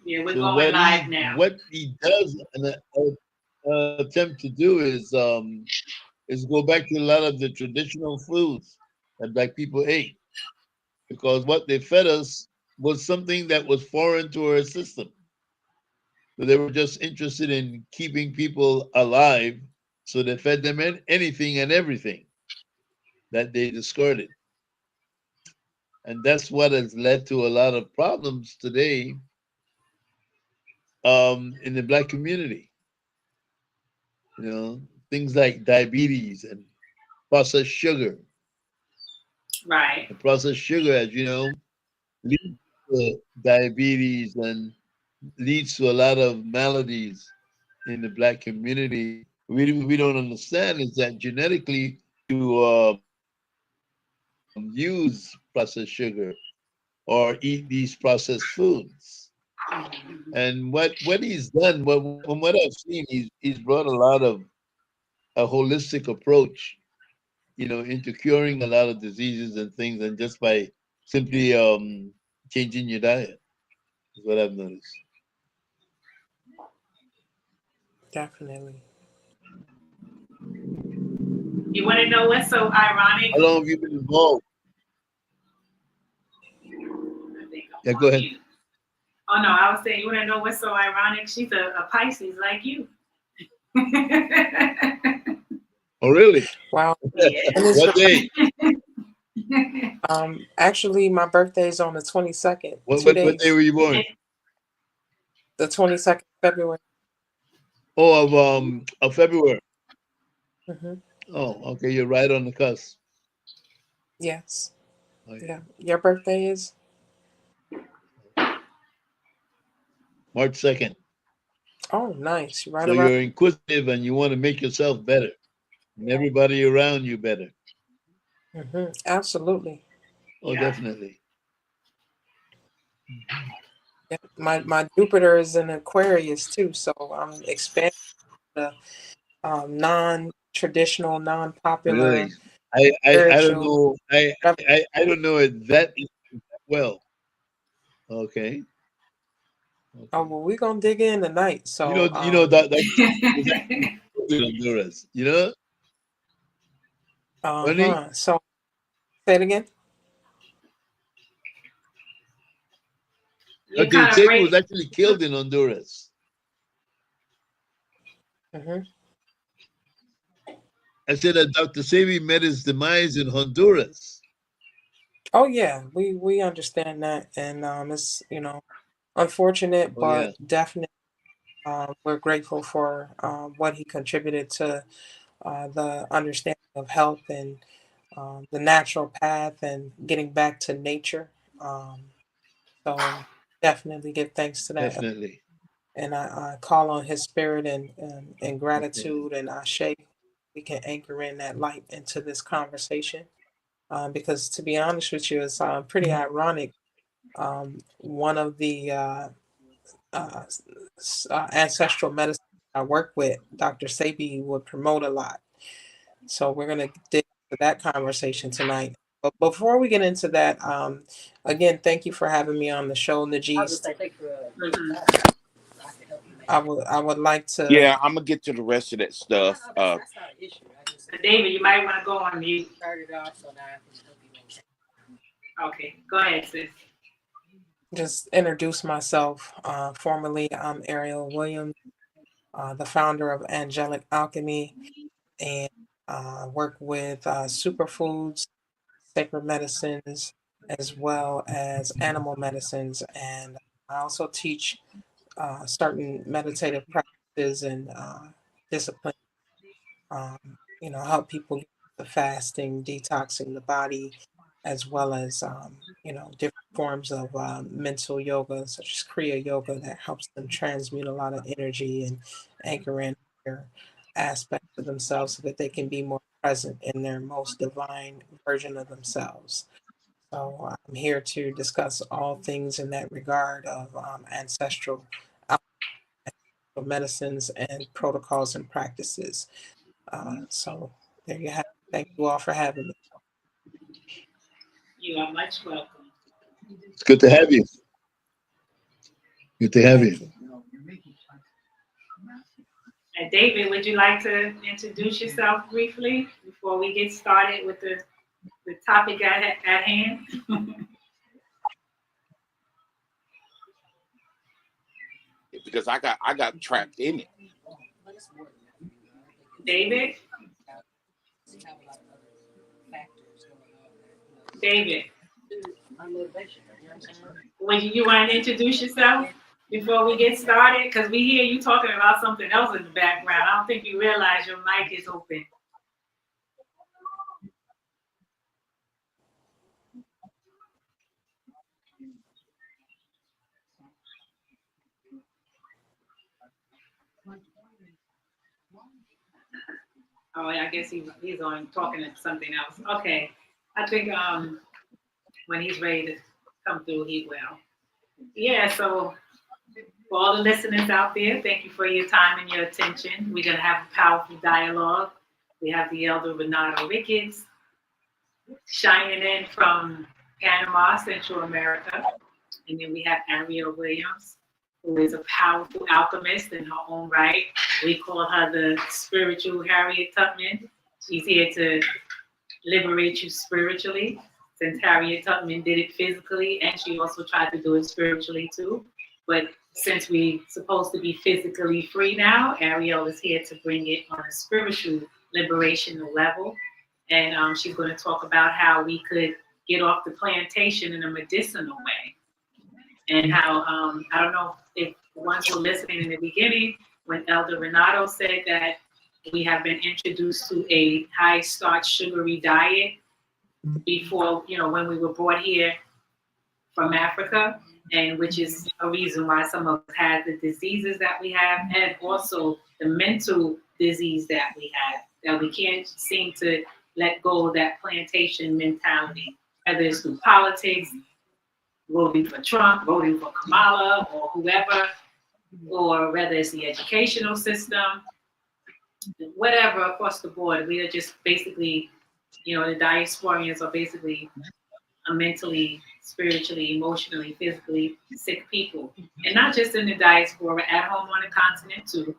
Yeah, we're So going live now. what he does and attempt to do is go back to a lot of the traditional foods that black people ate, because what they fed us was something that was foreign to our system. So they were just interested in keeping people alive, so they fed them anything and everything that they discarded. And that's what has led to a lot of problems today in the black community. You know, things like diabetes and processed sugar. Right. And processed sugar, as you know, leads to diabetes and leads to a lot of maladies in the black community. We don't understand is that genetically to use processed sugar or eat these processed foods. And what he's done, from what I've seen, he's brought a lot of a holistic approach, into curing a lot of diseases and things, and just by simply changing your diet is what I've noticed. Definitely. You want to know what's so ironic? How long have you been involved? I think Yeah, I'm go on ahead. mute. Oh no, I was saying, you want to know what's so ironic? She's a Pisces like you. Oh, really? Wow. Yeah. And it's What day? actually my birthday is on the 22nd. What, 2 what day days. were you born? The 22nd of February. Oh, of February. Hmm. Oh, okay. You're right on the cusp. Yes. Oh, yeah. Yeah. Your birthday is? March 2nd. Oh, nice. Right So around. you're inquisitive and you want to make yourself better and everybody around you better. Absolutely. Oh, Yeah. definitely. Yeah. My Jupiter is in Aquarius too, so I'm expanding the non-traditional, Really. non-popular, I don't spiritual. know. I don't know it that well. Okay. Oh Okay. well, we're gonna dig in tonight. So That was actually killed in Honduras. Funny. So say it again. You Dr. kind of Sebi break. was actually killed in Honduras. Hmm. I said that Dr. Sebi met his demise in Honduras. Oh yeah, we understand that, and it's unfortunate, Oh yeah, but definitely we're grateful for what he contributed to the understanding of health and the natural path and getting back to nature. So definitely give thanks to that, definitely. and I call on his spirit and Okay. gratitude, and I shake. We can anchor in that light into this conversation because, to be honest with you, it's pretty ironic. One of the uh, ancestral medicine I work with, Dr. Sabi, would promote a lot. So we're going to dig into that conversation tonight. But before we get into that, again, thank you for having me on the show, Najee. I would like to. Yeah, I'm gonna get to the rest of that stuff. David, you might want to go on mute. Okay, go ahead, sis. Just introduce myself. Formally, I'm Ariel Williams, the founder of Angelic Alchemy, and work with superfoods, sacred medicines, as well as animal medicines. And I also teach certain meditative practices and discipline. Help people get the fasting, detoxing the body, as well as different forms of mental yoga, such as Kriya yoga, that helps them transmute a lot of energy and anchor in their aspects of themselves so that they can be more present in their most divine version of themselves. So I'm here to discuss all things in that regard of ancestral medicines and protocols and practices. So there you have it. Thank you all for having me. You are much welcome. It's good to have you. Good to have Thank you. And David, would you like to introduce yourself briefly before we get started with the topic at hand? Because I got trapped in it. David? David, would you want to introduce yourself before we get started? Because we hear you talking about something else in the background. I don't think you realize your mic is open. Oh, I guess he's on talking to something else. Okay, I think when he's ready to come through, he will. Yeah, so for all the listeners out there, thank you for your time and your attention. We're going to have a powerful dialogue. We have the Elder Renaldo Ricketts shining in from Panama, Central America. And then we have Ariel Williams, who is a powerful alchemist in her own right. We call her the spiritual Harriet Tubman. She's here to liberate you spiritually, since Harriet Tubman did it physically, and she also tried to do it spiritually too. But since we're supposed to be physically free now, Ariel is here to bring it on a spiritual liberational level. And she's going to talk about how we could get off the plantation in a medicinal way. And how, I don't know if the ones who were listening in the beginning, when Elder Renaldo said that we have been introduced to a high starch sugary diet before, when we were brought here from Africa, and which is a reason why some of us have the diseases that we have, and also the mental disease that we have, that we can't seem to let go of that plantation mentality, whether it's through politics, voting for Trump, voting for Kamala or whoever, or whether it's the educational system, whatever across the board. We are just basically, the diasporians are basically mentally, spiritually, emotionally, physically sick people. And not just in the diaspora, at home on the continent too.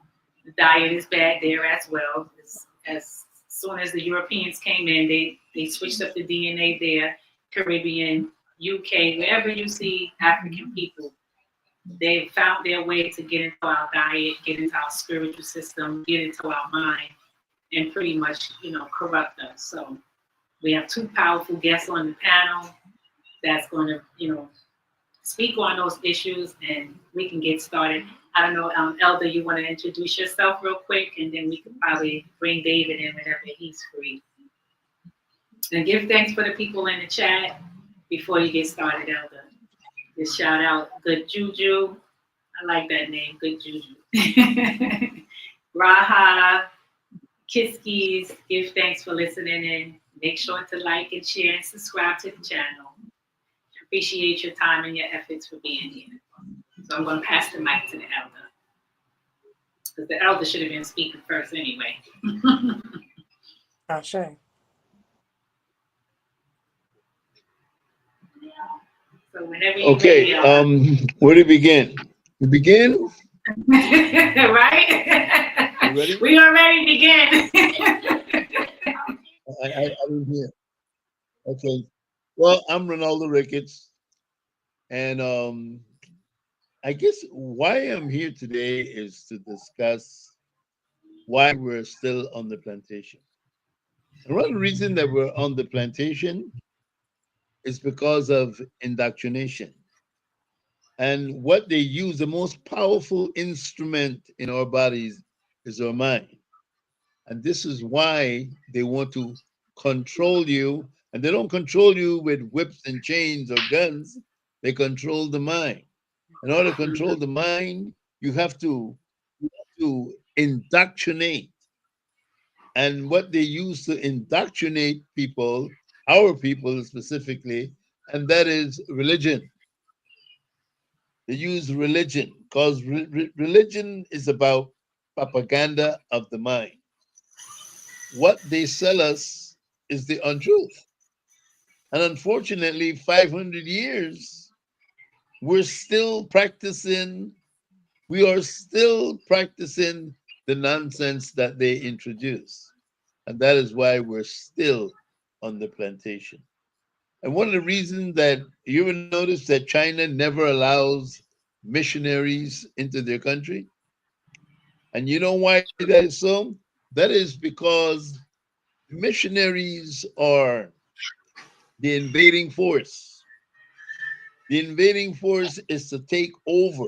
The diet is bad there as well. As soon as the Europeans came in, they switched up the DNA there, Caribbean, UK, wherever you see African people, they found their way to get into our diet, get into our spiritual system, get into our mind, and pretty much, corrupt us. So we have two powerful guests on the panel that's going to, speak on those issues, and we can get started. I don't know, Elder, you want to introduce yourself real quick, and then we can probably bring David in whenever he's free. And give thanks for the people in the chat before you get started, Elder. Just shout out Good Juju. I like that name, Good Juju. Raha, Kiskis, give thanks for listening in. Make sure to like and share and subscribe to the channel. Appreciate your time and your efforts for being here. So I'm going to pass the mic to the Elder, because the Elder should have been speaking first anyway. Ashe. So whenever you're ready, where to begin? We begin? right? You ready? We already began. I didn't hear. Okay. Well, I'm Renaldo Ricketts, and I guess why I'm here today is to discuss why we're still on the plantation. And one reason that we're on the plantation is because of indoctrination. And what they use, the most powerful instrument in our bodies is our mind. And this is why they want to control you. And they don't control you with whips and chains or guns. They control the mind. In order to control the mind, you have to indoctrinate. And what they use to indoctrinate people, our people specifically, and that is religion. They use religion because religion is about propaganda of the mind. What they sell us is the untruth. And unfortunately, 500 years we're still practicing, we are still practicing the nonsense that they introduced. And that is why we're still on the plantation. And one of the reasons that you ever notice that China never allows missionaries into their country? And you know why that is so? That is because missionaries are the invading force. The invading force is to take over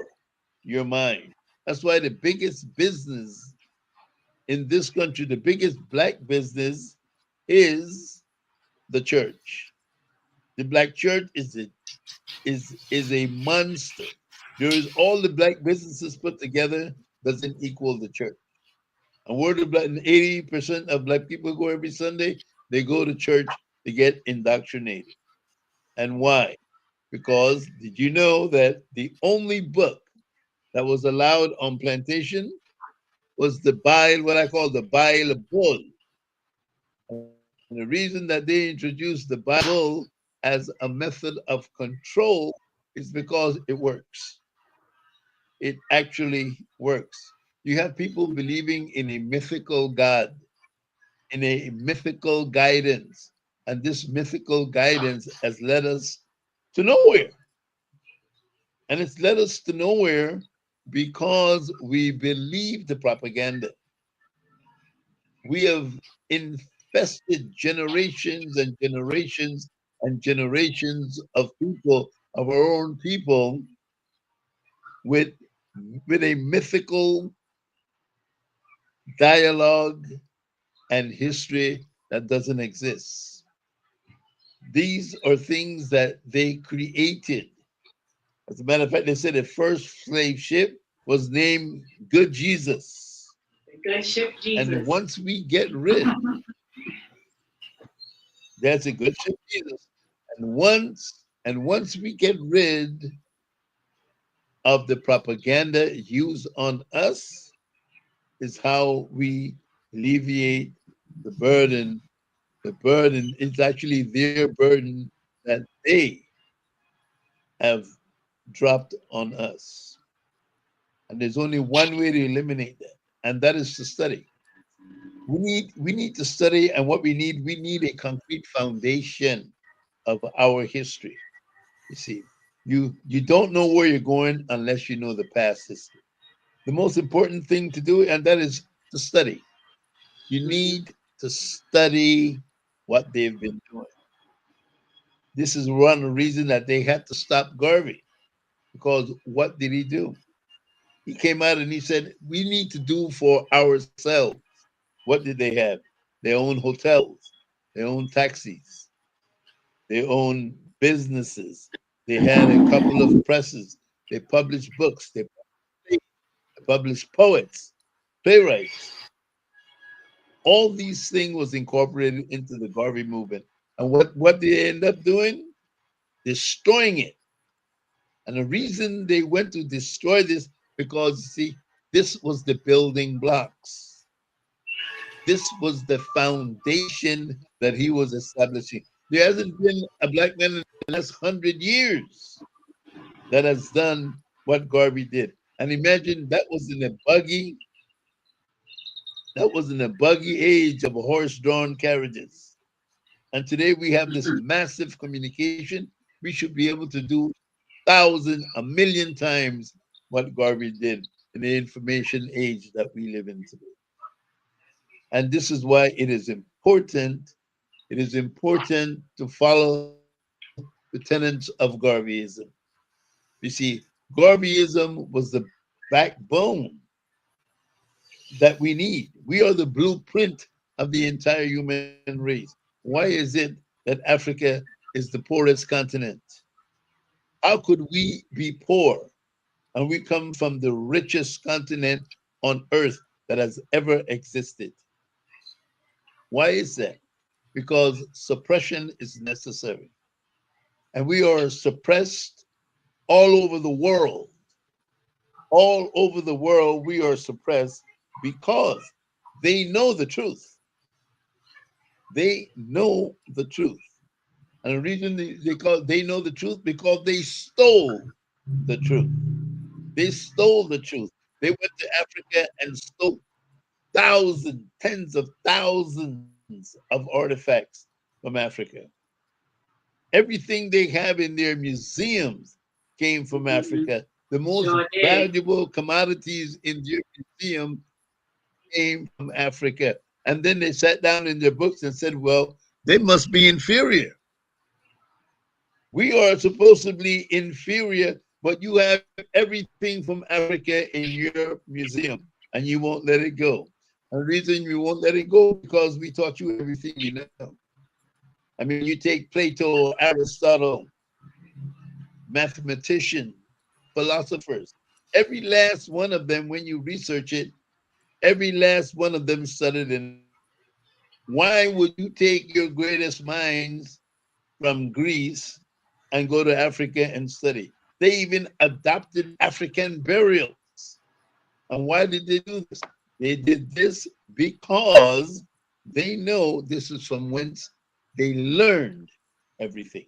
your mind. That's why the biggest business in this country, the biggest black business is the church. The black church is a monster. There is all the black businesses put together doesn't equal the church. And where the black 80% of black people go every Sunday, they go to church to get indoctrinated. And why? Because did you know that the only book that was allowed on plantation was the Bible, what I call the Bible. And the reason that they introduced the Bible as a method of control is because it works. It actually works. You have people believing in a mythical God, in a mythical guidance. And this mythical guidance has led us to nowhere. And it's led us to nowhere because we believe the propaganda. We have infested generations and generations and generations of people, of our own people, with, with a mythical dialogue and history that doesn't exist. These are things that they created. As a matter of fact, they said the first slave ship was named Good Jesus. The good ship And Jesus. once we get rid, that's a good ship Jesus. And once we get rid of the propaganda used on us, is how we alleviate the burden. The burden is actually their burden that they have dropped on us. And there's only one way to eliminate that, and that is to study. We need to study, and what we need a concrete foundation of our history. You see, you don't know where you're going unless you know the past history. The most important thing to do, and that is to study. You need to study what they've been doing. This is one reason that they had to stop Garvey, because what did he do? He came out and he said, we need to do for ourselves. What did they have? Their own hotels, their own taxis, their own businesses. They had a couple of presses. They published books. They published poets, playwrights. All these things was incorporated into the Garvey movement. And what they end up doing? Destroying it. And the reason they went to destroy this, because you see, this was the building blocks. This was the foundation that he was establishing. There hasn't been a black man in the last 100 years that has done what Garvey did. And imagine that was in a buggy age of horse-drawn carriages. And today we have this massive communication. We should be able to do thousand, a million times what Garvey did in the information age that we live in today. And this is why it is important. It is important to follow the tenets of Garveyism. You see, Garveyism was the backbone that we need. We are the blueprint of the entire human race. Why is it that Africa is the poorest continent? How could we be poor and we come from the richest continent on earth that has ever existed? Why is that? Because suppression is necessary. And we are suppressed all over the world. All over the world, we are suppressed because they know the truth. They know the truth. And the reason they know the truth because they stole the truth. They stole the truth. They went to Africa and stole thousands, tens of thousands of artifacts from Africa. Everything they have in their museums came from Mhm. Africa. The most Sure did. valuable commodities in their museum came from Africa. And then they sat down in their books and said, well, they must be inferior. We are supposed to be inferior, but you have everything from Africa in your museum and you won't let it go. And the reason you won't let it go because we taught you everything you know. I mean, you take Plato, Aristotle, mathematician, philosophers. Every last one of them, when you research it, every last one of them studied in Africa. Why would you take your greatest minds from Greece and go to Africa and study? They even adopted African burials. And why did they do this? They did this because they know this is from whence they learned everything.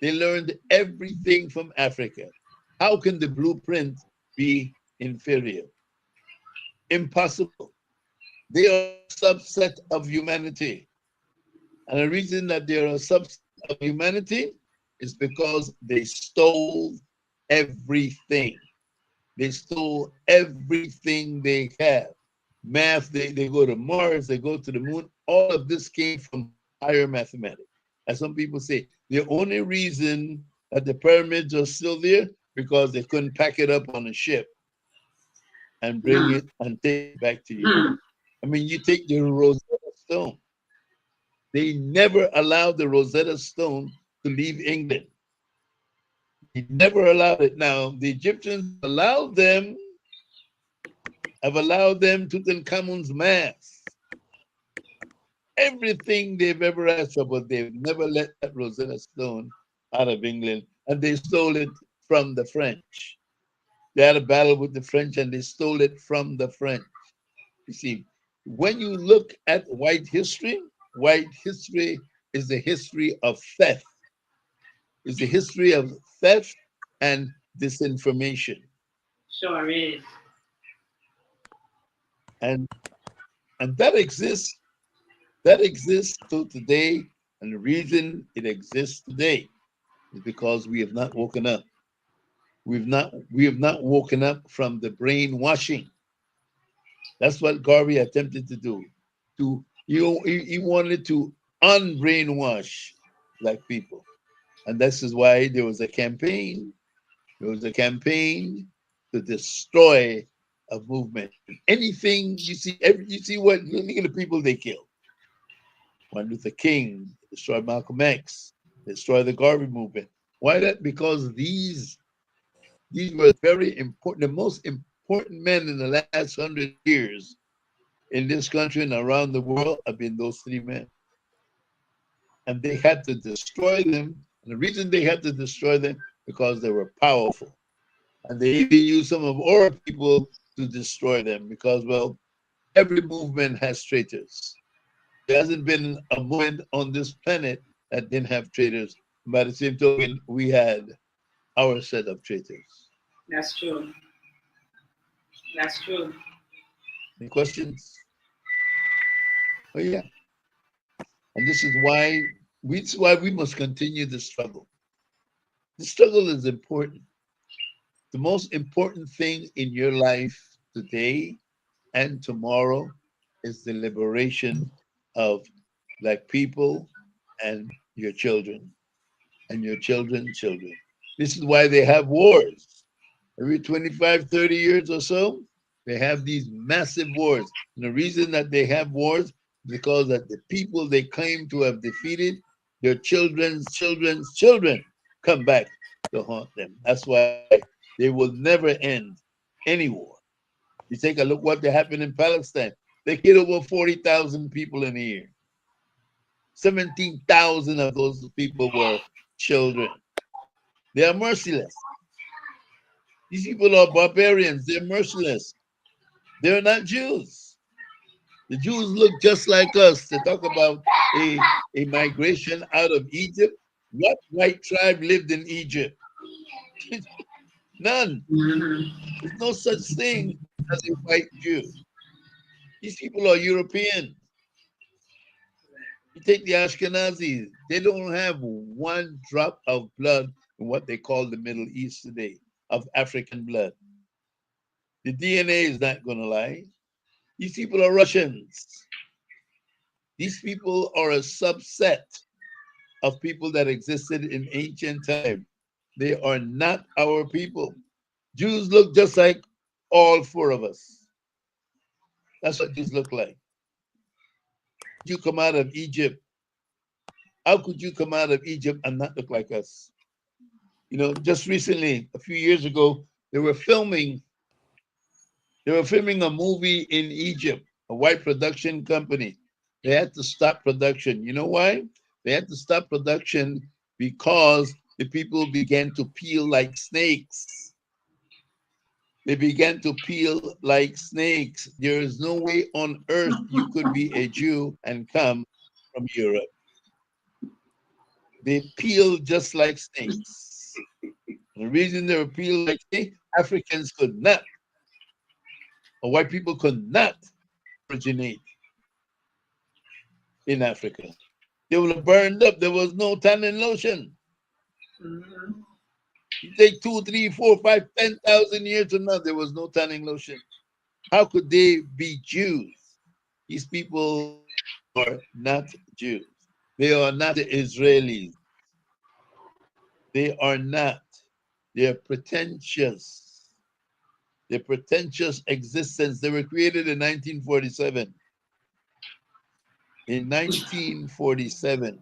They learned everything from Africa. How can the blueprint be inferior? Impossible. They are a subset of humanity. And the reason that they are a subset of humanity is because they stole everything. They stole everything they have. Math, they go to Mars, they go to the moon. All of this came from higher mathematics. As some people say, the only reason that the pyramids are still there because they couldn't pack it up on a ship and bring it and take it back to Europe. Hmm. I mean, you take the Rosetta Stone. They never allowed the Rosetta Stone to leave England. They never allowed it. Now, the Egyptians have allowed them Tutankhamun's mask, everything they've ever asked for, but they've never let that Rosetta Stone out of England. And they stole it from the French. They had a battle with the French and they stole it from the French. You see, when you look at white history is the history of theft. It's the history of theft and disinformation. Sure is. And and that exists to today. And the reason it exists today is because we have not woken up. We have not woken up from the brainwashing. That's what Garvey attempted to do. He wanted to unbrainwash black people. And this is why there was a campaign. There was a campaign to destroy a movement. Anything you see, you see what look at the people they killed. Martin Luther King, destroyed Malcolm X, destroyed the Garvey movement. Why that? Because these were very important, the most important men in the last 100 years in this country and around the world have been those three men. And they had to destroy them. And the reason they had to destroy them because they were powerful. And they even used some of our people to destroy them because, well, every movement has traitors. There hasn't been a movement on this planet that didn't have traitors. By the same token, we had our set of traitors. That's true. That's true. Any questions? Oh yeah. And this is why we must continue the struggle. The struggle is important. The most important thing in your life today and tomorrow is the liberation of black people and your children and your children's children. This is why they have wars. Every 25, 30 years or so, they have these massive wars. And the reason that they have wars is because that the people they claim to have defeated, their children's children come back to haunt them. That's why they will never end any war. You take a look what happened in Palestine. They killed over 40,000 people in a year. 17,000 of those people were children. They are merciless. These people are barbarians. They're merciless. They're not Jews. The Jews look just like us. They talk about a migration out of Egypt. What white tribe lived in Egypt? None. Mhm. There's no such thing as a white Jew. These people are European. You take the Ashkenazis, they don't have one drop of blood in what they call the Middle East today, of African blood. The DNA is not going to lie. These people are Russians. These people are a subset of people that existed in ancient time. They are not our people. Jews look just like all four of us. That's what Jews look like. You come out of Egypt. How could you come out of Egypt and not look like us? You know, just recently, a few years ago, they were filming a movie in Egypt, a white production company. They had to stop production. You know why? They had to stop production because the people began to peel like snakes. They began to peel like snakes. There is no way on earth you could be a Jew and come from Europe. They peel just like snakes. The reason they were peeled like snakes, Africans could not, or white people could not originate in Africa. They would have burned up. There was no tanning lotion. Mhm. You take 2, 3, 4, 5, 10,000 years from now, there was no tanning lotion. How could they be Jews? These people are not Jews. They are not the Israelis. They are not. They are pretentious. Their pretentious existence. They were created in 1947. In 1947,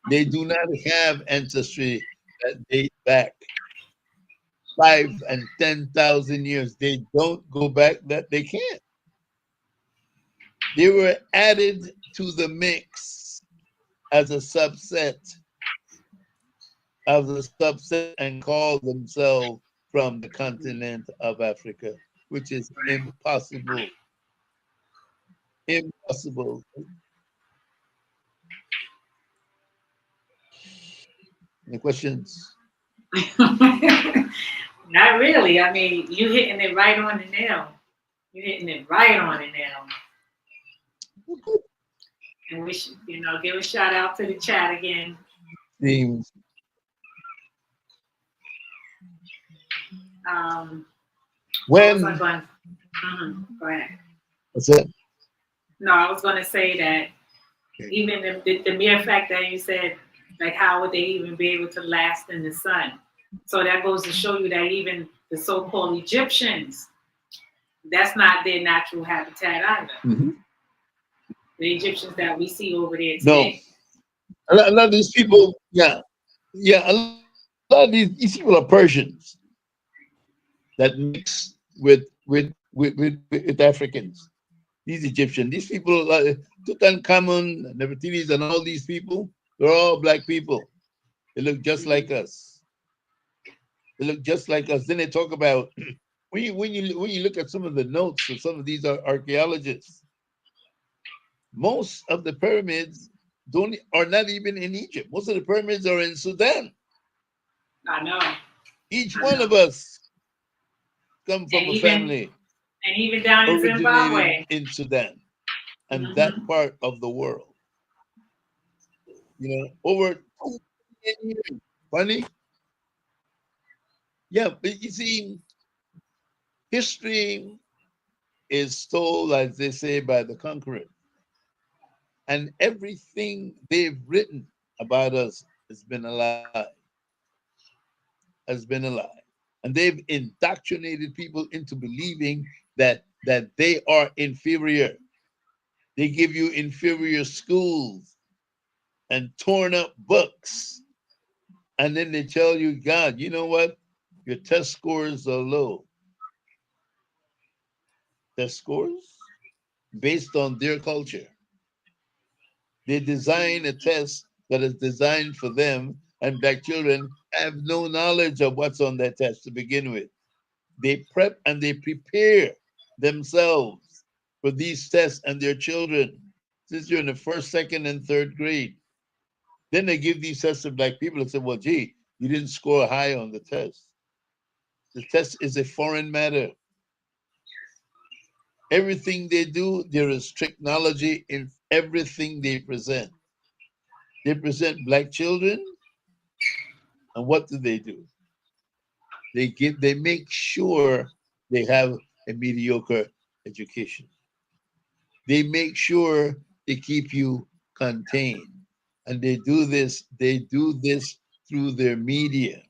they do not have ancestry that date back 5 and 10,000 years. They don't go back that they can't. They were added to the mix as a subset and call themselves from the continent of Africa, which is impossible. Impossible. Any questions? Not really. I mean, you hitting it right on the nail. You're hitting it right on the nail. And we should, give a shout out to the chat again. Themes. What was I When? going? Go ahead. What's that? No, I was going to say that even the mere fact that you said, like, how would they even be able to last in the sun? So that goes to show you that even the so-called Egyptians, that's not their natural habitat either. Mm-hmm. The Egyptians that we see over there today. No. A lot of these people, yeah. A lot of these people are Persians that mix with Africans. These Egyptians, these people, Tutankhamun, Nefertiti, and all these people, they're all black people. They look just like us. They look just like us. Then they talk about when you look at some of the notes of some of these archaeologists, most of the pyramids are not even in Egypt. Most of the pyramids are in Sudan. I know. Each one of us come from And a family even down in originating Zimbabwe. in Sudan and that part of the world. Over 2 million years. Funny? Yeah, but you see, history is told, as they say, by the conqueror. And everything they've written about us has been a lie. Has been a lie. And they've indoctrinated people into believing that they are inferior. They give you inferior schools and torn up books. And then they tell you, God, you know what? Your test scores are low. Test scores? Based on their culture. They design a test that is designed for them, and black children have no knowledge of what's on that test to begin with. They prep and they prepare themselves for these tests and their children since you're in the first, second, and third grade. Then they give these tests to black people and say, well, gee, you didn't score high on the test. The test is a foreign matter. Everything they do, there is technology in everything they present. They present black children, and what do? They make sure they have a mediocre education. They make sure they keep you contained. And they do this through their media.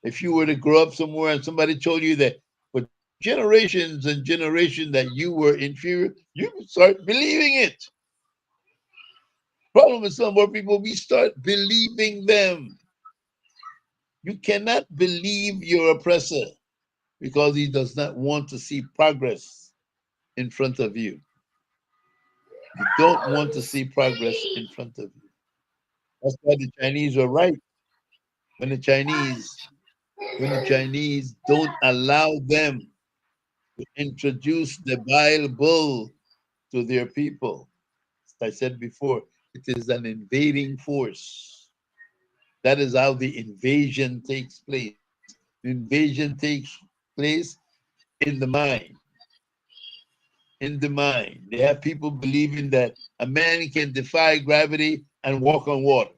If you were to grow up somewhere and somebody told you that for generations and generations that you were inferior, you would start believing it. Problem with some more people, we start believing them. You cannot believe your oppressor because he does not want to see progress in front of you. You don't want to see progress in front of you. That's why the Chinese were right when the Chinese don't allow them to introduce the Bible to their people. As I said before, it is an invading force. That is how the invasion takes place. The invasion takes place in the mind. In the mind. They have people believing that a man can defy gravity and walk on water.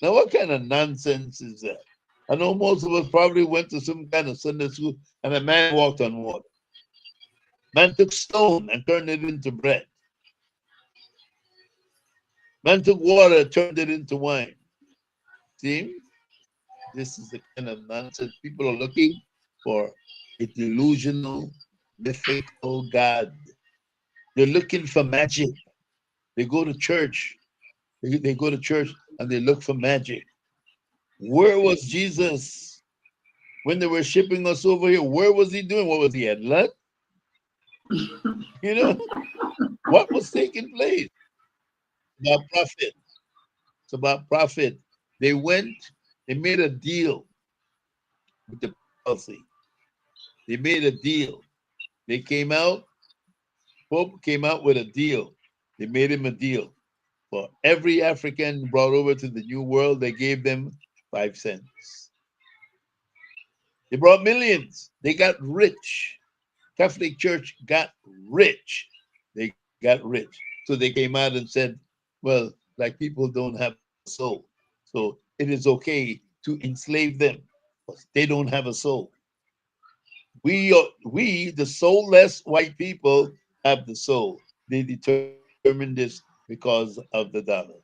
Now, what kind of nonsense is that? I know most of us probably went to some kind of Sunday school and a man walked on water. Man took stone and turned it into bread. Man took water, turned it into wine. See? This is the kind of nonsense. People are looking for a delusional, mythical God. They're looking for magic. They go to church. They go to church and they look for magic. Where was Jesus when they were shipping us over here? Where was he doing? What was he at lunch? You know, what was taking place? About profit. It's about profit. They made a deal with the policy. They made a deal. They came out, Pope came out with a deal. They made him a deal. For every African brought over to the New World, they gave them 5 cents. They brought millions. They got rich. Catholic Church got rich. They got rich. So they came out and said, well, like people don't have a soul. So it is okay to enslave them because they don't have a soul. We, the soulless white people, have the soul. They determined this because of the dollar.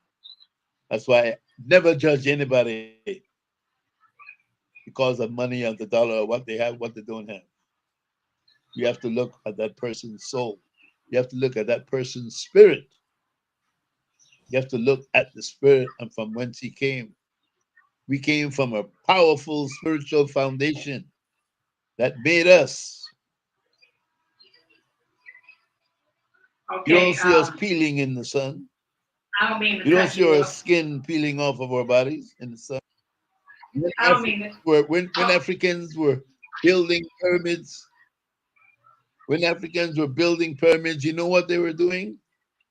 That's why I never judge anybody because of money of the dollar or what they have, what they don't have. You have to look at that person's soul. You have to look at that person's spirit. You have to look at the spirit and from whence he came. We came from a powerful spiritual foundation that made us. Okay. You don't see us peeling in the sun. I don't mean to You don't cut see you our off. skin peeling off of our bodies in the sun. I don't mean to. When Africans were building pyramids, you know what they were doing?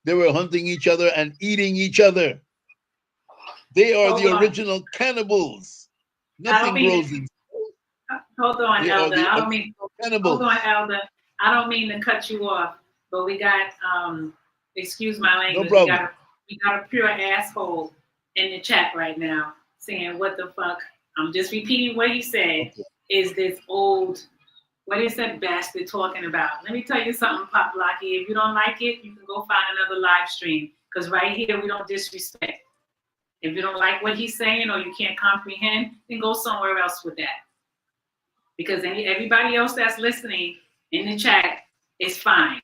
They were hunting each other and eating each other. They are Hold the on. original cannibals. I don't Nothing mean grows to. in. Hold on, They are Elder. the I don't mean. cannibals. Hold on, Elder. I don't mean to cut you off, but we got excuse my language. No problem. We got a pure asshole in the chat right now saying, "What the fuck?" I'm just repeating what he said. Okay. Is this old? What is that bastard talking about? Let me tell you something, Pop Locky. If you don't like it, you can go find another live stream. Because right here, we don't disrespect. If you don't like what he's saying or you can't comprehend, then go somewhere else with that. Because everybody else that's listening in the chat is fine.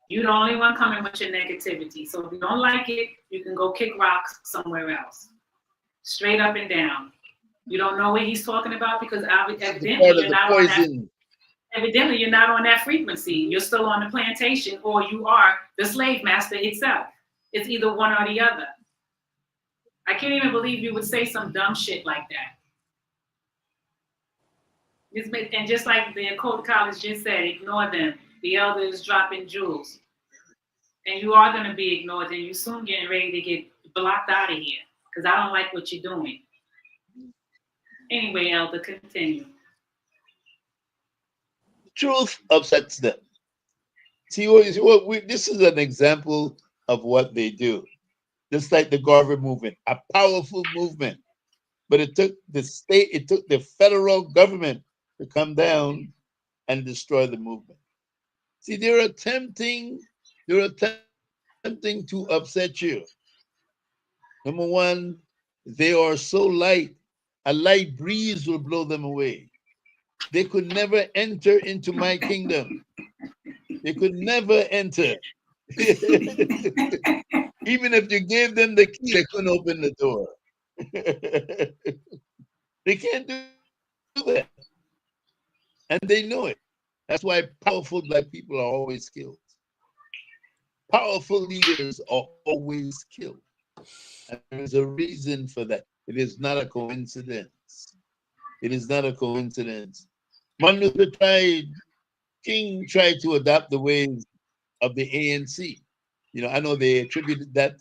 You're the only one coming with your negativity. So if you don't like it, you can go kick rocks somewhere else. Straight up and down. You don't know what he's talking about because evidently you're not on that frequency. You're still on the plantation or you are the slave master itself. It's either one or the other. I can't even believe you would say some dumb shit like that. And just like the Code College just said, ignore them. The elder is dropping jewels. And you are going to be ignored and you're soon getting ready to get blocked out of here because I don't like what you're doing. Anyway, Elder, continue. Truth upsets them. See, this is an example of what they do. Just like the Garvey movement, a powerful movement, but it took the state, it took the federal government to come down and destroy the movement. See, they're attempting to upset you. Number one, they are so light, a light breeze will blow them away. They could never enter into my kingdom. They could never enter. Even if you gave them the key, they couldn't open the door. They can't do that. And they know it. That's why powerful black people are always killed. Powerful leaders are always killed. And there's a reason for that. It is not a coincidence. It is not a coincidence. Martin Luther King tried to adopt the ways of the ANC. You know, I know they attributed that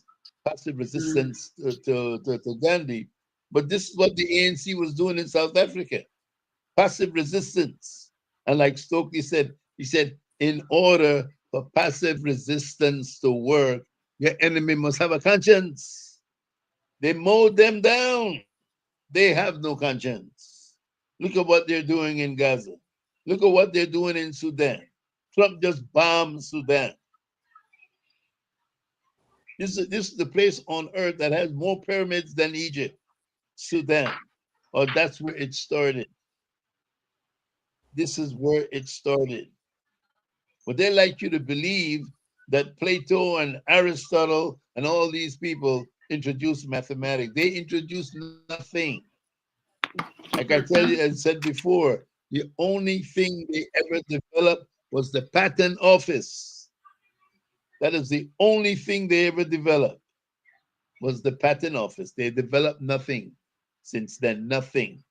passive resistance to Gandhi, but this is what the ANC was doing in South Africa. Passive resistance. And like Stokely said, he said, in order for passive resistance to work, your enemy must have a conscience. They mowed them down. They have no conscience. Look at what they're doing in Gaza. Look at what they're doing in Sudan. Trump just bombed Sudan. This is the place on earth that has more pyramids than Egypt, Sudan. Or that's where it started. This is where it started. But they like you to believe that Plato and Aristotle and all these people introduced mathematics. They introduced nothing. Like I tell you, as said before, the only thing they ever developed was the patent office. That is the only thing they ever developed, was the patent office. They developed nothing since then, nothing.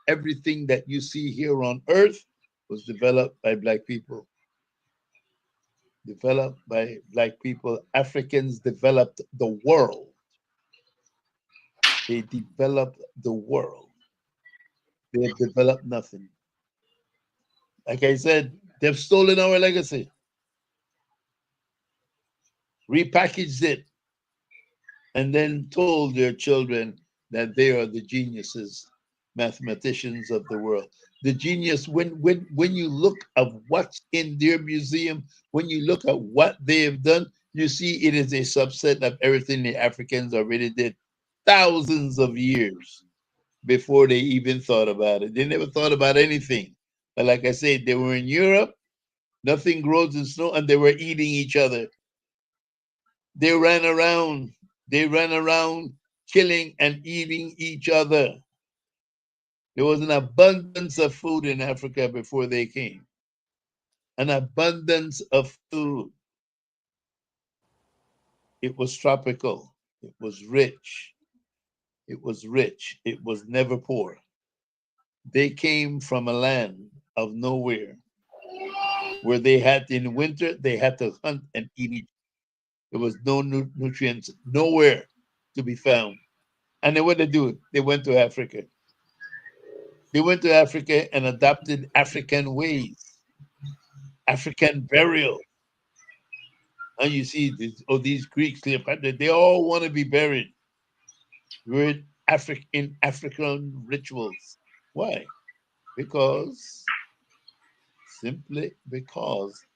Everything that you see here on earth was developed by black people. Developed by black people. Africans developed the world. They developed the world. They have developed nothing. Like I said, they've stolen our legacy, repackaged it, and then told their children that they are the geniuses, mathematicians of the world. The genius, when you look at what's in their museum, when you look at what they have done, you see it is a subset of everything the Africans already did thousands of years before they even thought about it. They never thought about anything. But like I said, they were in Europe, nothing grows in snow, and they were eating each other. They ran around. They ran around killing and eating each other. There was an abundance of food in Africa before they came. An abundance of food. It was tropical. It was rich. It was rich. It was never poor. They came from a land of nowhere where they had, in winter, they had to hunt and eat. There was no nutrients, nowhere to be found. And then what they do? They went to Africa. They went to Africa and adopted African ways, African burial. And you see these Greeks, Cleopatra, they all want to be buried with African rituals. Why? Because, simply because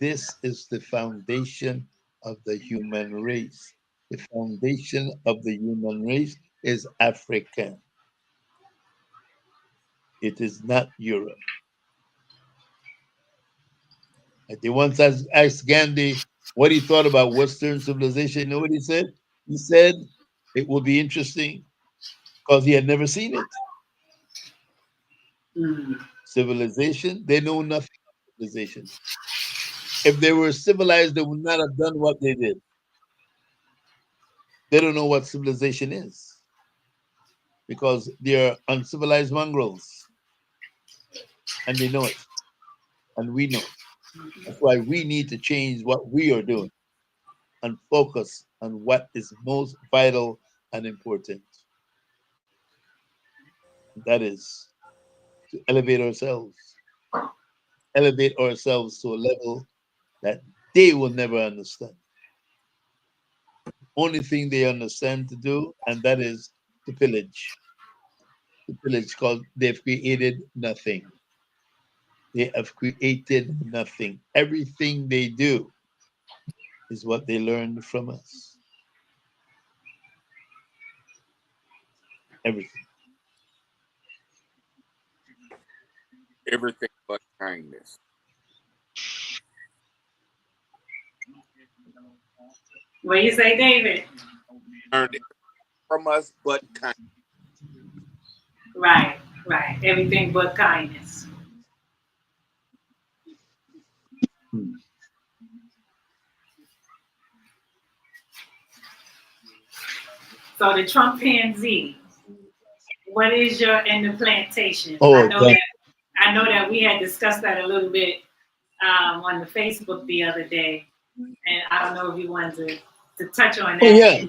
this is the foundation of the human race. The foundation of the human race is African. It is not Europe. They once asked Gandhi what he thought about Western civilization. You know what he said? He said it would be interesting because he had never seen it. Civilization, they know nothing of civilization. If they were civilized, they would not have done what they did. They don't know what civilization is because they're uncivilized mongrels and they know it. And we know it. That's why we need to change what we are doing and focus on what is most vital and important. That is to elevate ourselves. elevate ourselves to a level that they will never understand. Only thing they understand to do, and that is to pillage. To pillage, because they've created nothing. They have created nothing. Everything they do is what they learned from us. Everything. Everything but kindness. What you say, David? Learned it from us but kindness. Right, right. Everything but kindness. Hmm. So the Trumpanzee, what is your in the plantation? Oh, I know that we had discussed that a little bit on the Facebook the other day, and I don't know if you wanted to touch on that, yeah.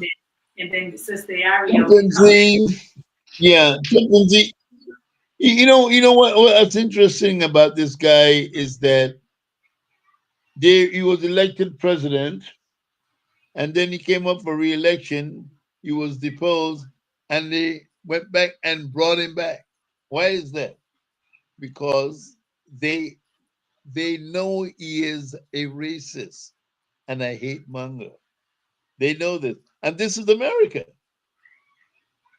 and then Sister Ariel can come. Trumpanzee, yeah, Trumpanzee. You know what's interesting about this guy is that he was elected president, and then he came up for re-election. He was deposed, and they went back and brought him back. Why is that? Because they they know he is a racist and a hate monger. They know this, and this is America.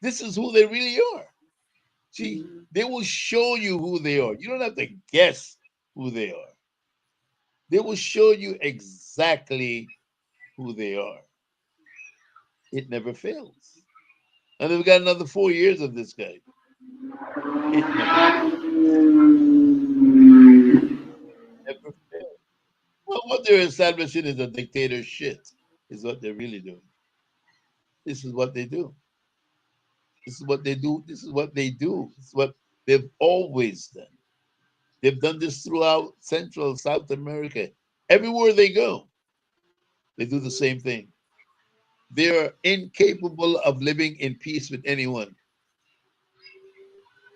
This is who they really are. See, they will show you who they are. You don't have to guess who they are. They will show you exactly who they are. It never fails. And they've got another 4 years of this guy. It never fails. Well, what they're establishing is a dictatorship, is what they're really doing. This is what they do. This is what they do. This is what they do. This is what they've always done. They've done this throughout Central South America. Everywhere they go, they do the same thing. They are incapable of living in peace with anyone.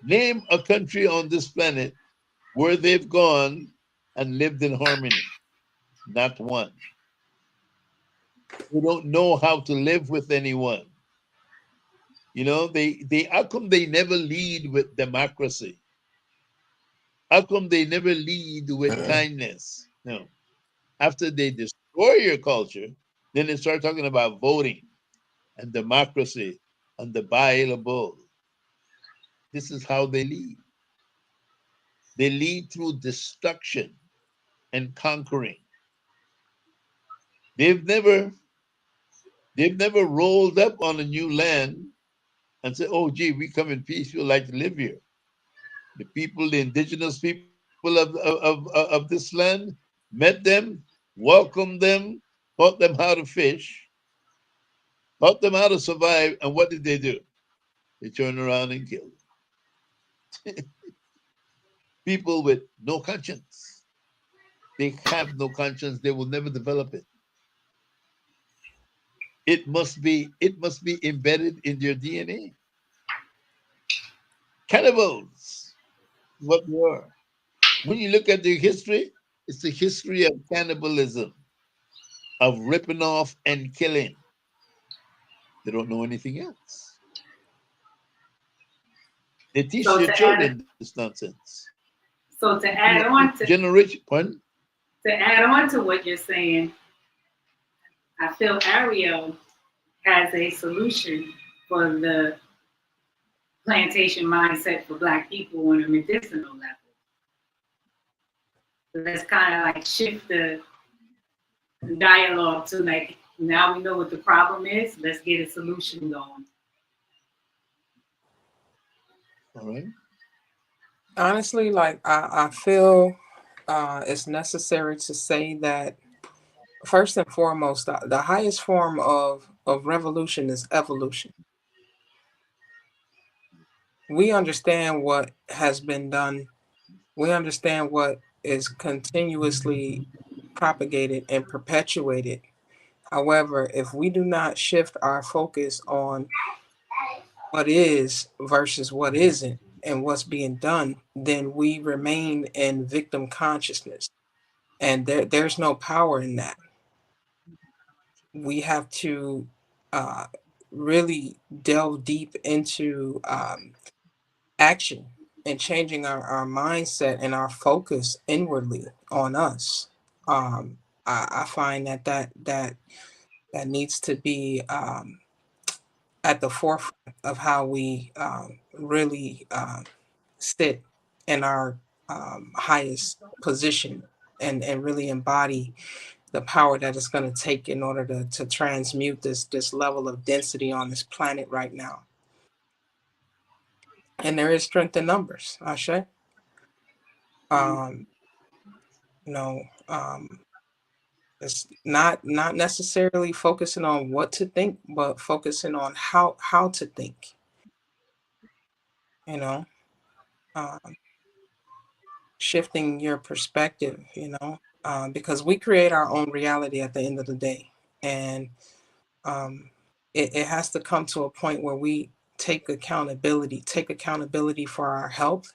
Name a country on this planet where they've gone and lived in harmony. Not one. They don't know how to live with anyone. You know, they how come they never lead with democracy? How come they never lead with kindness? No. After they destroy your culture, then they start talking about voting and democracy and the Bible. This is how they lead. They lead through destruction and conquering. They've never they've never rolled up on a new land and said, "Oh, gee, we come in peace. We'd like to live here." The people, the indigenous people of this land, met them, welcomed them, taught them how to fish, taught them how to survive, and what did they do? They turned around and killed them. People with no conscience. They have no conscience. They will never develop it. It must be embedded in their DNA. Cannibals, what they are. When you look at their history, it's the history of cannibalism, of ripping off and killing. They don't know anything else. They teach So their to add, children this nonsense. so to add on to Generation, pardon? what you're saying, I feel Ariel has a solution for the plantation mindset for Black people on a medicinal level. Let's kind of like shift the dialogue to like, now we know what the problem is, let's get a solution going. All right. Honestly, like I feel it's necessary to say that first and foremost, the highest form of revolution is evolution. We understand what has been done. We understand what is continuously propagated and perpetuated. However, if we do not shift our focus on what is versus what isn't, and what's being done, then we remain in victim consciousness, and there's no power in that. We have to uh, really delve deep into action and changing our mindset and our focus inwardly on us. I find that needs to be at the forefront of how we really sit in our highest position, and really embody the power that it's going to take in order to transmute this level of density on this planet right now. And there is strength in numbers, Ashe. Um, you know, it's not necessarily focusing on what to think, but focusing on how to think. You know, um, shifting your perspective. Because we create our own reality at the end of the day, and um, it has to come to a point where we take accountability for our health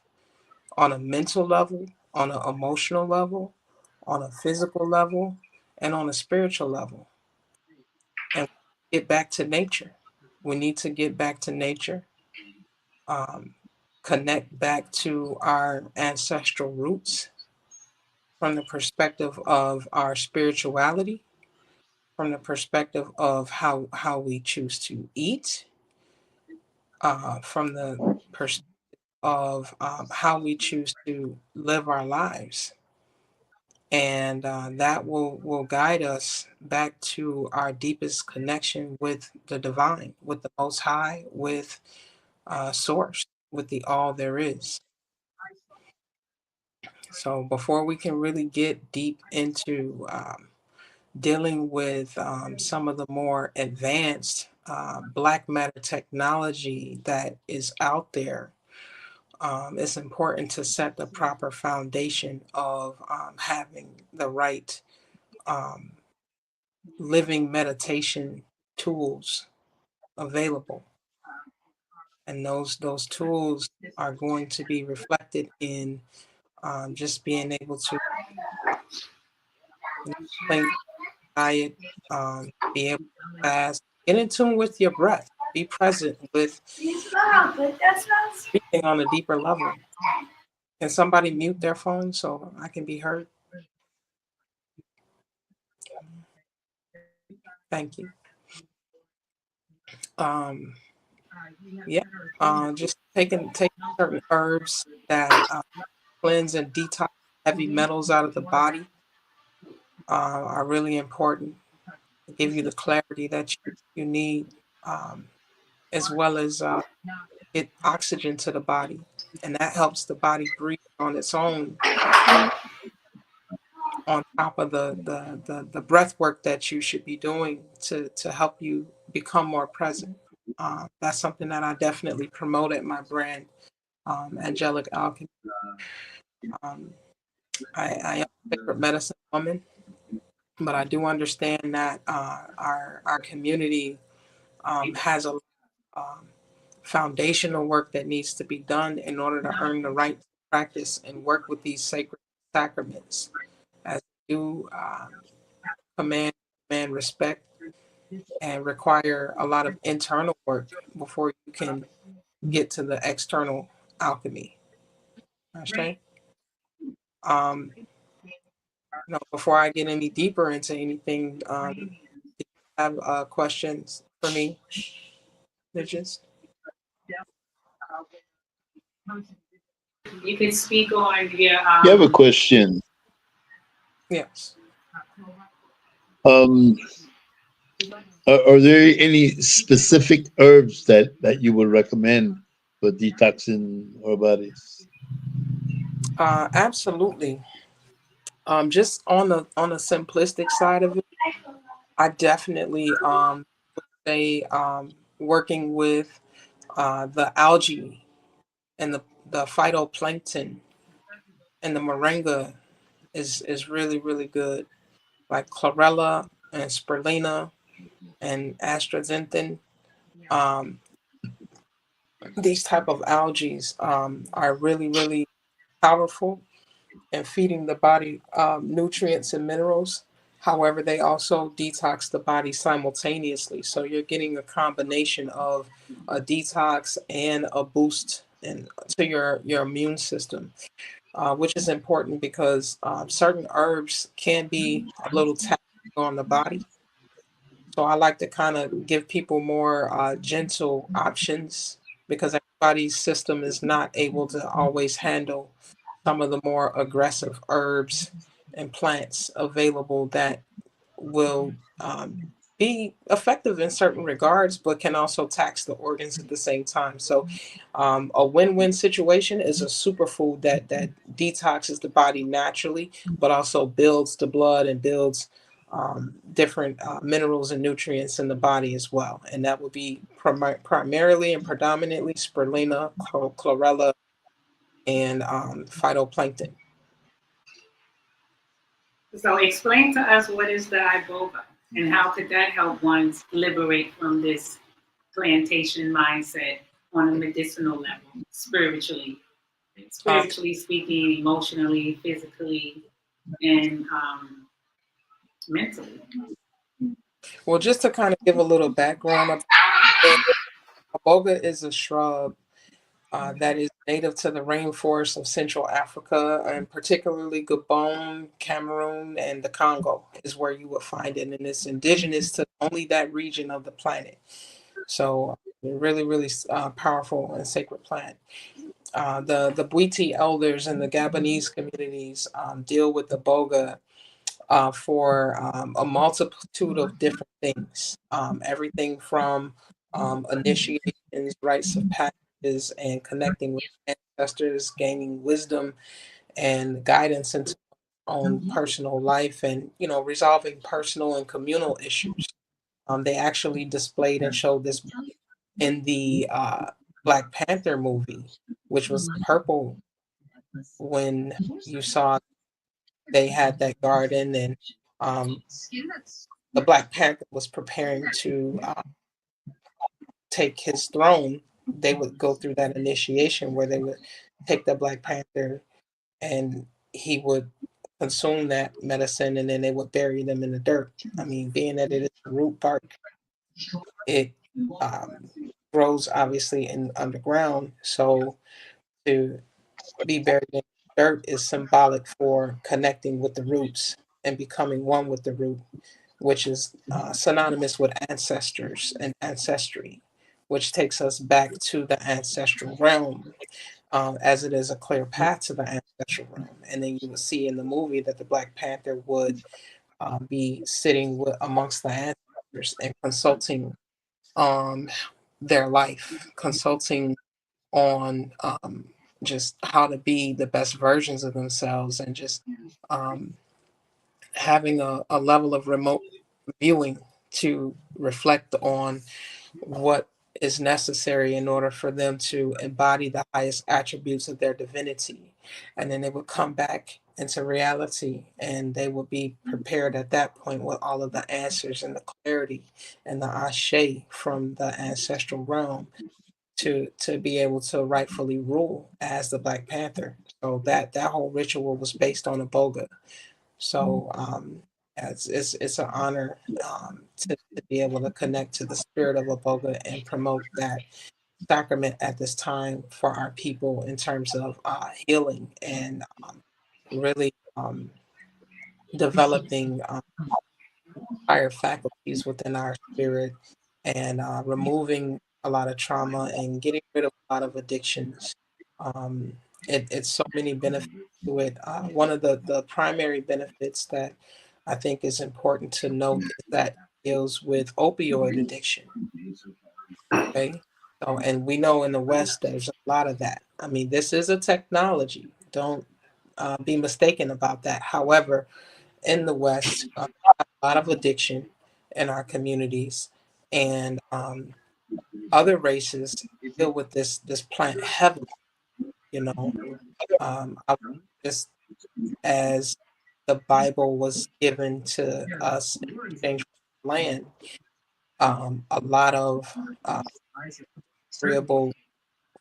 on a mental level, on an emotional level, on a physical level, and on a spiritual level, and get back to nature. We need to get back to nature, um, connect back to our ancestral roots from the perspective of our spirituality, from the perspective of how we choose to eat, from the perspective of how we choose to live our lives. And that will guide us back to our deepest connection with the divine, with the Most High, with Source, with the all there is. So before we can really get deep into dealing with some of the more advanced black matter technology that is out there, it's important to set the proper foundation of having the right um, living meditation tools available. And those tools are going to be reflected in just being able to think diet, be able to fast, get in tune with your breath, be present with breathing on a deeper level. Can somebody mute their phone so I can be heard? Thank you. Um, yeah, just taking certain herbs that cleanse and detox heavy metals out of the body are really important to give you the clarity that you need, um, as well as get oxygen to the body. And that helps the body breathe on its own, on top of the breath work that you should be doing to help you become more present. That's something that I definitely promote at my brand, Angelic Alchemy. Um, I am a sacred medicine woman, but I do understand that our community has a um, foundational work that needs to be done in order to earn the right to practice and work with these sacred sacraments, as do command respect and require a lot of internal work before you can get to the external alchemy. Okay. Um, Before I get any deeper into anything, do you have questions for me, Nidges? You can speak on your You have a question. Yes. Are there any specific herbs that you would recommend for detoxing our bodies? Absolutely. Just on the simplistic side of it, I definitely say working with the algae and the phytoplankton and the moringa is really really good, like chlorella and spirulina and astaxanthin. Um, these type of algae are really, really powerful in feeding the body nutrients and minerals. However, they also detox the body simultaneously. So you're getting a combination of a detox and a boost to your immune system, which is important because certain herbs can be a little taxing on the body. So I like to kind of give people more gentle options because everybody's system is not able to always handle some of the more aggressive herbs and plants available that will be effective in certain regards, but can also tax the organs at the same time. So, a win-win situation is a superfood that detoxes the body naturally, but also builds the blood and builds different minerals and nutrients in the body as well. And that would be primarily and predominantly spirulina, chlorella, and phytoplankton. So explain to us what is the iboga and how could that help one liberate from this plantation mindset on a medicinal level, spiritually speaking, emotionally, physically, and mentally. Well, just to kind of give a little background about it, iboga is a shrub that is native to the rainforests of Central Africa, and particularly Gabon, Cameroon, and the Congo is where you will find it. And it's indigenous to only that region of the planet. So, really, really powerful and sacred plant. The Bwiti elders in the Gabonese communities deal with the boga for a multitude of different things. Everything from initiations, rites of passages, and connecting with ancestors, gaining wisdom and guidance into own personal life, and resolving personal and communal issues. They actually displayed and showed this in the Black Panther movie, which was purple when you saw they had that garden, and um, the Black Panther was preparing to take his throne. They would go through that initiation where they would take the Black Panther and he would consume that medicine, and then they would bury them in the dirt. I mean, being that it is root bark, it um, grows obviously in underground. So to be buried in dirt is symbolic for connecting with the roots and becoming one with the root, which is synonymous with ancestors and ancestry, which takes us back to the ancestral realm, as it is a clear path to the ancestral realm. And then you will see in the movie that the Black Panther would be sitting amongst the ancestors and consulting on their life, consulting on just how to be the best versions of themselves, and just um, having a level of remote viewing to reflect on what is necessary in order for them to embody the highest attributes of their divinity. And then they would come back into reality, and they would be prepared at that point with all of the answers and the clarity and the ashe from the ancestral realm to be able to rightfully rule as the Black Panther. So that whole ritual was based on a boga. So it's an honor to be able to connect to the spirit of Aboga and promote that sacrament at this time for our people in terms of healing and really developing higher faculties within our spirit, and removing a lot of trauma and getting rid of a lot of addictions. Um, it's so many benefits to it. One of the primary benefits that I think is important to note is that it deals with opioid addiction. Okay. So, and we know in the West there's a lot of that. I mean, this is a technology. Don't be mistaken about that. However, in the West, a lot of addiction in our communities, and other races deal with this plant heavily. You know, I, just as the Bible was given to us in exchange for land, a lot of variable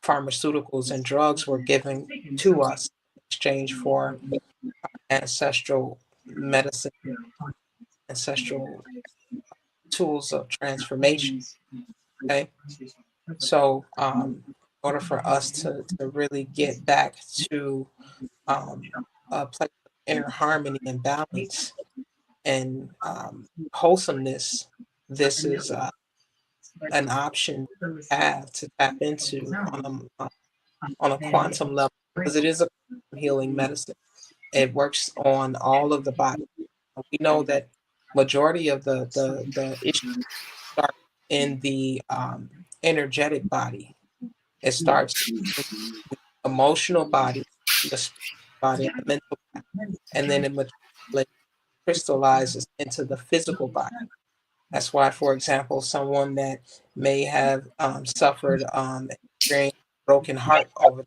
pharmaceuticals and drugs were given to us in exchange for ancestral medicine, ancestral tools of transformation. Okay. So, in order for us to really get back to a place of inner harmony and balance and wholesomeness, this is an option to have to tap into on a quantum level because it is a healing medicine. It works on all of the body. We know that majority of the issues start in the energetic body. It starts in the emotional body, the spiritual body, and the mental body, and then it crystallizes into the physical body. That's why, for example, someone that may have suffered experienced broken heart over.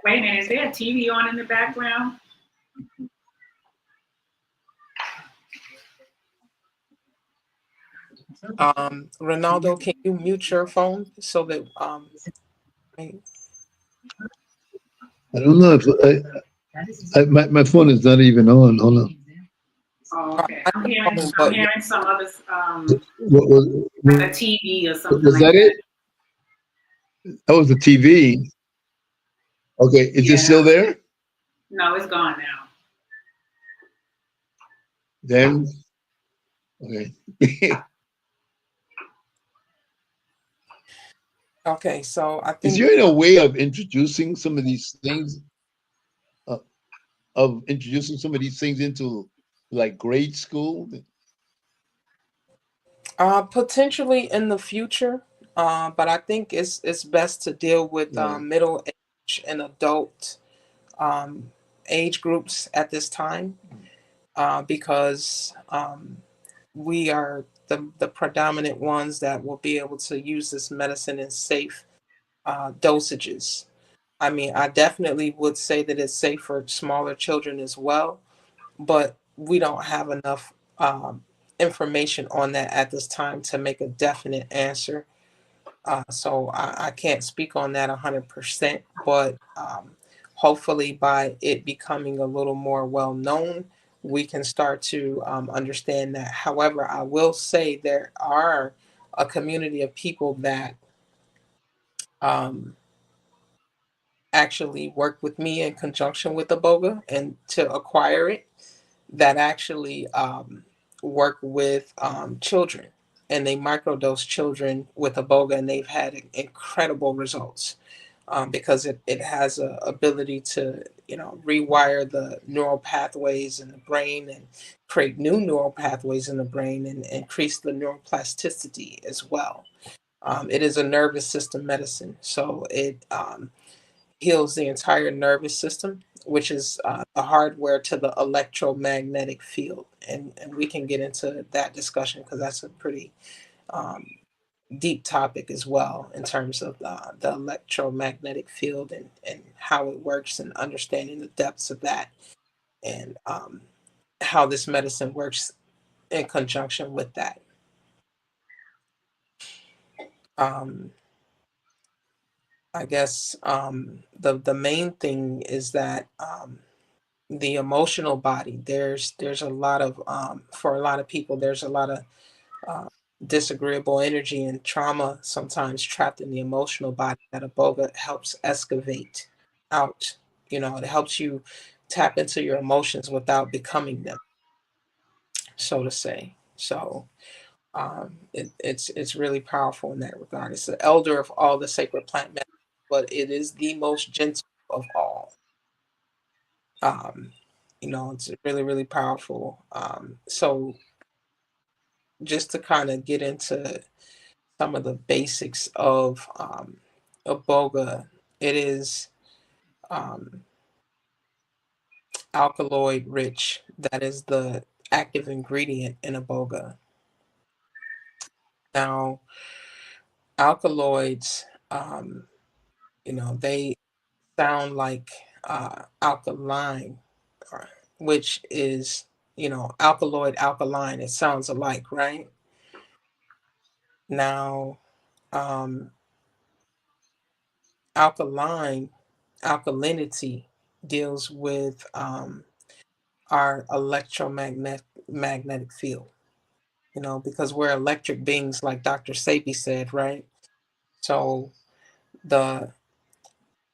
Wait a minute, is there a TV on in the background? Ronaldo, can you mute your phone so that I don't know if my phone is not even on. Hold on. Oh, okay. I I'm know, hearing some other What was, like a TV or something was like that that. it? That was the TV. Okay, is it still there? No, it's gone now. Then, okay. Okay, so I Is think there a way of introducing some of these things, into like grade school? potentially in the future, but I think it's best to deal with Yeah. middle age and adult um, age groups at this time because we are the predominant ones that will be able to use this medicine in safe dosages. I mean, I definitely would say that it's safe for smaller children as well, but we don't have enough information on that at this time to make a definite answer. So I can't speak on that 100%, but hopefully by it becoming a little more well known, we can start to understand that. However, I will say there are a community of people that um, actually work with me in conjunction with the boga and to acquire it that actually work with children and they microdose children with iboga and they've had incredible results because it has a ability to rewire the neural pathways in the brain and create new neural pathways in the brain and increase the neuroplasticity as well. It is a nervous system medicine, so it heals the entire nervous system, which is the hardware to the electromagnetic field. And we can get into that discussion because that's a pretty um, deep topic as well in terms of the electromagnetic field and how it works and understanding the depths of that and how this medicine works in conjunction with that. Um, I guess the main thing is that the emotional body there's a lot of for a lot of people there's a lot of uh, disagreeable energy and trauma sometimes trapped in the emotional body that iboga helps excavate out. It helps you tap into your emotions without becoming them, so to say. So it's really powerful in that regard. It's the elder of all the sacred plant medicine, but it is the most gentle of all. um, it's really, really powerful. So just to kind of get into some of the basics of boga, it is um, alkaloid rich. That is the active ingredient in a boga. Now, alkaloids, they sound like alkaline, which is, alkaloid, alkaline. It sounds alike, right? Now, um, Alkalinity deals with our magnetic field, because we're electric beings, like Dr. Sabi said, right? So the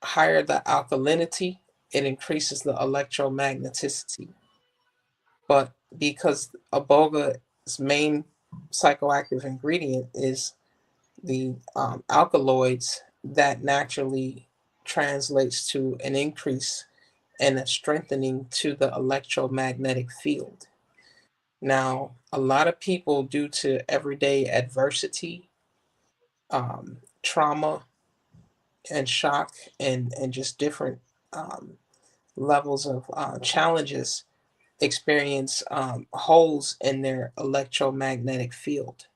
higher the alkalinity, it increases the electromagneticity. But because iboga's main psychoactive ingredient is the alkaloids, that naturally translates to an increase and a strengthening to the electromagnetic field. Now, a lot of people, due to everyday adversity, trauma, and shock, and just different um, levels of challenges, experience holes in their electromagnetic field,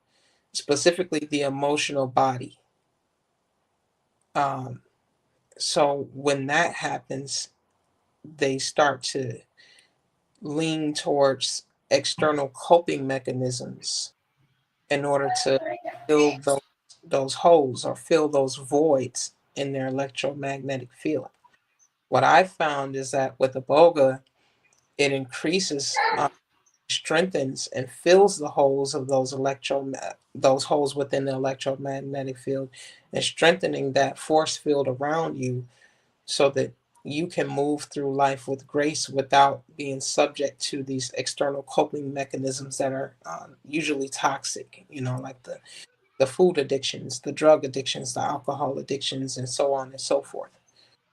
specifically the emotional body. Um, so when that happens, they start to lean towards external coping mechanisms in order to fill those holes, or fill those voids in their electromagnetic field. What I found is that with iboga, it increases, strengthens, and fills the holes of those holes within the electromagnetic field, and strengthening that force field around you, so that you can move through life with grace without being subject to these external coping mechanisms that are usually toxic, like the food addictions, the drug addictions, the alcohol addictions, and so on and so forth.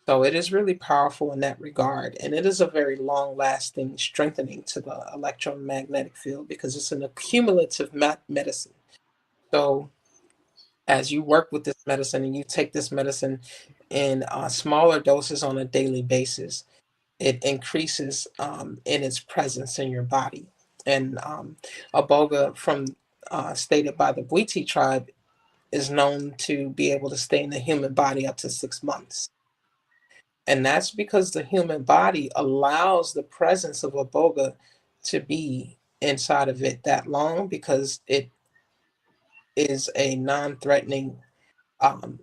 So it is really powerful in that regard. And it is a very long lasting strengthening to the electromagnetic field, because it's an accumulative medicine. So as you work with this medicine, and you take this medicine in smaller doses on a daily basis, it increases in its presence in your body. And iboga, from stated by the Bwiti tribe, is known to be able to stay in the human body up to 6 months. And that's because the human body allows the presence of iboga to be inside of it that long, because it is a non-threatening um,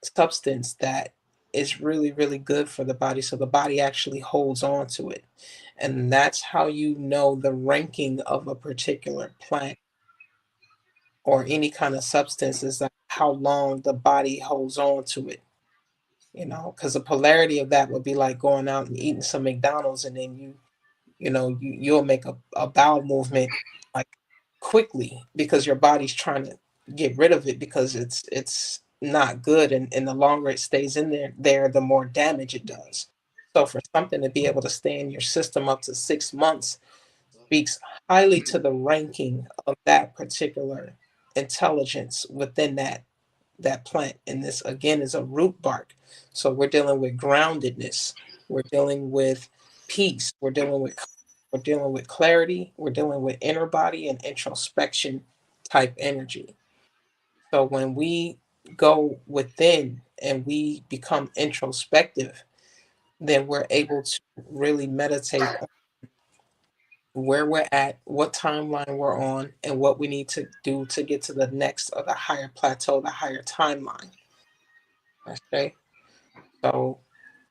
substance that is really, really good for the body. So the body actually holds on to it. And that's how you know the ranking of a particular plant or any kind of substance, is like how long the body holds on to it. Because the polarity of that would be like going out and eating some McDonald's, and then you'll make a bowel movement like quickly, because your body's trying to get rid of it, because it's not good, and the longer it stays in there, the more damage it does. So for something to be able to stay in your system up to 6 months speaks highly to the ranking of that particular intelligence within that plant. And this again is a root bark. So we're dealing with groundedness. We're dealing with peace. We're dealing with clarity. We're dealing with inner body and introspection type energy. So when we go within and we become introspective, then we're able to really meditate on where we're at, what timeline we're on, and what we need to do to get to the next, or the higher plateau, the higher timeline. Okay. So,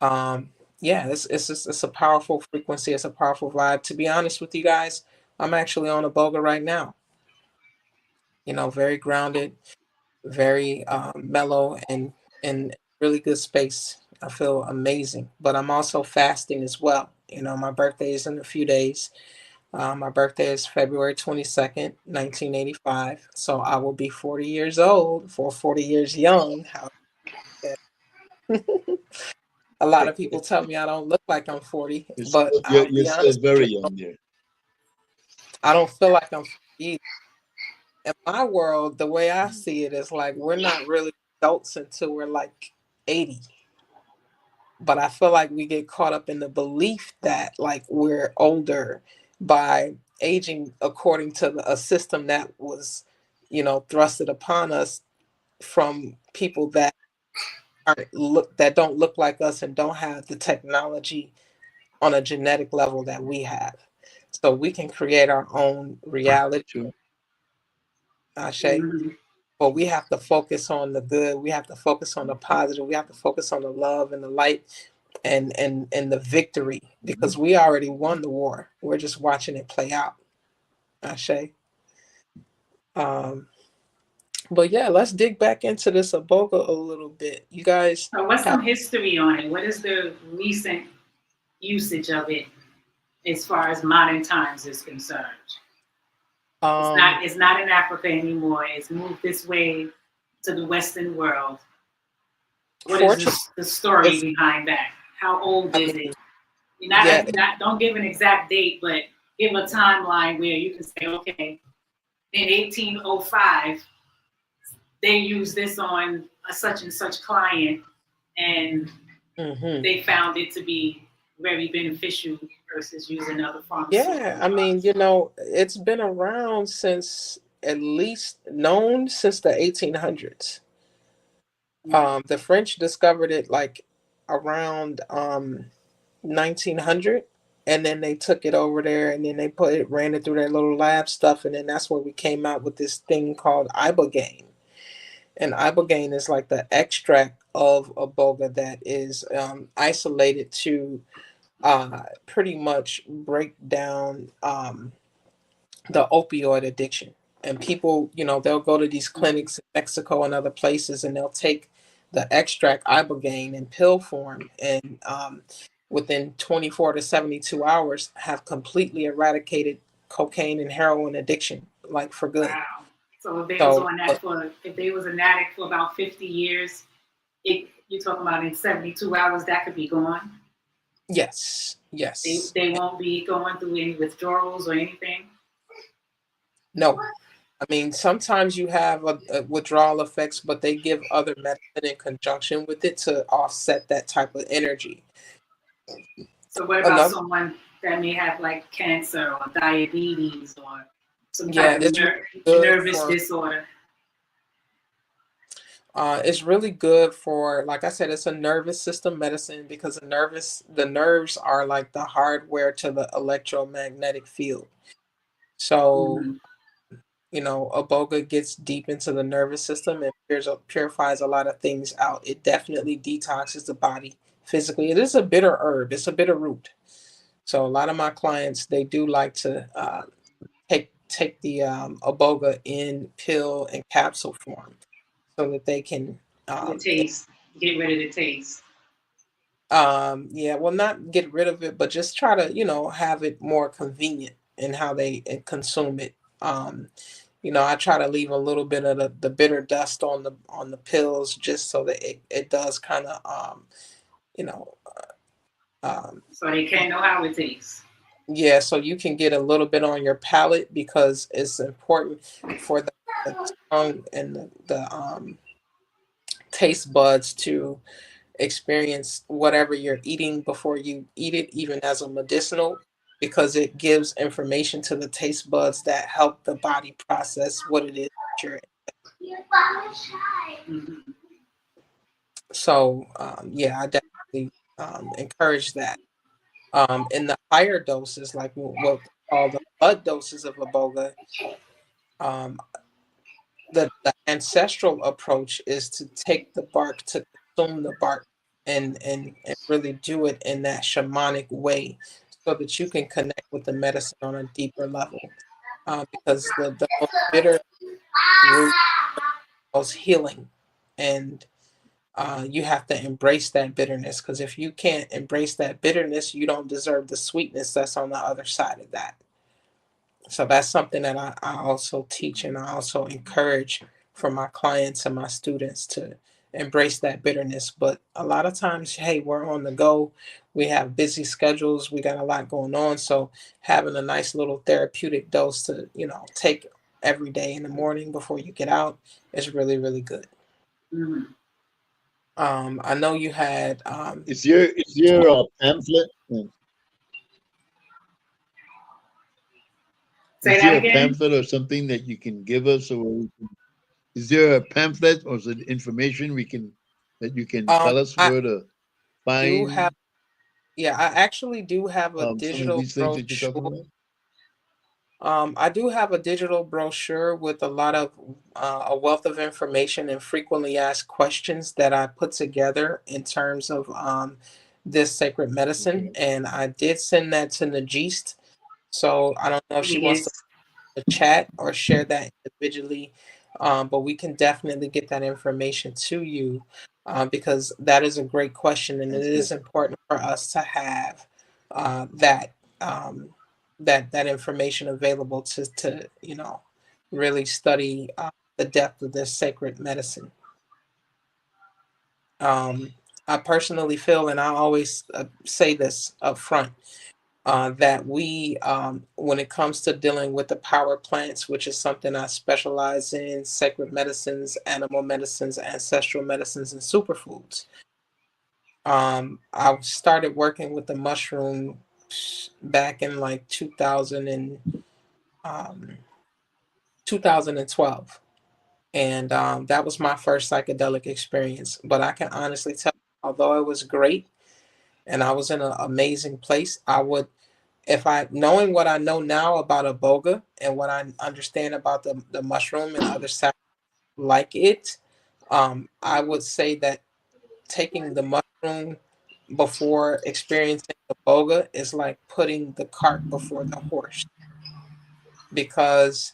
um, yeah, it's a powerful frequency. It's a powerful vibe. To be honest with you guys, I'm actually on a boga right now. Very grounded, very mellow, and in really good space. I feel amazing. But I'm also fasting as well. My birthday is in a few days. My birthday is February 22nd, 1985. So I will be 40 years old, for 40 years young. A lot of people tell me I don't look like I'm 40, but I'll You're be still honest with very you, young there. I don't feel like I'm 40 either. In my world, the way I see it is like we're not really adults until we're like 80. But I feel like we get caught up in the belief that like we're older by aging according to a system that was, thrusted upon us from people that don't look like us, and don't have the technology on a genetic level that we have. So we can create our own reality, True. Ashe. but we have to focus on the good. We have to focus on the positive. We have to focus on the love and the light and the victory, because we already won the war. We're just watching it play out. Ashe. Um, but yeah, let's dig back into this Aboga a little bit. You guys So what's have some history on it? What is the recent usage of it as far as modern times is concerned? It's not in Africa anymore. It's moved this way to the Western world. What is the story behind that? How old is it? Don't give an exact date, but give a timeline where you can say, okay, in 1805, they used this on a such and such client, and they found it to be very beneficial versus using other pharmaceuticals. Yeah, I mean, it's been around since, at least known since the 1800s. The French discovered it like around 1900, and then they took it over there, and then they ran it through their little lab stuff, and then that's where we came out with this thing called ibogaine. And ibogaine is like the extract of Aboga that is isolated to pretty much break down the opioid addiction. And people, they'll go to these clinics in Mexico and other places, and they'll take the extract ibogaine in pill form, and within 24 to 72 hours have completely eradicated cocaine and heroin addiction, like for good. Wow. So if they was on that if they was an addict for about 50 years, you're talking about in 72 hours that could be gone? Yes. They won't be going through any withdrawals or anything? No. I mean, sometimes you have a withdrawal effects, but they give other medicine in conjunction with it to offset that type of energy. So what about someone that may have like cancer or diabetes or some type of nervous disorder? It's really good for, like I said, it's a nervous system medicine, because the nerves are like the hardware to the electromagnetic field. So, Aboga gets deep into the nervous system and purifies a lot of things out. It definitely detoxes the body physically. It is a bitter herb. It's a bitter root. So a lot of my clients, they do like to take the Aboga in pill and capsule form, so that they can the taste, get rid of the taste. Yeah, well, not get rid of it, but just try to have it more convenient in how they consume it. I try to leave a little bit of the bitter dust on the pills, just so that it does kind of so they can't know how it tastes. Yeah, so you can get a little bit on your palate, because it's important for the tongue and the taste buds to experience whatever you're eating before you eat it, even as a medicinal, because it gives information to the taste buds that help the body process what it is that you're in. So I definitely encourage that. In the higher doses, like what we call the blood doses of Aboga, the ancestral approach is to take the bark, to consume the bark, and really do it in that shamanic way, so that you can connect with the medicine on a deeper level, because the most bitter root is healing, and you have to embrace that bitterness, because if you can't embrace that bitterness, you don't deserve the sweetness that's on the other side of that. So that's something that I also teach, and I also encourage for my clients and my students to embrace that bitterness. But a lot of times, hey, we're on the go. We have busy schedules. We got a lot going on. So having a nice little therapeutic dose to, take every day in the morning before you get out is really, really good. Mm-hmm. I know you had. Is your pamphlet? Say is that there again? A pamphlet or something that you can give us, or is there a pamphlet or is it information that you can tell us where to find? I actually do have a some digital of these things that you're talking brochure. about. I do have a digital brochure with a lot of a wealth of information and frequently asked questions that I put together in terms of this sacred medicine, and I did send that to Najist. So I don't know if she wants to Yes. chat or share that individually, but we can definitely get that information to you because that is a great question, and it That's is good. important for us to have that that information available to really study the depth of this sacred medicine. Um, I personally feel, and I always say this up front, that we, when it comes to dealing with the power plants, which is something I specialize in, sacred medicines, animal medicines, ancestral medicines, and superfoods. I started working with the mushroom back in like um, 2012. And that was my first psychedelic experience. But I can honestly tell, although it was great and I was in an amazing place, I would, if I, knowing what I know now about iboga and what I understand about the mushroom and other sap like it, I would say that taking the mushroom before experiencing iboga is like putting the cart before the horse, because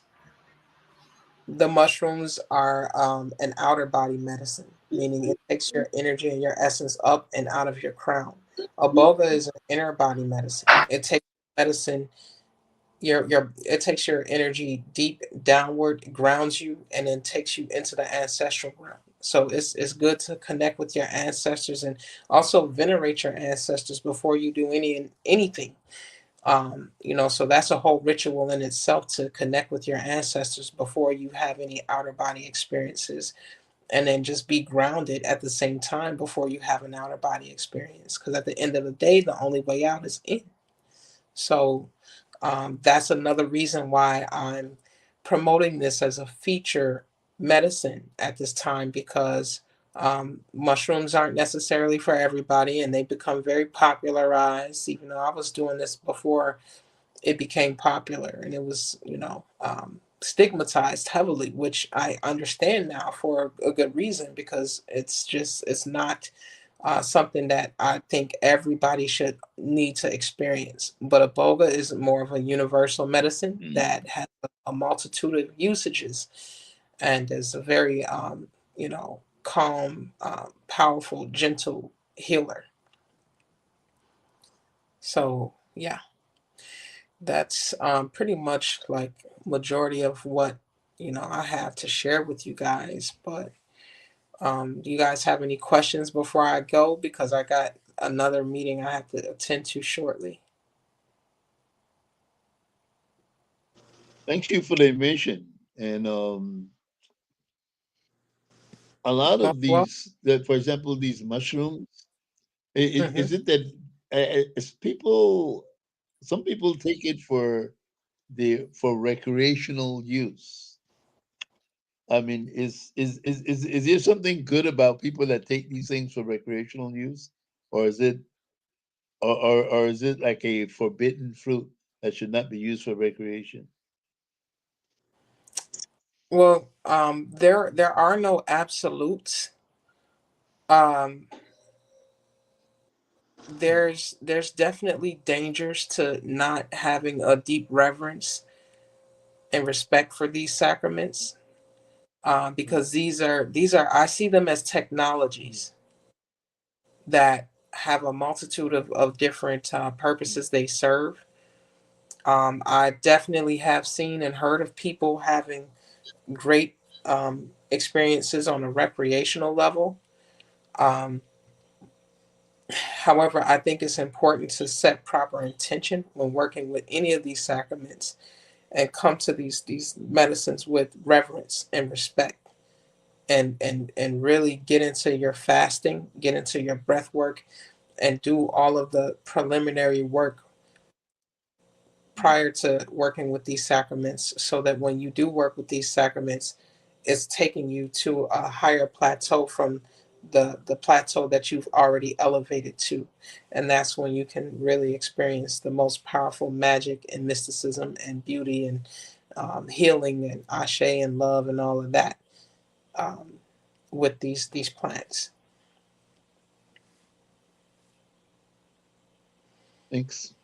the mushrooms are an outer body medicine, meaning it takes your energy and your essence up and out of your crown. Iboga is an inner body medicine. It takes medicine your it takes your energy deep downward, grounds you, and then takes you into the ancestral realm. So it's good to connect with your ancestors and also venerate your ancestors before you do anything. So that's a whole ritual in itself, to connect with your ancestors before you have any outer body experiences, and then just be grounded at the same time before you have an outer body experience, because at the end of the day, the only way out is in. So that's another reason why I'm promoting this as a feature medicine at this time, because mushrooms aren't necessarily for everybody, and they become very popularized, even though I was doing this before it became popular, and it was, stigmatized heavily, which I understand now for a good reason, because it's not something that I think everybody should need to experience. But iboga is more of a universal medicine Mm. that has a multitude of usages, and is a very calm, powerful, gentle healer. So yeah, that's pretty much like majority of what I have to share with you guys. But do you guys have any questions before I go? Because I got another meeting I have to attend to shortly. Thank you for the information. And a lot Well, of these, that for example, these mushrooms, mhm. is it that is people, some people take it for recreational use. I mean, is there something good about people that take these things for recreational use, or is it or is it like a forbidden fruit that should not be used for recreation? Well, there are no absolutes. Um, there's definitely dangers to not having a deep reverence and respect for these sacraments, because these are I see them as technologies that have a multitude of different purposes they serve. I definitely have seen and heard of people having great experiences on a recreational level. Um, However, I think it's important to set proper intention when working with any of these sacraments, and come to these medicines with reverence and respect, and really get into your fasting, get into your breath work, and do all of the preliminary work prior to working with these sacraments, so that when you do work with these sacraments, it's taking you to a higher plateau from the plateau that you've already elevated to, and that's when you can really experience the most powerful magic and mysticism and beauty and healing and ashe and love and all of that um, with these plants. Thanks.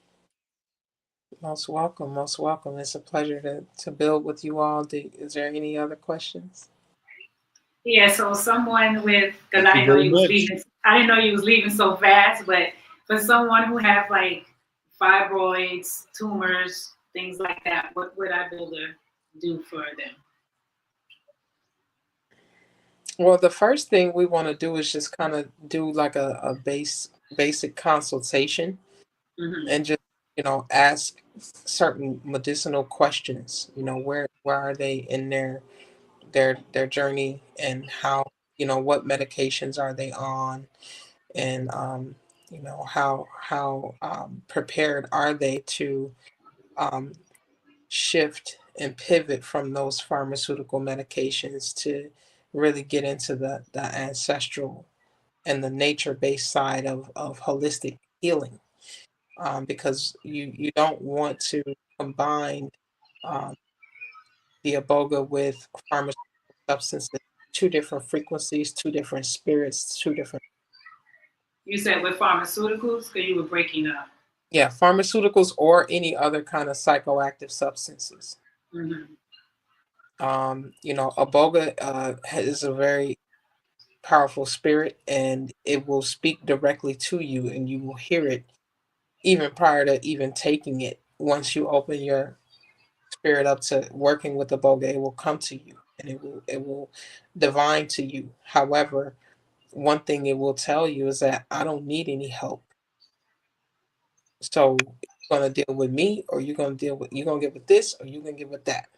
Most welcome, most welcome. It's a pleasure to build with you all. Is there any other questions? Yeah, so someone with, because Thank I you didn't know very you was much. leaving. I didn't know you was leaving so fast, but for someone who have like fibroids, tumors, things like that, what would I be able to do for them? Well, the first thing we want to do is just kind of do like a basic consultation Mm-hmm. and just ask certain medicinal questions. Where are they in their journey, and how, what medications are they on, and how prepared are they to um, shift and pivot from those pharmaceutical medications to really get into the ancestral and the nature-based side of holistic healing, because you don't want to combine um, the aboga with pharmaceutical substances, two different frequencies, two different spirits, two different. You said with pharmaceuticals, because you were breaking up. Yeah, pharmaceuticals or any other kind of psychoactive substances. Mm-hmm. Aboga is a very powerful spirit, and it will speak directly to you, and you will hear it even prior to even taking it. Once you open your spirit up to working with the Aboga, it will come to you, and it will divine to you. However, one thing it will tell you is that I don't need any help. So you're gonna deal with me, or you're gonna get with this, or you're gonna get with that.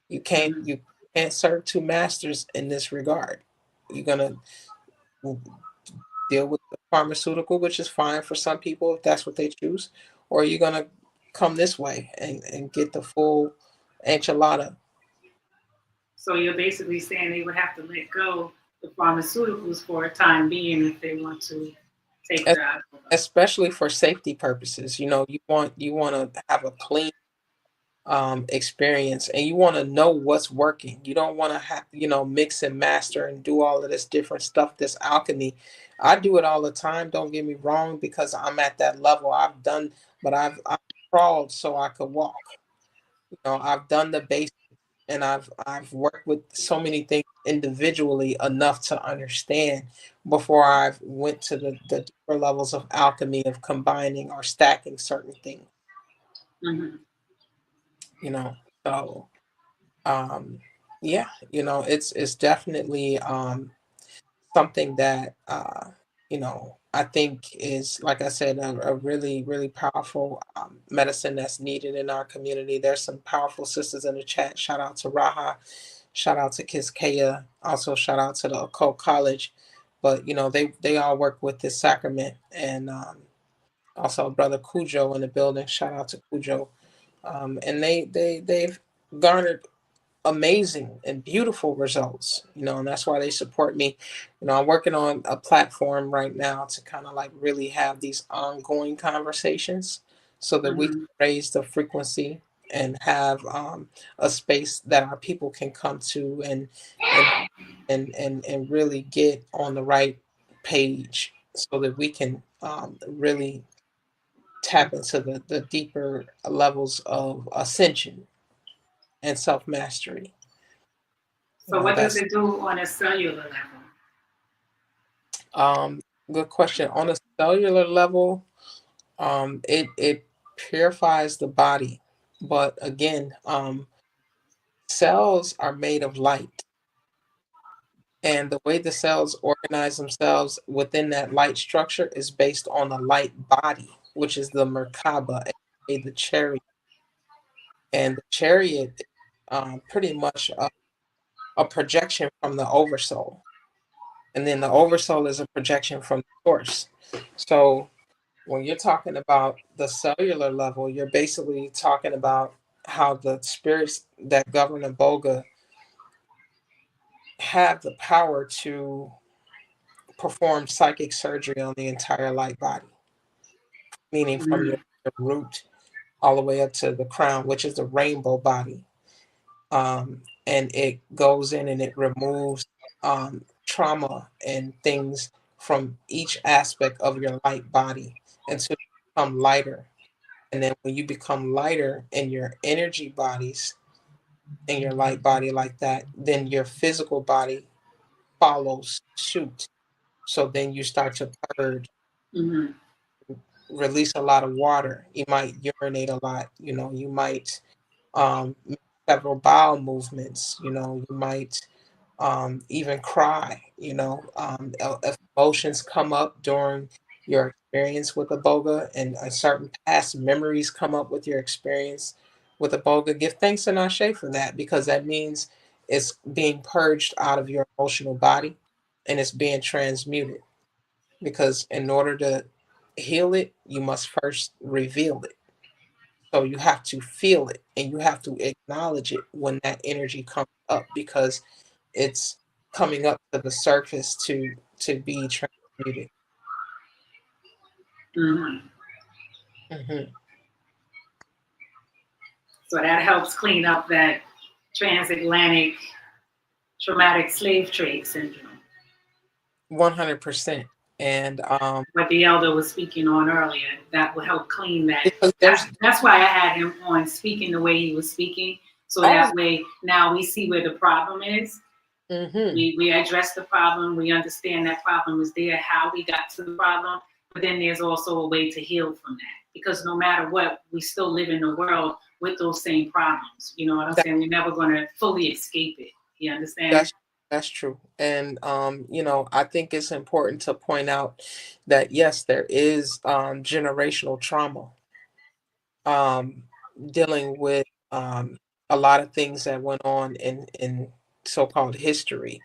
Mm-hmm. You can't serve two masters in this regard. You're gonna deal with the pharmaceutical, which is fine for some people if that's what they choose, or you're gonna come this way and get the full enchilada. So you're basically saying they would have to let go the pharmaceuticals for a time being if they want to take Es- that. Especially for safety purposes. You want to have a clean experience, and you want to know what's working. You don't want to have mix and master and do all of this different stuff, this alchemy. I do it all the time, don't get me wrong, because I'm at that level. I've crawled so I could walk. I've done the basics, and I've worked with so many things individually enough to understand before I've went to the deeper levels of alchemy, of combining or stacking certain things. Mm-hmm. you know so um yeah, it's definitely something that I think is, like I said, a really really powerful medicine that's needed in our community. There's some powerful sisters in the chat. Shout out to Raha, shout out to Kiskaya, also shout out to the occult college. But they all work with this sacrament. And also brother Cujo in the building, shout out to Cujo. And they've garnered amazing and beautiful results, and that's why they support me. I'm working on a platform right now to kind of like really have these ongoing conversations so that we can Mm-hmm. raise the frequency and have a space that our people can come to and and really get on the right page so that we can really tap into the deeper levels of ascension and self-mastery. So what does That's it do on a cellular level? um good question. On a cellular level, it purifies the body. But again, cells are made of light, and the way the cells organize themselves within that light structure is based on a light body, which is the Merkaba, aka the chariot. And the chariot is pretty much a projection from the oversoul, and then the oversoul is a projection from the source. So when you're talking about the cellular level, you're basically talking about how the spirits that govern Iboga have the power to perform psychic surgery on the entire light body, meaning from your root all the way up to the crown, which is the rainbow body. And it goes in and it removes trauma and things from each aspect of your light body until you become lighter. And then when you become lighter in your energy bodies, in your light body like that, then your physical body follows suit. So then you start to purge, Mm-hmm. release a lot of water. You might urinate a lot. You might make several bowel movements. You might even cry. If emotions come up during your experience with Iboga, and certain past memories come up with your experience with Iboga, give thanks and ashe for that, because that means it's being purged out of your emotional body and it's being transmuted. Because in order to heal it, you must first reveal it. So you have to feel it and you have to acknowledge it when that energy comes up, because it's coming up to the surface to be transmuted. Mm-hmm. Hmm. So that helps clean up that transatlantic traumatic slave trade syndrome. 100%. And What the elder was speaking on earlier, that will help clean that. because there's That's why I had him on speaking the way he was speaking. So oh, that way now we see where the problem is. mm-hmm. We address the problem. We understand that problem is there, how we got to the problem. But then there's also a way to heal from that. Because no matter what, we still live in the world with those same problems. You know what I'm saying? We're never going to fully escape it. You understand? That's true. And I think it's important to point out that yes, there is generational trauma, um, dealing with a lot of things that went on in so-called history.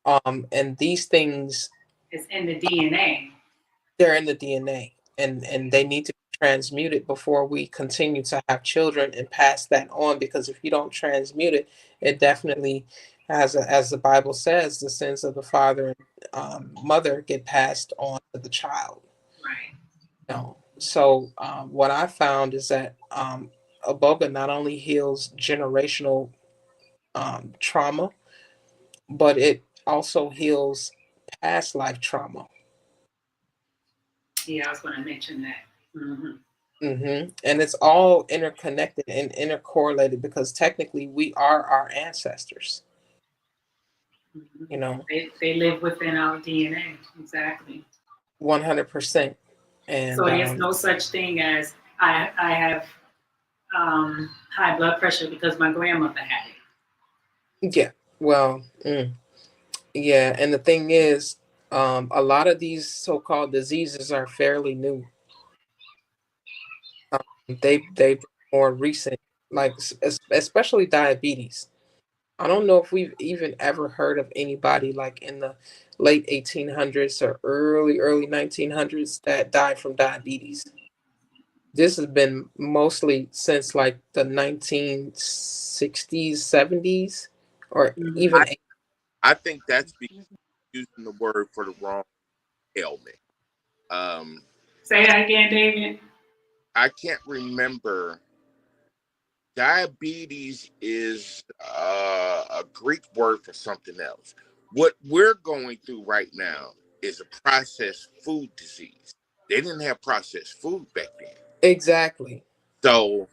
And these things, It's in the DNA. they're in the DNA, and they need to be transmuted before we continue to have children and pass that on. Because if you don't transmute it, it definitely, as the Bible says, the sins of the father and mother get passed on to the child. Right. So what I found is that Iboga not only heals generational trauma, but it also heals past life trauma. Yeah, I was going to mention that. Mm-hmm. And it's all interconnected and intercorrelated, because technically we are our ancestors. Mm-hmm. They live within our DNA. Exactly. 100%. And so there's no such thing as I have high blood pressure because my grandmother had it. yeah, well, yeah, and the thing is, a lot of these so-called diseases are fairly new. They more recent, like especially diabetes. I don't know if we've even ever heard of anybody like in the late 1800s or early 1900s that died from diabetes. This has been mostly since like the 1960s, 70s, or Mm-hmm. even I think that's because using the word for the wrong ailment. Say that again, David. I can't remember. Diabetes is a Greek word for something else. What we're going through right now is a processed food disease. They didn't have processed food back then. exactly. So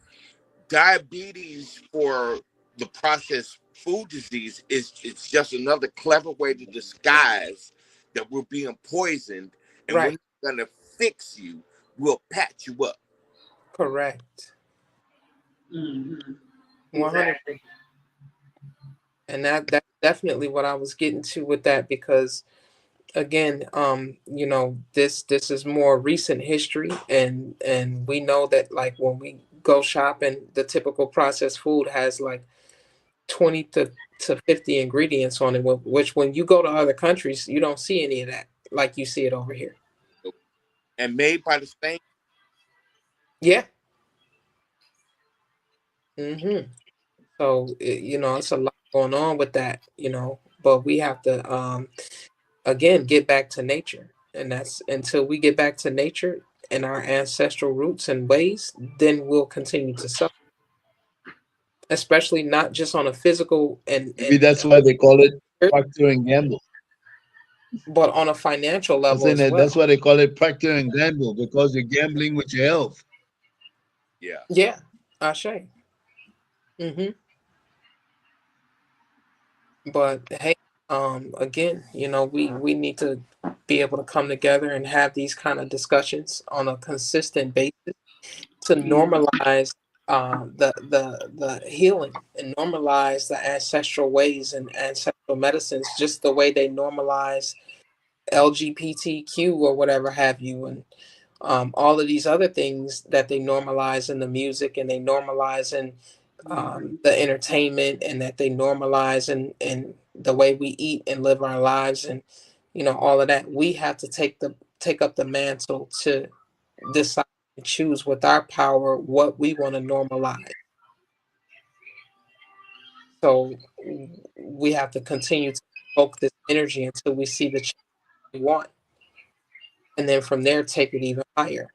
diabetes for the processed food disease is it's just another clever way to disguise that we're being poisoned, and we're Right. not gonna fix you. We'll patch you up. Correct. Mm-hmm. 100. Exactly. And that's definitely what I was getting to with that, because again, this is more recent history, and we know that like when we go shopping, the typical processed food has like 20 to 50 ingredients on it, which when you go to other countries, you don't see any of that like you see it over here. And made by the same. Yeah. So it's a lot going on with that, but we have to again, get back to nature. And that's until we get back to nature and our ancestral roots and ways, then we'll continue to suffer, especially not just on a physical Maybe that's why they call it and Procter and Gamble. but on a financial I'm level saying as that that's well. why they call it Procter and Gamble, because you're gambling with your health. Yeah. Yeah, Ashe. Mm-hmm. But hey, again, we need to be able to come together and have these kind of discussions on a consistent basis to Yeah. normalize the healing and normalize the ancestral ways and ancestral medicines, just the way they normalize LGBTQ or whatever have you, and all of these other things that they normalize in the music and they normalize in the entertainment, and that they normalize in the way we eat and live our lives, and all of that. We have to take up the mantle to decide and choose with our power what we want to normalize. So we have to continue to evoke this energy until we see the change we want, and then from there take it even higher.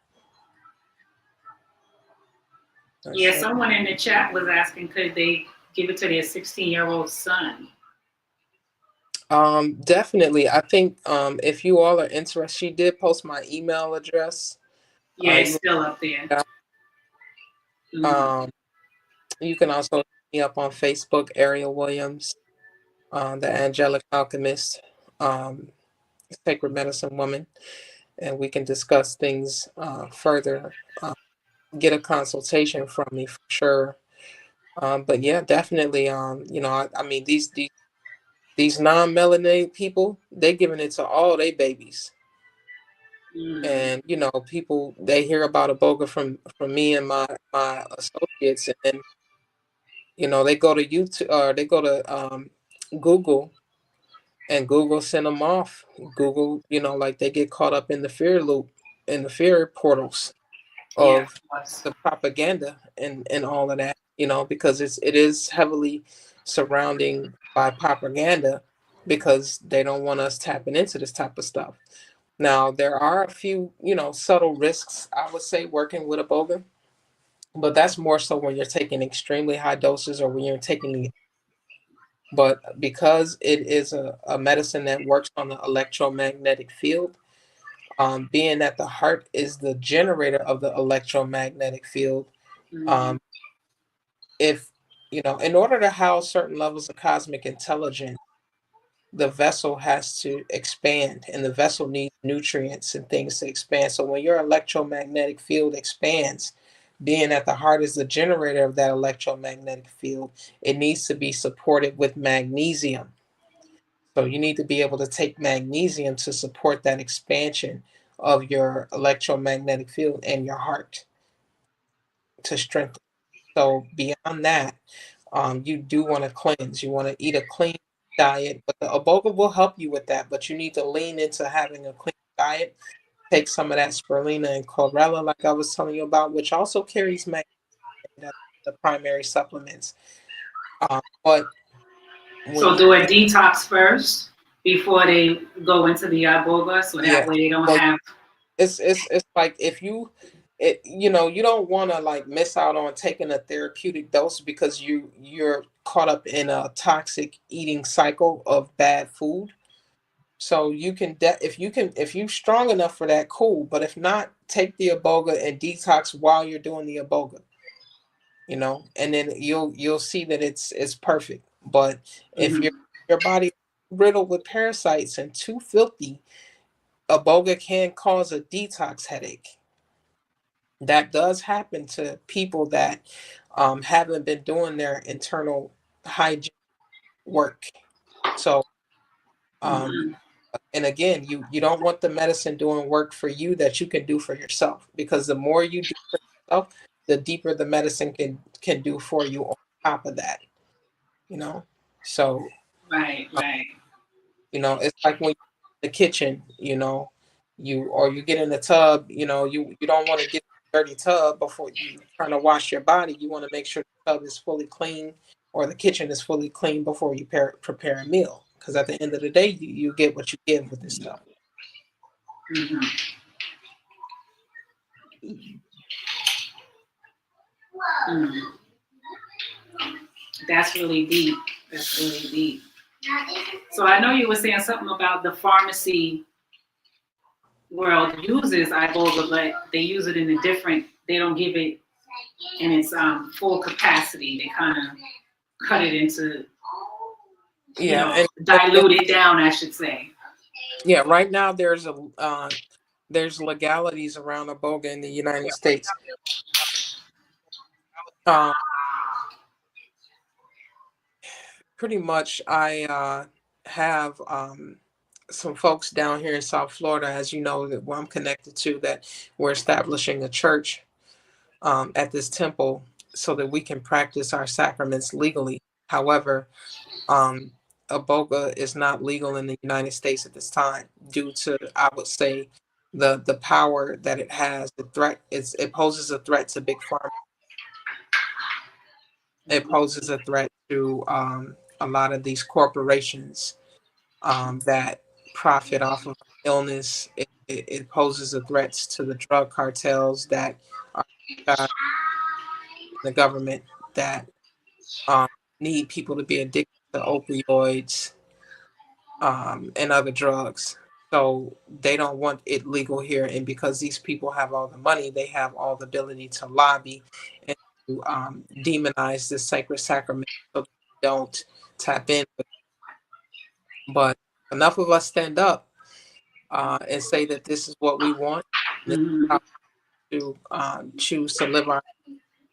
Yeah, Ashe. someone in the chat was asking, could they give it to their 16-year-old son? Definitely. I think if you all are interested, she did post my email address. Yeah, it's You still up there. um, you can also hit me up on Facebook, Ariel Williams, the Angelic Alchemist, um, Sacred Medicine Woman, and we can discuss things further. Get a consultation from me for sure. But yeah, definitely. I mean, these non-melanated people, they giving it to all their babies. And people, they hear about Iboga from me and my associates, and then they go to YouTube, or they go to Google, and Google send them off. Google, like they get caught up in the fear loop, in the fear portals Yeah, of the propaganda and all of that, because it is heavily surrounding by propaganda, because they don't want us tapping into this type of stuff. Now, there are a few, subtle risks, I would say, working with Iboga, but that's more so when you're taking extremely high doses, or when you're taking the. But because it is a medicine that works on the electromagnetic field, being that the heart is the generator of the electromagnetic field, Mhm. um, if, in order to house certain levels of cosmic intelligence, the vessel has to expand, and the vessel needs nutrients and things to expand. So when your electromagnetic field expands, being that the heart is the generator of that electromagnetic field, it needs to be supported with magnesium. So you need to be able to take magnesium to support that expansion of your electromagnetic field and your heart to strengthen. So beyond that, you do want to cleanse. You want to eat a clean diet, but the Iboga will help you with that. But you need to lean into having a clean diet. Take some of that spirulina and chlorella, like I was telling you about, which also carries magnesium, as the primary supplements. But when So you, do a detox first before they go into the iboga, so that yeah, way they don't well, have. it's like if you don't want to like miss out on taking a therapeutic dose, because you're caught up in a toxic eating cycle of bad food. So you can if you're strong enough for that, cool. But if not, take the Iboga and detox while you're doing the Iboga, and then you'll see that it's perfect. But if Mhm. your body riddled with parasites and too filthy, Iboga can cause a detox headache. That does happen to people that haven't been doing their internal hygiene work. So, um, Mhm. and again, you don't want the medicine doing work for you that you can do for yourself, because the more you do for yourself, the deeper the medicine can do for you on top of that. You know, so Right, uh, right. it's like when you're in the kitchen, you get in the tub, you don't want to get a dirty tub before you trying to wash your body. You want to make sure the tub is fully clean, or the kitchen is fully clean before you prepare a meal. because at the end of the day, you get what you give with this stuff. Mhm. Mm. That's really deep. That's really deep. So I know you were saying something about the pharmacy world uses iboga, but they use it in a different. They don't give it in its full capacity. They kind of cut it into, Yeah, dilute it down, I should say. yeah. Right now, there's legalities around iboga in the United States. Pretty much, I have some folks down here in South Florida, as you know, that where I'm connected to, that we're establishing a church at this temple so that we can practice our sacraments legally. However, um, iboga is not legal in the United States at this time due to, I would say, the power that it has. It poses a threat to big pharma. It poses a threat to a lot of these corporations that profit off of illness. It poses a threat to the drug cartels that are the government that um, need people to be addicted to opioids and other drugs. So they don't want it legal here. And because these people have all the money, they have all the ability to lobby and to demonize this sacred sacrament so they don't tap in. But enough of us stand up and say that this is what we want. This is Mhm. how to choose to live our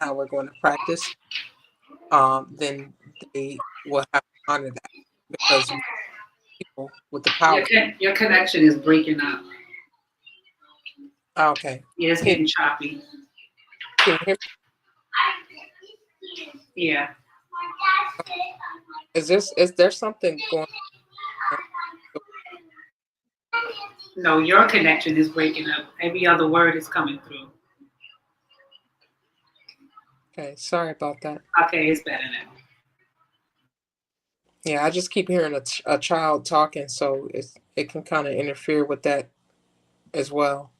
how we're going to practice. Then they will have to honor that because people with the power. Your connection is breaking up. Okay, Yeah, it's can, getting choppy. can you hear me? Yeah. Is there something going on? No, your connection is breaking up. Every other word is coming through. Okay, sorry about that. Okay, it's better now. Yeah, I just keep hearing a child talking, so it can kind of interfere with that as well.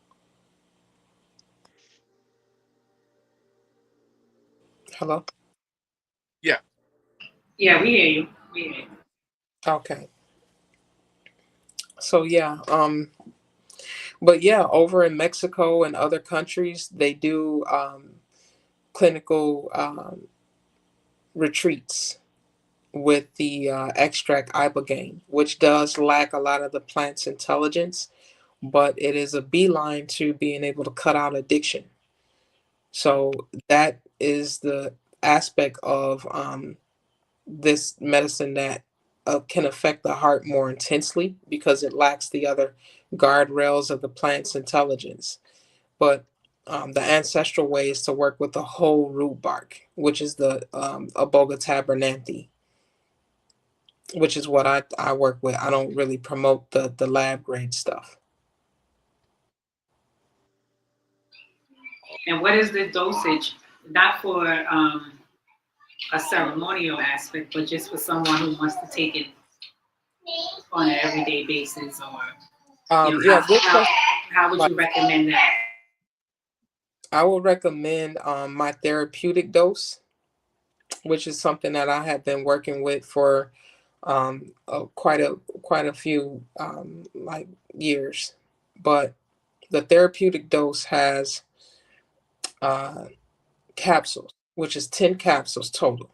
Hello? Yeah. Yeah, we hear you. We hear you. Okay. So yeah, but yeah, over in Mexico and other countries, they do clinical retreats with the extract ibogaine, which does lack a lot of the plant's intelligence, but it is a beeline to being able to cut out addiction. So that is the aspect of this medicine that can affect the heart more intensely because it lacks the other guardrails of the plant's intelligence. But the ancestral way is to work with the whole root bark, which is the Iboga tabernanthe, which is what I work with. I don't really promote the lab grade stuff. And what is the dosage? Not for a ceremonial aspect, but just for someone who wants to take it on an everyday basis, or Yeah, good question. how would Like, you recommend that? I would recommend my therapeutic dose, which is something that I have been working with for quite a few like years. But the therapeutic dose has uh, capsules, which is 10 capsules total,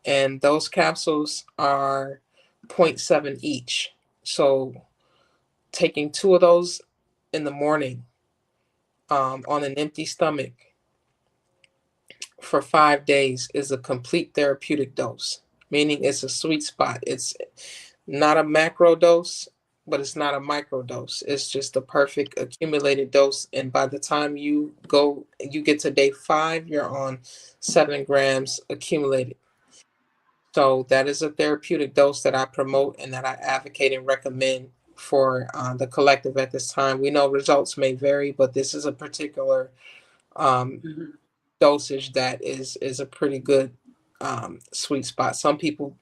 and those capsules are zero point 0.7 each. So taking two of those in the morning on an empty stomach for 5 days is a complete therapeutic dose, meaning it's a sweet spot. It's not a macro dose, but it's not a micro dose. It's just the perfect accumulated dose. And by the time you get to day 5, you're on 7 grams accumulated. So that is a therapeutic dose that I promote and that I advocate and recommend for the collective at this time. We know results may vary, but this is a particular um, Mhm. dosage that is a pretty good sweet spot. Some people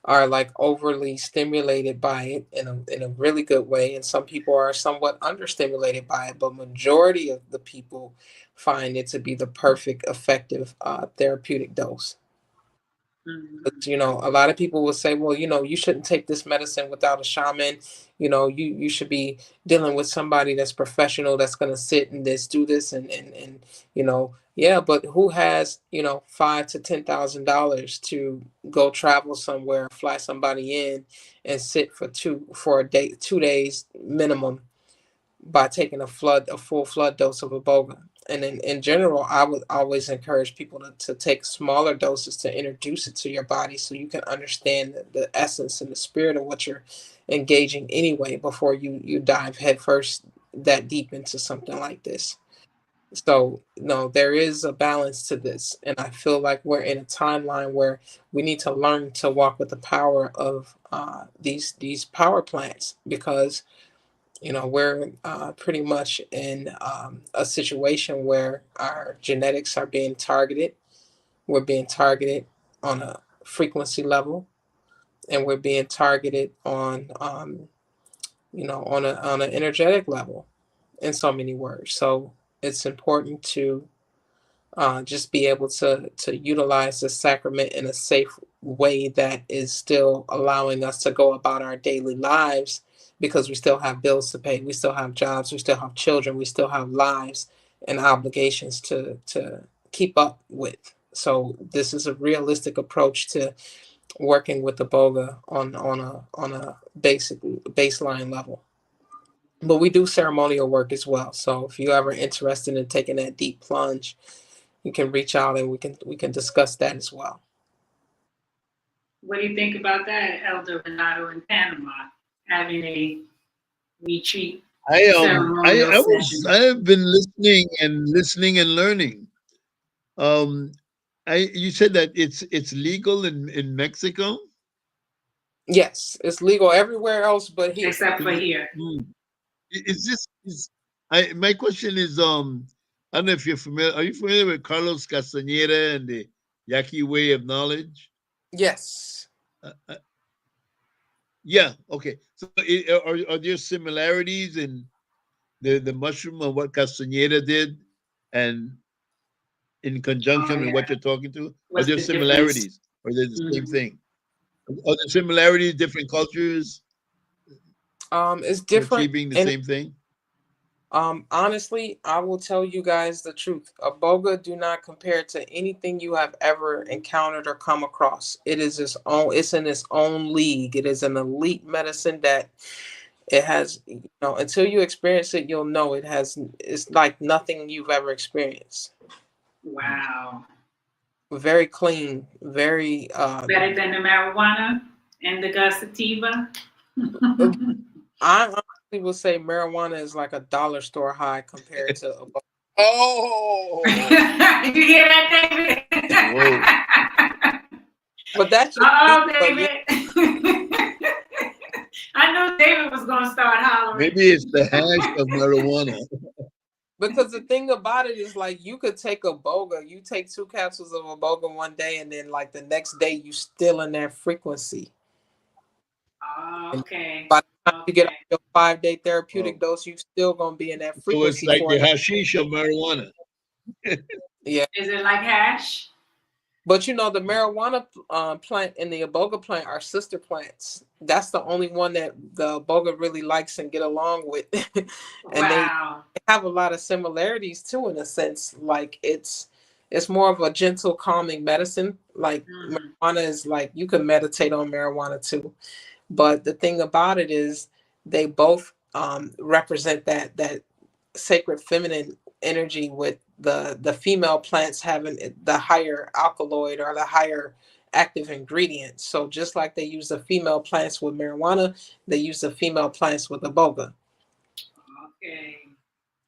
are like overly stimulated by it in a really good way, and some people are somewhat understimulated by it. But majority of the people find it to be the perfect, effective therapeutic dose. But, Mhm. a lot of people will say, well, you shouldn't take this medicine without a shaman. You should be dealing with somebody that's professional that's going to sit and this do this and yeah, but who has $5,000 to $10,000 to go travel somewhere, fly somebody in, and sit for a day, 2 days minimum by taking a full flood dose of iboga. And in general, I would always encourage people to take smaller doses to introduce it to your body so you can understand the essence and the spirit of what you're engaging anyway before you dive headfirst that deep into something like this. So, no, there is a balance to this. And I feel like we're in a timeline where we need to learn to walk with the power of these power plants, because we're pretty much in a situation where our genetics are being targeted. We're being targeted on a frequency level, and we're being targeted on an energetic level, in so many words. So it's important to just be able to utilize the sacrament in a safe way that is still allowing us to go about our daily lives, because we still have bills to pay, we still have jobs, we still have children, we still have lives and obligations to keep up with. So this is a realistic approach to working with the boga on a basic baseline level. But we do ceremonial work as well. So if you're ever interested in taking that deep plunge, you can reach out and we can discuss that as well. What do you think about that, Elder Renaldo in Panama, having a retreat ceremonial session? I have been listening and learning. Um, you said that it's legal in Mexico. Yes, it's legal everywhere else but here. Except for Is it? here. Is this is I my question is I don't know if you're familiar. Are you familiar with Carlos Castañeda and the Yaqui way of knowledge? Yes. Uh, uh, yeah. Okay. So are there similarities in the mushroom and what Castañeda did, and in Oh conjunction with what yeah. you're talking to? Are What's there the difference? similarities, or they're the same Mhm. thing? Are there similarities, different cultures It's for different. achieving the And same thing? honestly, I will tell you guys the truth. Aboga do not compare to anything you have ever encountered or come across. It's in its own league. It is an elite medicine that it has, until you experience it, you'll know it's like nothing you've ever experienced. Wow. Very clean, very Better than the marijuana and the sativa. I honestly would say marijuana is like a dollar store high compared to Aboga. Oh, You hear that, Whoa. David? But that's just me. Uh-oh, But yeah, David. I knew David was going to start hollering. Maybe it's the hash of marijuana. because the thing about it is, like, you could take Aboga, you take 2 capsules of Aboga one day, and then like the next day you still in that frequency. And Okay. by the time you get off Okay. your 5-day Oh. therapeutic dose, you still gonna be in that So it's frequency like for the another. hashish of marijuana. Yeah. Is it like hash? But the marijuana plant and the Aboga plant are sister plants. That's the only one that the Aboga really likes and get along with. And they Wow. have a lot of similarities too, in a sense. Like it's more of a gentle, calming medicine. Like Mhm. marijuana is like you can meditate on marijuana too. But the thing about it is they both represent that sacred feminine energy, with the female plants having the higher alkaloid or the higher active ingredients. So just like they use the female plants with marijuana, they use the female plants with iboga. Okay.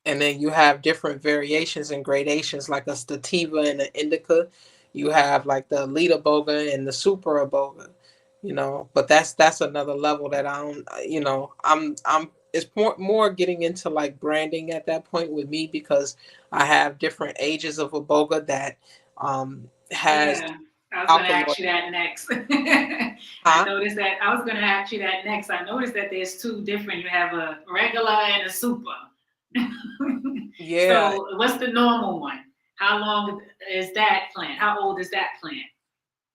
And then you have different variations and gradations, like a sativa and an indica. You have like the elite iboga and the super iboga. But that's another level that I don't. I'm it's more getting into like branding at that point with me, because I have different ages of iboga that has Yeah. I was going to alkaloid. ask you that next. I noticed that. I was going to ask you that next. I noticed that there's two different. You have a regular and a super. Yeah. So what's the normal one? How long is that plant? How old is that plant?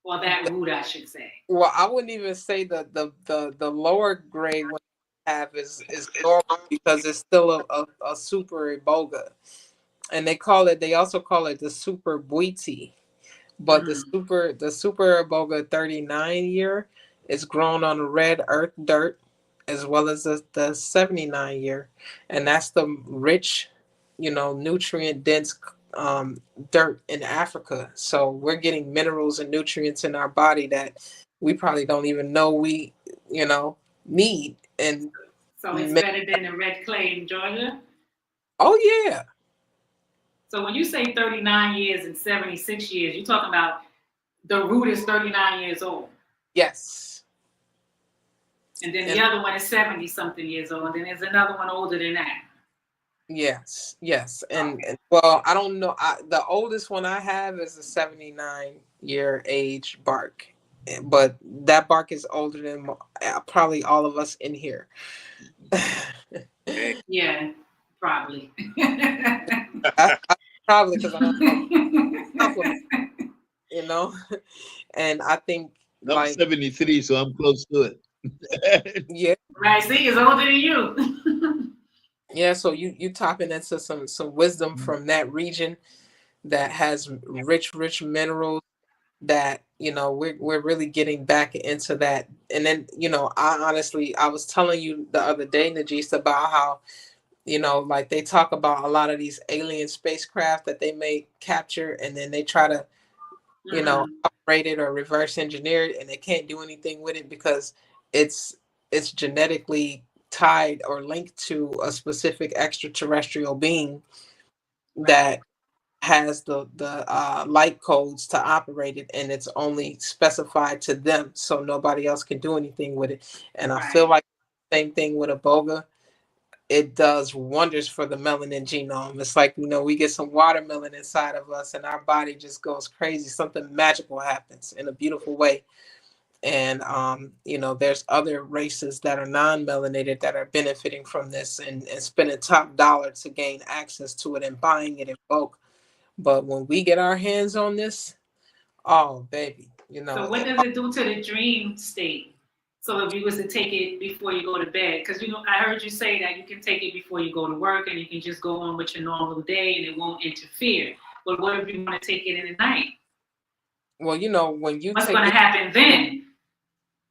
Or that root, I should say. Well, I wouldn't even say the lower grade one I have is normal because it's still a super iboga. And they also call it the super buiti. But the super iboga 39 year is grown on red earth dirt as well as the 79 year. And that's the rich, nutrient dense dirt in Africa. So we're getting minerals and nutrients in our body that we probably don't even know we, need. And so it's better than the red clay in Georgia? Oh yeah. So when you say 39 years and 76 years, you're talking about the root is 39 years old. Yes. And then the other one is 70 something years old. And then there's another one older than that. Yes. And well, I don't know. The oldest one I have is a 79-year age bark. But that bark is older than probably all of us in here. Yeah, probably. Probably because I don't compliment, and I think I'm 73, so I'm close to it. Yeah. Right, see, it's older than you. Yeah, so you tapping into some wisdom from that region that has rich minerals that we're really getting back into that. And then I was telling you the other day, Najis, about how like they talk about a lot of these alien spacecraft that they may capture and then they try to operate it or reverse engineer it, and they can't do anything with it because it's genetically tied or linked to a specific extraterrestrial being that has the light codes to operate it, and it's only specified to them, so nobody else can do anything with it. And I feel like the same thing with Iboga. It does wonders for the melanin genome. It's like, we get some watermelon inside of us and our body just goes crazy. Something magical happens in a beautiful way. And there's other races that are non-melanated that are benefiting from this and spending top dollar to gain access to it and buying it in bulk. But when we get our hands on this, oh baby, So what does it do to the dream state? So if you was to take it before you go to bed, because I heard you say that you can take it before you go to work and you can just go on with your normal day and it won't interfere. But what if you want to take it in the night? Well, when you what's going to happen then?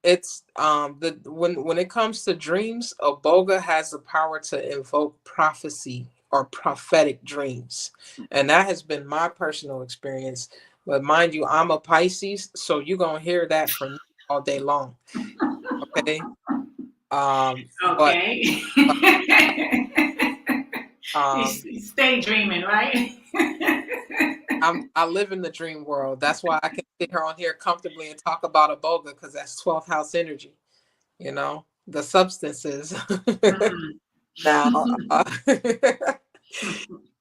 It's when it comes to dreams, Iboga has the power to invoke prophecy or prophetic dreams, and that has been my personal experience. But mind you, I'm a Pisces, so you're gonna hear that from me all day long. Okay. Okay. But you stay dreaming, right? I live in the dream world. That's why I can sit here on here comfortably and talk about Iboga, because that's 12th house energy. The substances.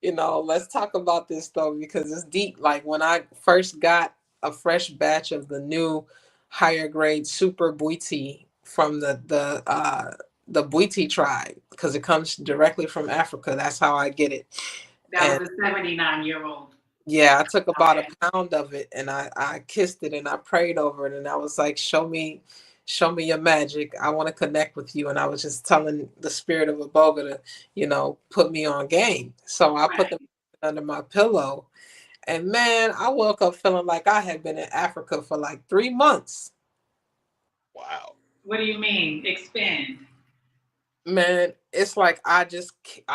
Now, let's talk about this though, because it's deep. Like when I first got a fresh batch of the new higher grade super buiti from the Buiti tribe, because it comes directly from Africa. That's how I get it. That was a 79-year-old. Yeah, I took about a pound of it and I kissed it and I prayed over it and I was like, show me your magic. I want to connect with you. And I was just telling the spirit of Iboga to, put me on game. So I put them under my pillow. And man, I woke up feeling like I had been in Africa for like 3 months. Wow. What do you mean? Expand. Man, it's like I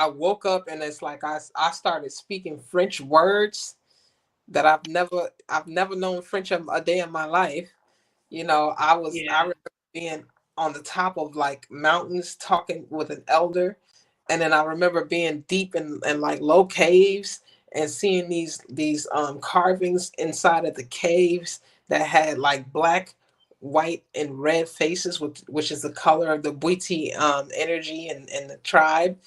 woke up and it's like I started speaking French words that I've never known French a day in my life. I remember being on the top of like mountains talking with an elder, and then I remember being deep in like low caves and seeing these carvings inside of the caves that had like black, white, and red faces, which is the color of the Buiti energy and the tribe.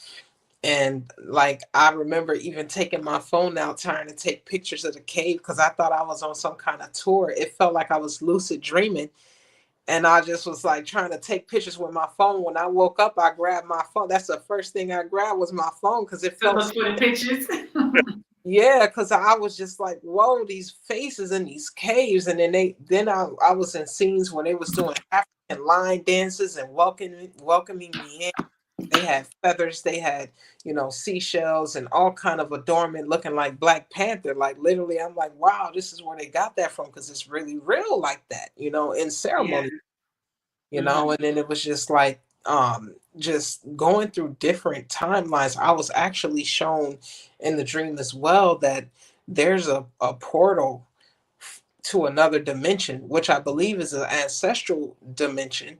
And like I remember even taking my phone out trying to take pictures of the cave because I thought I was on some kind of tour. It felt like I was lucid dreaming. And I just was like trying to take pictures with my phone. When I woke up, I grabbed my phone. That's the first thing I grabbed was my phone because it To felt look for the pictures. yeah, because I was just like, whoa, these faces in these caves. And then I was in scenes where they was doing African line dances and welcoming me in. They had feathers, they had, seashells and all kind of adornment looking like Black Panther. Like literally, I'm like, wow, this is where they got that from because it's really real like that, in ceremony, Mhm. and then it was just like just going through different timelines. I was actually shown in the dream as well that there's a portal to another dimension, which I believe is an ancestral dimension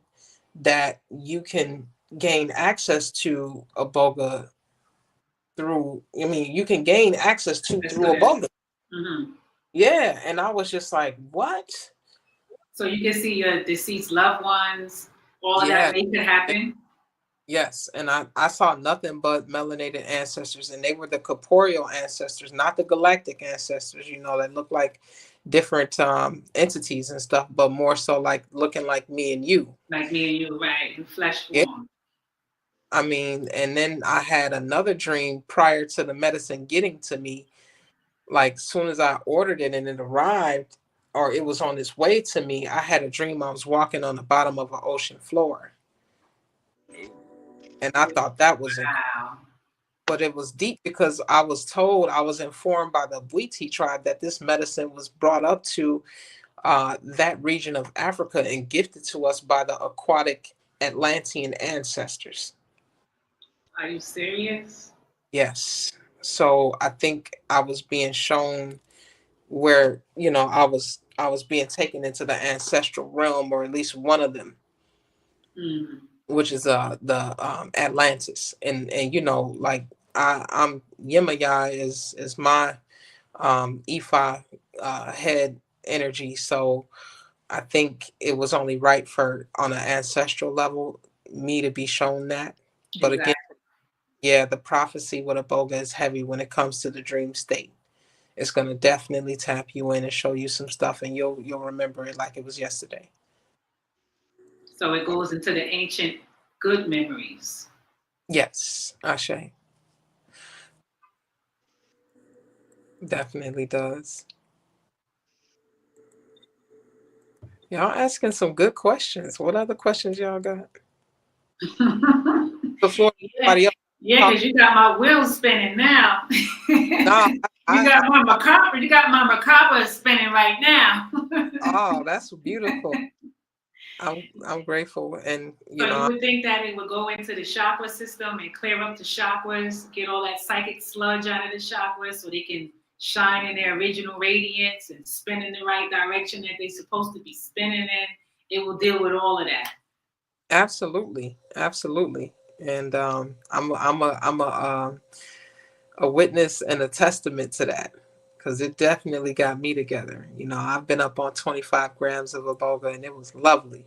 that you can gain access to a boga through. I mean, you can gain access to That's through a good. boga. Mhm. Yeah, and I was just like, what? So you can see your deceased loved ones, all of Yeah. that may could happen. Yes, and I saw nothing but melanated ancestors, and they were the corporeal ancestors, not the galactic ancestors, that look like different entities and stuff, but more so like looking like me and you. Like me and you, right, in flesh Yeah. form. I mean, and then I had another dream prior to the medicine getting to me. Like soon as I ordered it and it arrived, or it was on its way to me, I had a dream I was walking on the bottom of an ocean floor, and I thought that was incredible. Wow. But it was deep because I was informed by the Bwiti tribe that this medicine was brought up to that region of Africa and gifted to us by the aquatic Atlantean ancestors. Are you serious? Yes. So I think I was being shown where, I was being taken into the ancestral realm, or at least one of them, Mm. which is the Atlantis. And like I'm Yemaya is my Ifa head energy. So I think it was only right for on an ancestral level me to be shown that. But again, Exactly. yeah, the prophecy with a boga is heavy when it comes to the dream state. It's gonna definitely tap you in and show you some stuff, and you'll remember it like it was yesterday. So it goes into the ancient good memories. Yes, Ashe definitely does. Y'all asking some good questions. What other questions y'all got? Before Yeah, anybody else yeah, talk, because you got my wheels spinning now. no, You got my macabre. You got my macabre spinning right now. oh, that's beautiful. I'm grateful, and So you would think that it would go into the chakra system and clear up the chakras, get all that psychic sludge out of the chakras so they can shine in their original radiance and spin in the right direction that they're supposed to be spinning in. It will deal with all of that. absolutely, absolutely, and I'm a witness and a testament to that because it definitely got me together. I've been up on 25 grams of iboga, and it was lovely.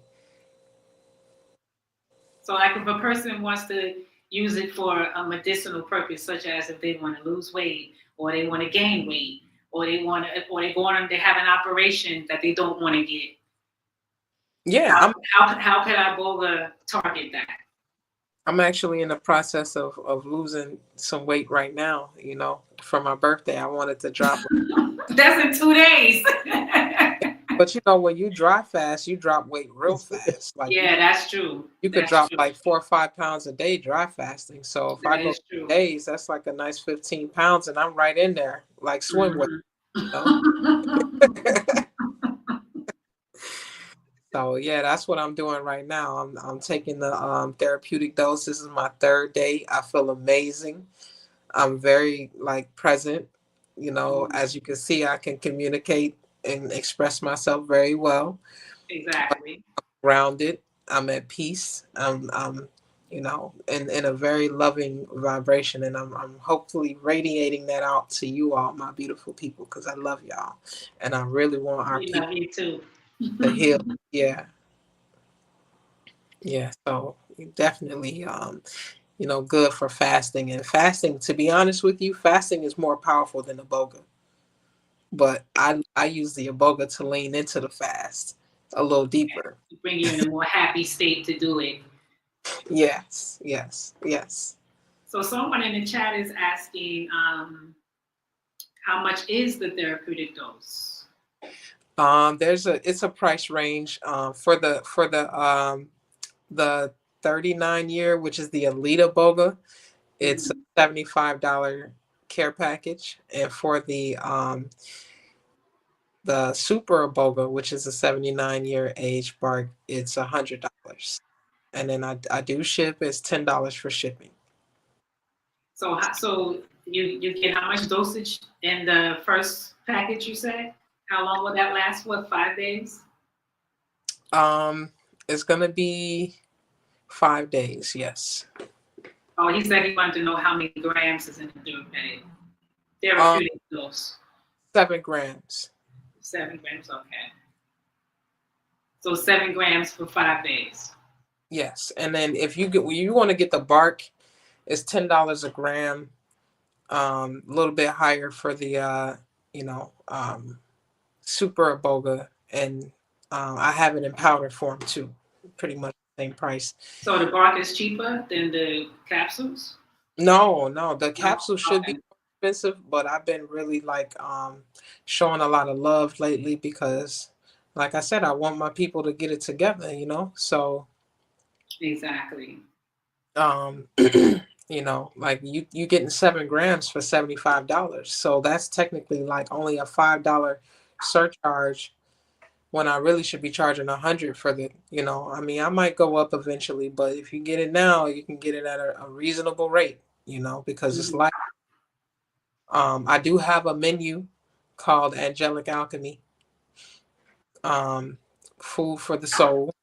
So like if a person wants to use it for a medicinal purpose, such as if they want to lose weight or they want to gain weight or they have an operation that they don't want to get. Yeah, How can Iboga target that? I'm actually in the process of losing some weight right now. For my birthday, I wanted to drop. That's in 2 days. But when you dry fast, you drop weight real fast. Like Yeah, that's true. you could That's drop true. like 4 or 5 pounds a day dry fasting. So if I That go is true. days, that's like a nice 15 pounds, and I'm right in there like swim weight. So yeah, that's what I'm doing right now. I'm taking the therapeutic dose. This is my 3rd day. I feel amazing. I'm very present. As you can see, I can communicate and express myself very well. Exactly. I'm grounded. I'm at peace. I'm in a very loving vibration, and I'm hopefully radiating that out to you all, my beautiful people, because I love y'all, and I really want our We people love you too. to heal. Yeah. Yeah, so definitely, good for fasting. And fasting, to be honest with you, fasting is more powerful than iboga. But I use the iboga to lean into the fast. a little deeper. To bring you in a more happy state to do it. Yes, yes, yes. So someone in the chat is asking, how much is the therapeutic dose? It's a price range for the 39 year, which is the Alita Boga. It's a $75 care package, and for the Super Boga, which is a 79-year age bark, it's $100. And then I do ship. It's $10 for shipping. So you get how much dosage in the first package you said? How long will that last? What, 5 days? It's gonna be 5 days, yes. Oh, he said he wanted to know how many grams is in the therapeutic dose. 7 grams. 7 grams, okay. So 7 grams for 5 days. Yes, and then if you want to get the bark, it's $10 a gram. A little bit higher for the Super Boga, and I have it in powder form too. Pretty much the same price. So the bark is cheaper than the capsules? No, the capsules should be expensive, but I've been really showing a lot of love lately because, like I said, I want my people to get it together, So exactly. You getting 7 grams for $75. So that's technically like only a $5 surcharge when I really should be charging $100 for the, I might go up eventually, but if you get it now, you can get it at a reasonable rate, because it's like, I do have a menu called Angelic Alchemy, food for the soul,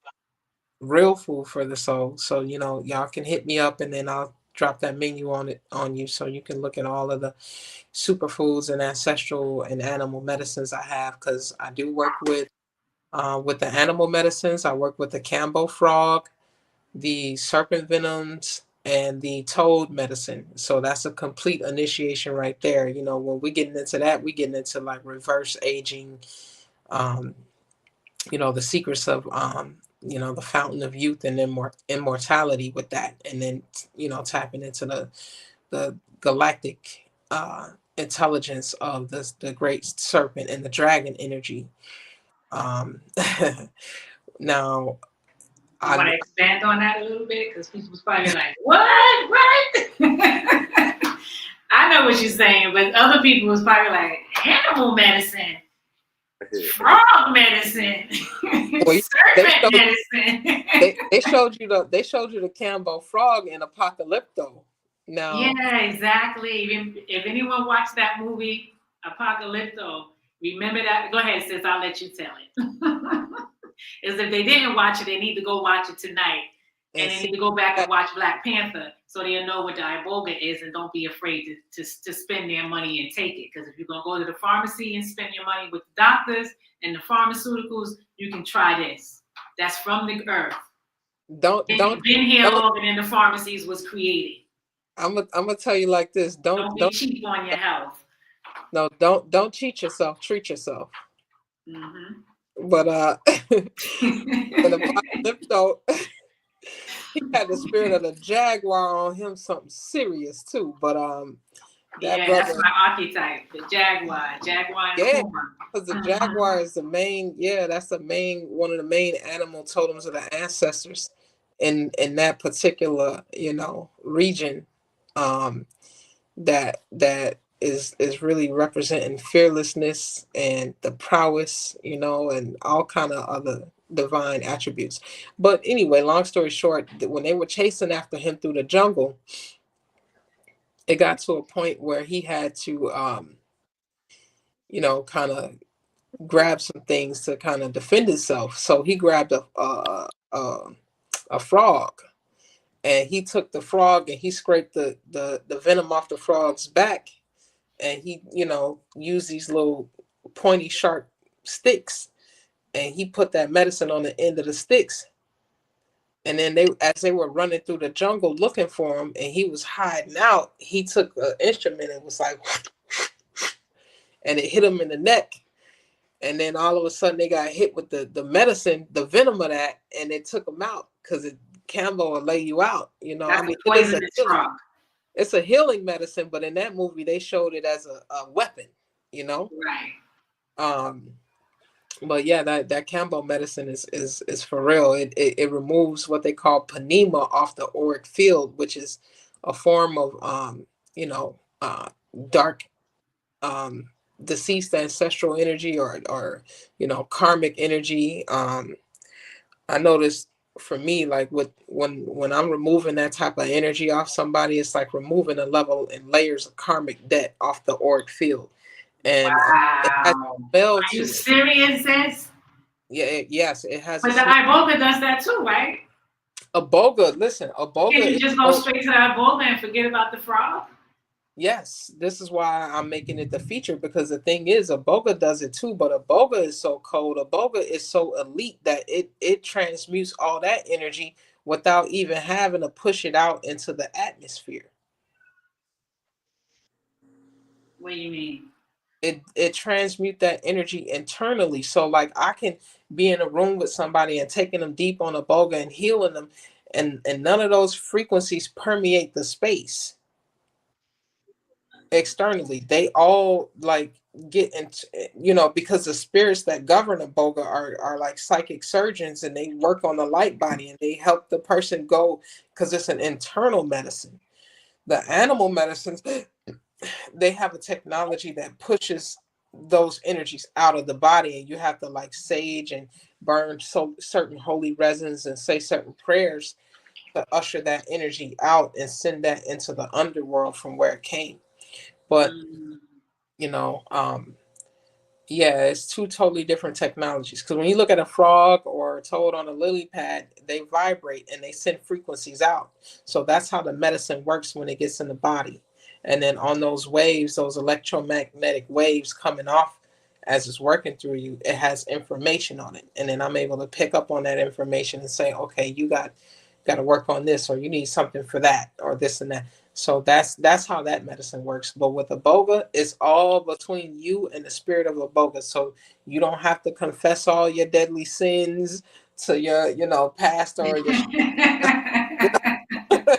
real food for the soul. So, y'all can hit me up and then I'll drop that menu on you so you can look at all of the superfoods and ancestral and animal medicines I have, because I do work with the animal medicines. I work with the Cambo frog, the serpent venoms, and the toad medicine. So that's a complete initiation right there. When we getting into that, we getting into like reverse aging, the secrets of the fountain of youth and immortality with that, and then tapping into the galactic intelligence of the great serpent and the dragon energy. Now I want to expand on that a little bit because people was probably like, what? I know what you're saying, but other people was probably like, animal medicine, frog medicine, serpent medicine. They showed you the Cambo frog in Apocalypto. Now, yeah, exactly. If anyone watched that movie Apocalypto, remember that. Go ahead, sis. I'll let you tell it. Is if they didn't watch it, they need to go watch it tonight. And they need to go back and watch Black Panther so they'll know what the iboga is and don't be afraid to spend their money and take it. Because if you're going to go to the pharmacy and spend your money with the doctors and the pharmaceuticals, you can try this. That's from the earth. Been here longer than the pharmacies was created. I'm gonna tell you like this. Don't be cheap on your health. No, don't cheat yourself. Treat yourself. Mm-hmm. But in Apocalypto, he had the spirit of the jaguar on him, something serious too. But that's my archetype, the jaguar and puma. Because the jaguar is the main. Yeah, that's one of the main animal totems of the ancestors in that particular region. That is really representing fearlessness and the prowess, and all kind of other divine attributes. But anyway, long story short, when they were chasing after him through the jungle, it got to a point where he had to, kind of grab some things to kind of defend himself. So he grabbed a frog. And he took the frog and he scraped the venom off the frog's back. And he, used these little pointy, sharp sticks. And he put that medicine on the end of the sticks. And then as they were running through the jungle looking for him and he was hiding out, he took an instrument and was like, and it hit him in the neck. And then all of a sudden they got hit with the medicine, the venom of that, and it took them out because Campbell will lay you out. You know, That's I mean, a it is a poisonous healing, frog. it's a healing medicine, but in that movie they showed it as a weapon. You know, Right. But yeah, that Campbell medicine is for real. It removes what they call panema off the auric field, which is a form of you know dark deceased ancestral energy or you know karmic energy. I noticed for me, like with when I'm removing that type of energy off somebody, it's like removing a level and layers of karmic debt off the auric field, and it has Wow. a spell Are you to it. serious, sis? Yeah, yes, it has a But the smell. iboga does that too, right? Iboga, listen, Iboga Can you is just go so, straight to the iboga and forget about the frog? yes, this is why I'm making it the feature because the thing is, Iboga does it too, but Iboga is so cold, Iboga is so elite that it transmutes all that energy without even having to push it out into the atmosphere. What do you mean? It transmute that energy internally. So like I can be in a room with somebody and taking them deep on Iboga and healing them, and none of those frequencies permeate the space externally. They all like get into, you know, because the spirits that govern Iboga are like psychic surgeons, and they work on the light body and they help the person go because it's an internal medicine. The animal medicines, they have a technology that pushes those energies out of the body, and you have to like sage and burn so certain holy resins and say certain prayers to usher that energy out and send that into the underworld from where it came. But Mm. you know, yeah, it's two totally different technologies. Because when you look at a frog or a toad on a lily pad, they vibrate and they send frequencies out. So that's how the medicine works when it gets in the body. And then on those waves, those electromagnetic waves coming off as it's working through you, it has information on it. And then I'm able to pick up on that information and say, okay, you got to work on this, or you need something for that, or this and that. So that's how that medicine works. But with Iboga, it's all between you and the spirit of Iboga. So you don't have to confess all your deadly sins to your, you know, pastor or your, you know,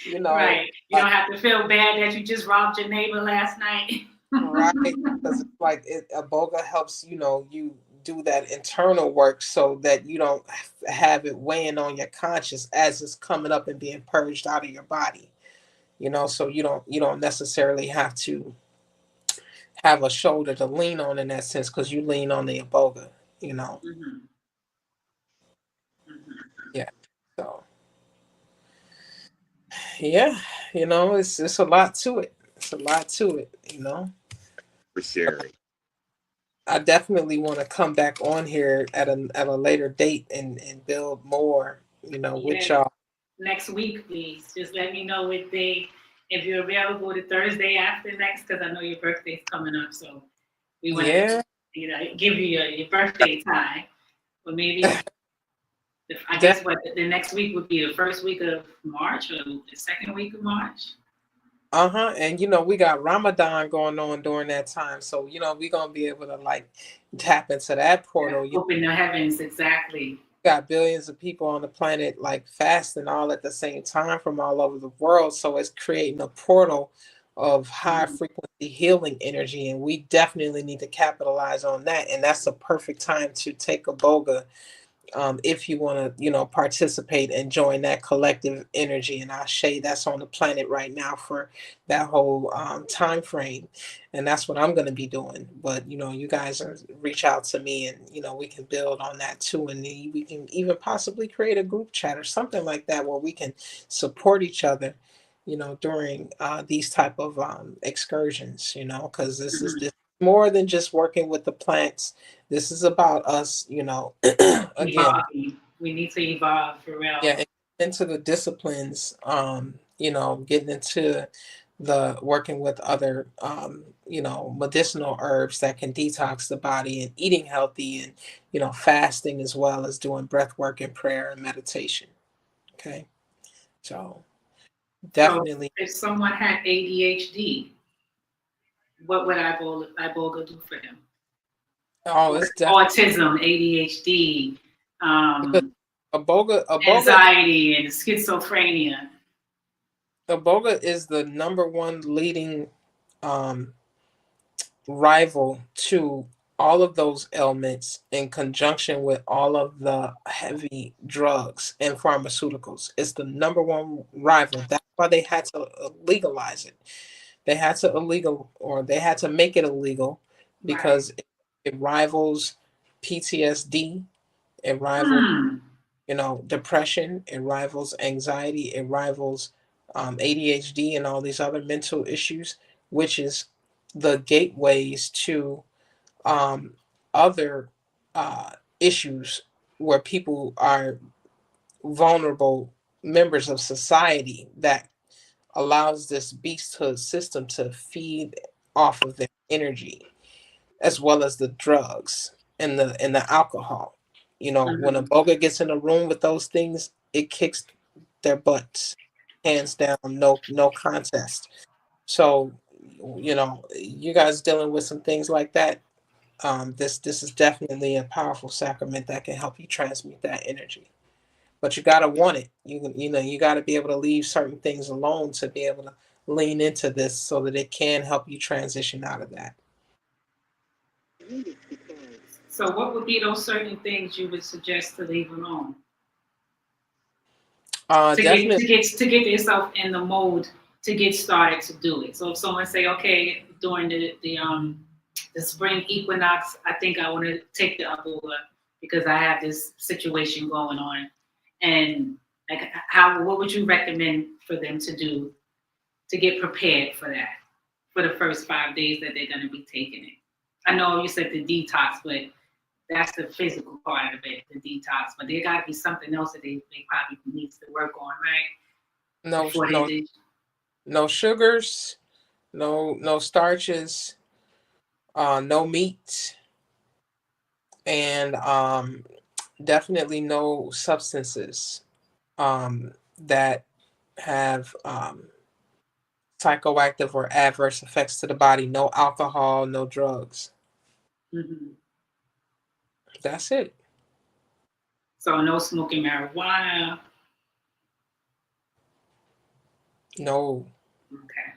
you know, Right. You don't have to feel bad that you just robbed your neighbor last night. right? Because it's like Iboga helps, you know, you do that internal work so that you don't have it weighing on your conscience as it's coming up and being purged out of your body. You know, so you don't necessarily have to have a shoulder to lean on in that sense because you lean on the Iboga, you know. Mhm. Mhm. Yeah. So yeah, you know, it's a lot to it. It's a lot to it, you know. For sharing. I definitely want to come back on here at a later date and build more, you know, with Yeah. y'all. Next week, please. Just let me know what day, if you're available the Thursday after next, because I know your birthday's coming up. So we want to, Yeah, give you your birthday time. But maybe, I def- guess what the next week would be the first week of March or the second week of March. uh-huh. And you know, we got Ramadan going on during that time. So, you know, we're gonna be able to like tap into that Yeah. portal. Open the heavens, exactly. Got billions of people on the planet like fasting all at the same time from all over the world, so it's creating a portal of high Mhm. frequency healing energy, and we definitely need to capitalize on that. And that's the perfect time to take a boga, if you want to, you know, participate and join that collective energy. And Ashe, that's on the planet right now for that whole time frame, and that's what I'm going to be doing. But you know, you guys reach out to me, and you know, we can build on that too, and then we can even possibly create a group chat or something like that where we can support each other. You know, during these type of excursions, you know, because this more than just working with the plants. This is about us, you know, again, Evolving. We need to evolve for real. yeah, into the disciplines, you know, getting into the working with other, you know, medicinal herbs that can detox the body and eating healthy and, you know, fasting as well as doing breath work and prayer and meditation. Okay. So So definitely. if someone had ADHD, what would iboga do for them? Oh, it's definitely autism, ADHD, because Iboga, anxiety, and schizophrenia. Iboga is the number one leading um, rival to all of those ailments in conjunction with all of the heavy drugs and pharmaceuticals. It's the number one rival. That's why they had to legalize it. They had to illegal, or they had to make it illegal Right. because it rivals PTSD, it rivals, Hmm. depression, it rivals anxiety, it rivals ADHD and all these other mental issues, which is the gateways to um, other uh, issues where people are vulnerable members of society that allows this beasthood system to feed off of their energy, as well as the drugs and the alcohol. When a Mhm. boga gets in a room with those things, it kicks their butts, hands down, no contest. So, you guys dealing with some things like that. This is definitely a powerful sacrament that can help you transmute that energy. But you gotta want it. You gotta be able to leave certain things alone to be able to lean into this so that it can help you transition out of that. So, what would be those certain things you would suggest to leave alone Definitely. to get yourself in the mode to get started to do it? So, if someone say, okay, during the spring equinox, I think I want to take the Abuela because I have this situation going on, and like, what would you recommend for them to do to get prepared for that for the first 5 days that they're going to be taking it? I know you said the detox, but that's the physical part of it, the detox. But there got to be something else that they probably needs to work on, right? No, Before they no, do. no sugars, no starches, no meat, and definitely no substances that have psychoactive or adverse effects to the body. No alcohol, no drugs. Mhm. That's it. So no smoking marijuana. No. Okay.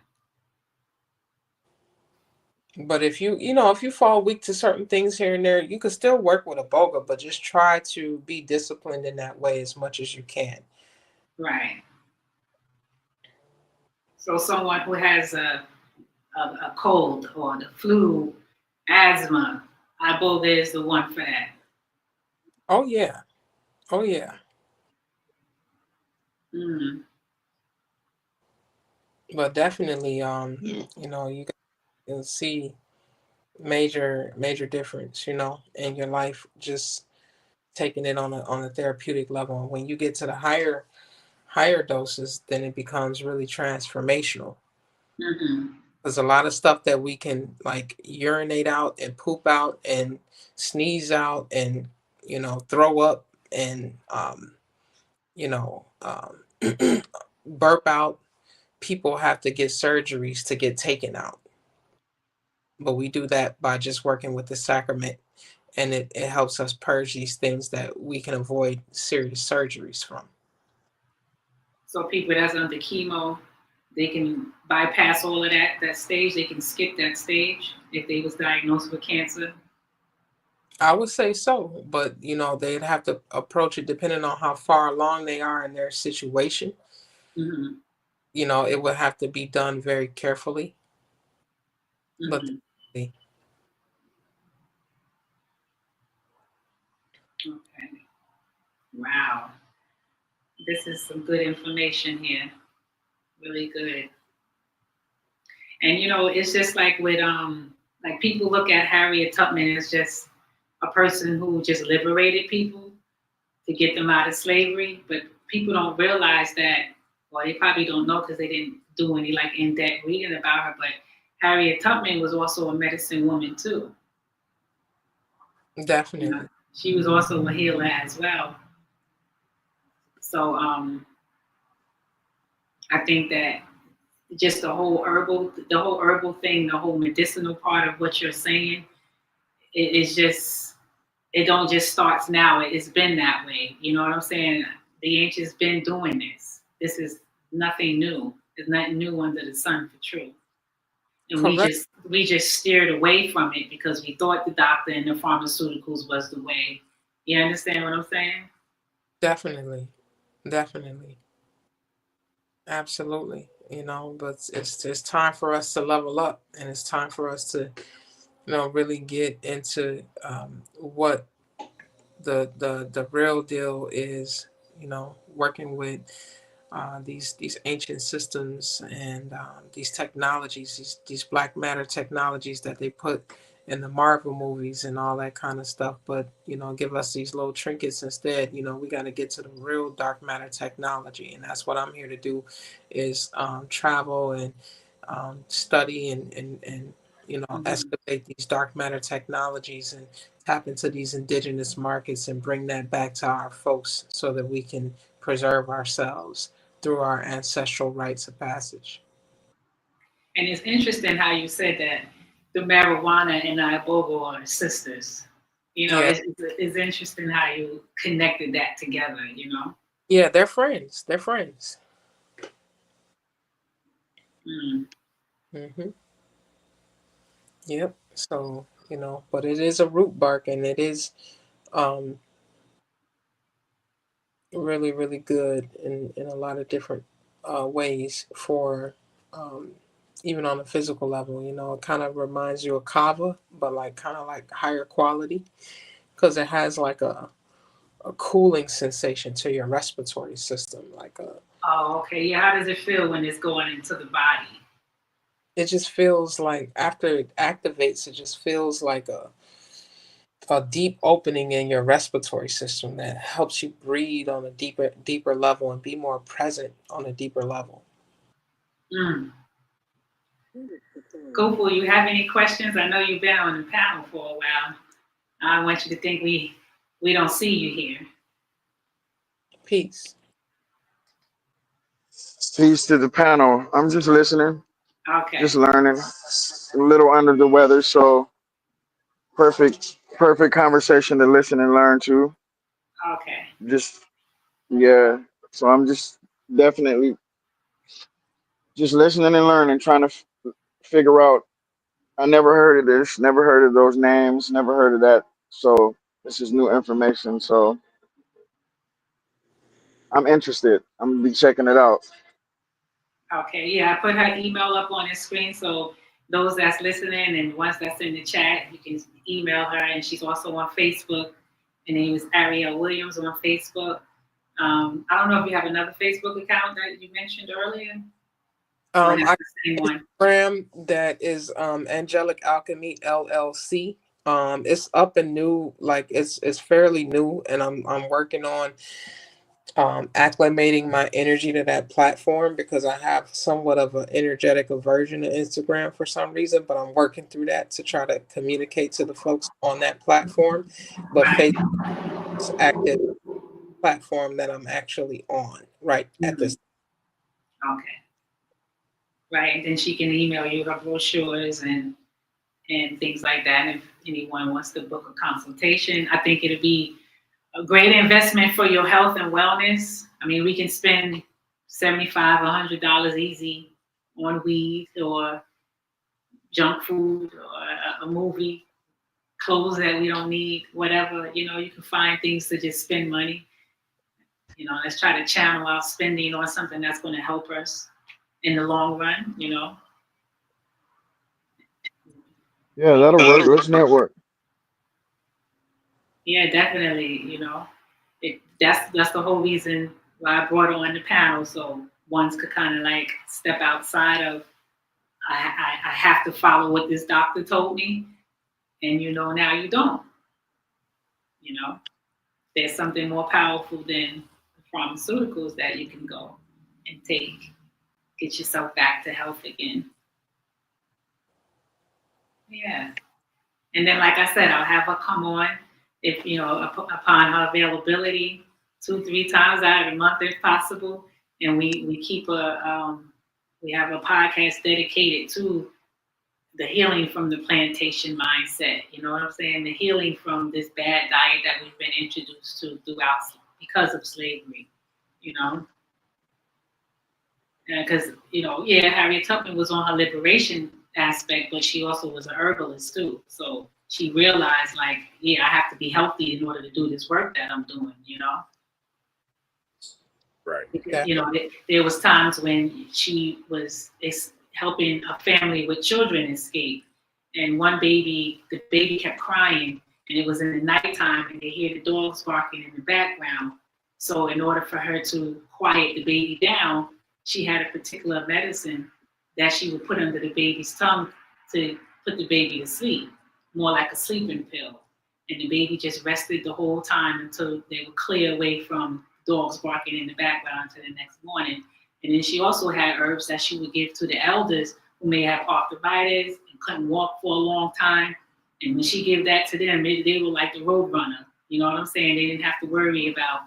But if you fall weak to certain things here and there, you can still work with a boga, but just try to be disciplined in that way as much as you can. Right. So someone who has a cold or the flu, asthma, iboga is the one for that. Oh yeah. Oh yeah. Mm. But definitely, Yeah. you'll see major difference, in your life, just taking it on a therapeutic level. When you get to the higher doses, then it becomes really transformational. Mm-hmm. There's a lot of stuff that we can like urinate out and poop out and sneeze out and throw up and you know um, burp out. People have to get surgeries to get taken out, but we do that by just working with the sacrament, and it helps us purge these things that we can avoid serious surgeries from. So people that's under chemo, they can bypass all of that stage. They can skip that stage if they was diagnosed with cancer. I would say so, but they'd have to approach it depending on how far along they are in their situation. Mm-hmm. It would have to be done very carefully. But Mm-hmm. Okay. Wow. This is some good information here. Really good. And it's just like with like people look at Harriet Tubman as just a person who just liberated people to get them out of slavery, but people don't realize that, well, they probably don't know because they didn't do any like in-depth reading about her, but Harriet Tubman was also a medicine woman too. definitely. She was also a healer as well. So I think that just the whole herbal thing, the whole medicinal part of what you're saying, it's just, it don't just starts now. It's been that way. You know what I'm saying? The ancients been doing this. This is nothing new. There's nothing new under the sun for true. And Correct. we just steered away from it because we thought the doctor and the pharmaceuticals was the way. You understand what I'm saying? Definitely. Definitely. Absolutely. You know, but it's time for us to level up, and it's time for us to, really get into what the real deal is, working with these ancient systems and these technologies, these black matter technologies that they put in the Marvel movies and all that kind of stuff. But give us these little trinkets instead. We got to get to the real dark matter technology, and that's what I'm here to do, is travel and study and excavate these dark matter technologies and tap into these indigenous markets and bring that back to our folks so that we can preserve ourselves through our ancestral rites of passage. And it's interesting how you said that the marijuana and the iboga are sisters. Yeah. It's interesting how you connected that together, Yeah, they're friends. They're friends. Mm. Mm-hmm. Yep. So, but it is a root bark, and it is um, really, really good in a lot of different ways for even on a physical level. It kind of reminds you of kava, but kind of like higher quality, because it has like a cooling sensation to your respiratory system. Oh, okay. Yeah, how does it feel when it's going into the body? It just feels like after it activates, it just feels like a deep opening in your respiratory system that helps you breathe on a deeper level and be more present on a deeper level. Mm. Gopal, you have any questions? I know you've been on the panel for a while. I want you to think we don't see you here. Peace. Peace to the panel. I'm just listening, Okay. just learning. A little under the weather, so perfect conversation to listen and learn to. Okay. Just yeah. So I'm just definitely just listening and learning, trying to figure out. I never heard of this, never heard of those names, never heard of that. So this is new information. So I'm interested. I'm gonna be checking it out. Okay. Yeah, I put her email up on the screen, so those that's listening and ones that's in the chat, you can email her, and she's also on Facebook. Her name is Ariel Williams on Facebook. I don't know if you have another Facebook account that you mentioned earlier. Or that's I the same one. Instagram that is Angelic Alchemy LLC. It's up and new, like it's fairly new, and I'm working on acclimating my energy to that platform because I have somewhat of an energetic aversion to Instagram for some reason, but I'm working through that to try to communicate to the folks on that platform. But Right. Facebook is active platform that I'm actually on right at this. Okay. Right. And then she can email you her brochures and things like that. And if anyone wants to book a consultation, I think it'll be a great investment for your health and wellness. I mean, we can spend $75, $100 easy on weed or junk food or a movie, clothes that we don't need, whatever. You can find things to just spend money. Let's try to channel our spending on something that's going to help us in the long run. Yeah, that'll work. Let's network. Yeah, definitely. That's the whole reason why I brought her on the panel, so ones could kind of like step outside of I have to follow what this doctor told me, and now you don't. There's something more powerful than the pharmaceuticals that you can go and take, get yourself back to health again. Yeah. And then, like I said, I'll have her come on if, upon her availability, 2-3 times out of the month if possible. And we keep we have a podcast dedicated to the healing from the plantation mindset. You know what I'm saying? The healing from this bad diet that we've been introduced to throughout because of slavery. You know, because yeah, Harriet Tubman was on her liberation aspect, but she also was an herbalist too. So she realized, like, yeah, I have to be healthy in order to do this work that I'm doing. Right. Because, there was times when she was helping a family with children escape, and the baby kept crying, and it was in the nighttime, and they hear the dogs barking in the background. So in order for her to quiet the baby down, she had a particular medicine that she would put under the baby's tongue to put the baby to sleep, more like a sleeping pill. And the baby just rested the whole time until they were clear away from dogs barking in the background until the next morning. And then she also had herbs that she would give to the elders who may have arthritis and couldn't walk for a long time. And when she gave that to them, they were like the road runner. You know what I'm saying? They didn't have to worry about,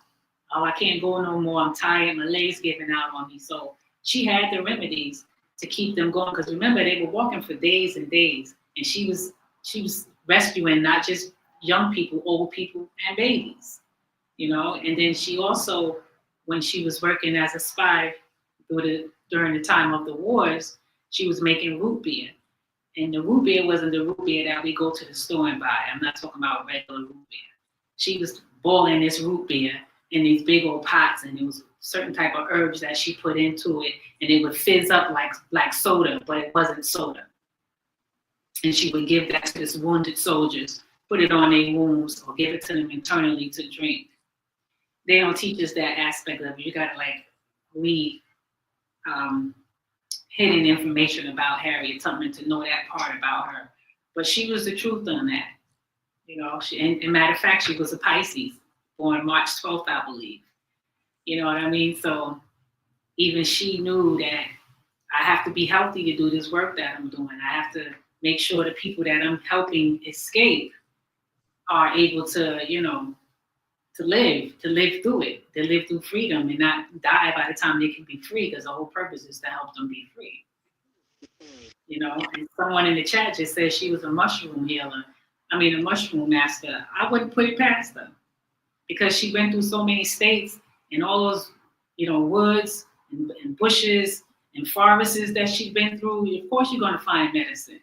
oh, I can't go no more. I'm tired. My leg's giving out on me. So she had the remedies to keep them going. Because remember, they were walking for days and days. And she was rescuing not just young people, old people, and babies. And then she also, when she was working as a spy during the time of the wars, she was making root beer. And the root beer wasn't the root beer that we go to the store and buy. I'm not talking about regular root beer. She was boiling this root beer in these big old pots, and it was certain type of herbs that she put into it, and it would fizz up like soda, but it wasn't soda. And she would give that to this wounded soldiers, put it on their wounds, or give it to them internally to drink. They don't teach us that aspect of it. You gotta read hidden information about Harriet Tubman to know that part about her. But she was the truth on that. And matter of fact, she was a Pisces, born March 12th, I believe. You know what I mean? So even she knew that I have to be healthy to do this work that I'm doing. I have to make sure the people that I'm helping escape are able to, to live through it, to live through freedom and not die by the time they can be free, because the whole purpose is to help them be free. And someone in the chat just said she was a mushroom healer. A mushroom master. I wouldn't put it past her, because she went through so many states and all those, woods and bushes and forests that she's been through. Of course, you're going to find medicine.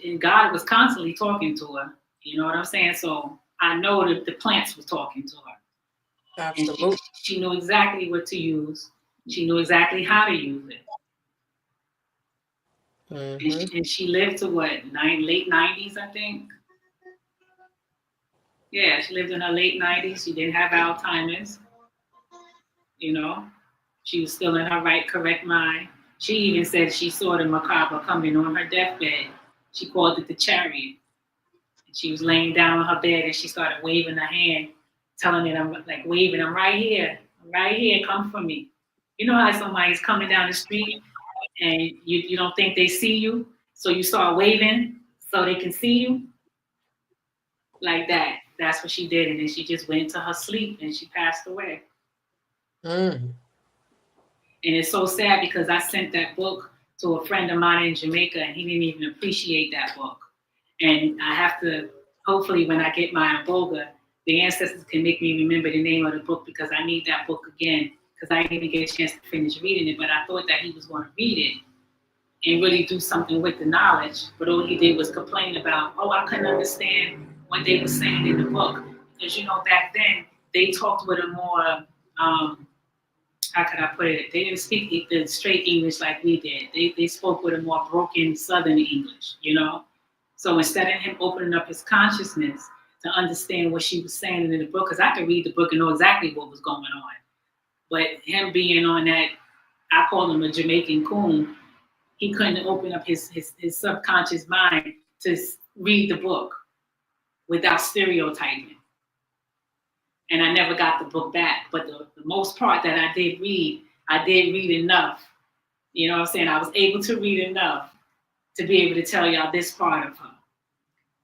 And God was constantly talking to her. You know what I'm saying? So I know that the plants were talking to her. Absolutely. And she knew exactly what to use. She knew exactly how to use it. Mm-hmm. And she lived to late 90s, I think. Yeah, she lived in her late 90s. She didn't have Alzheimer's. She was still in her correct mind. She even said she saw the macabre coming on her deathbed. She called it the chariot. And she was laying down on her bed and she started waving her hand, telling it, I'm right here. I'm right here. Come for me. You know how somebody's coming down the street and you don't think they see you, so you start waving so they can see you? Like that. That's what she did. And then she just went into her sleep and she passed away. Mm. And it's so sad because I sent that book to a friend of mine in Jamaica and he didn't even appreciate that book. And I have to, hopefully when I get my Iboga, the ancestors can make me remember the name of the book, because I need that book again, because I didn't even get a chance to finish reading it, but I thought that he was going to read it and really do something with the knowledge. But all he did was complain about, I couldn't understand what they were saying in the book. Because, back then, they talked with a more, how could I put it? They didn't speak the straight English like we did. They spoke with a more broken Southern English, So instead of him opening up his consciousness to understand what she was saying in the book, because I could read the book and know exactly what was going on. But him being on that, I call him a Jamaican coon, he couldn't open up his subconscious mind to read the book without stereotyping. And I never got the book back. But the most part that I did read enough. You know what I'm saying? I was able to read enough to be able to tell y'all this part of her.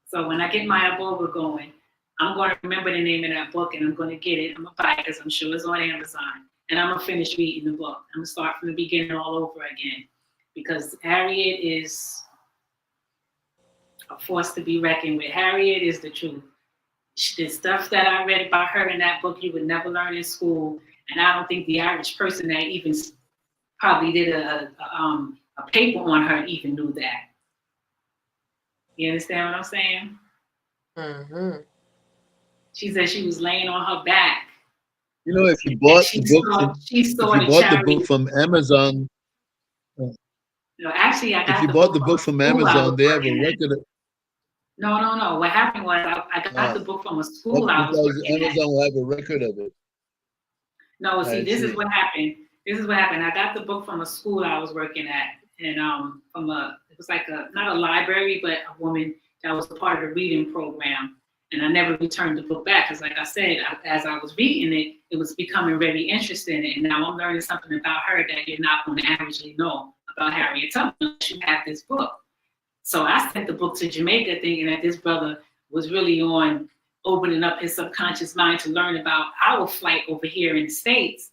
So when I get my Iboga going, I'm going to remember the name of that book and I'm going to get it. I'm going to buy it because I'm sure it's on Amazon. And I'm going to finish reading the book. I'm going to start from the beginning all over again. Because Harriet is a force to be reckoned with. Harriet is the truth. The stuff that I read about her in that book, you would never learn in school. And I don't think the average person that even probably did a paper on her even knew that. You understand what I'm saying? Mm-hmm. She said she was laying on her back. You know, if you bought the book, She saw if you the bought the chariot. book from Amazon, No, actually, I if got you the bought book the from book a from school I Amazon, was they have a working at. record of, No. What happened was I got the book from a school I was because working at. Amazon will have a record of it. No, see, I this is see. what happened. This is what happened. I got the book from a school I was working at, and it was like not a library, but a woman that was a part of the reading program. And I never returned the book back because, like I said, as I was reading it, it was becoming very interesting. And now I'm learning something about her that you're not going to averagely know about Harriet Tubman unless you have this book. So I sent the book to Jamaica thinking that this brother was really on opening up his subconscious mind to learn about our flight over here in the States,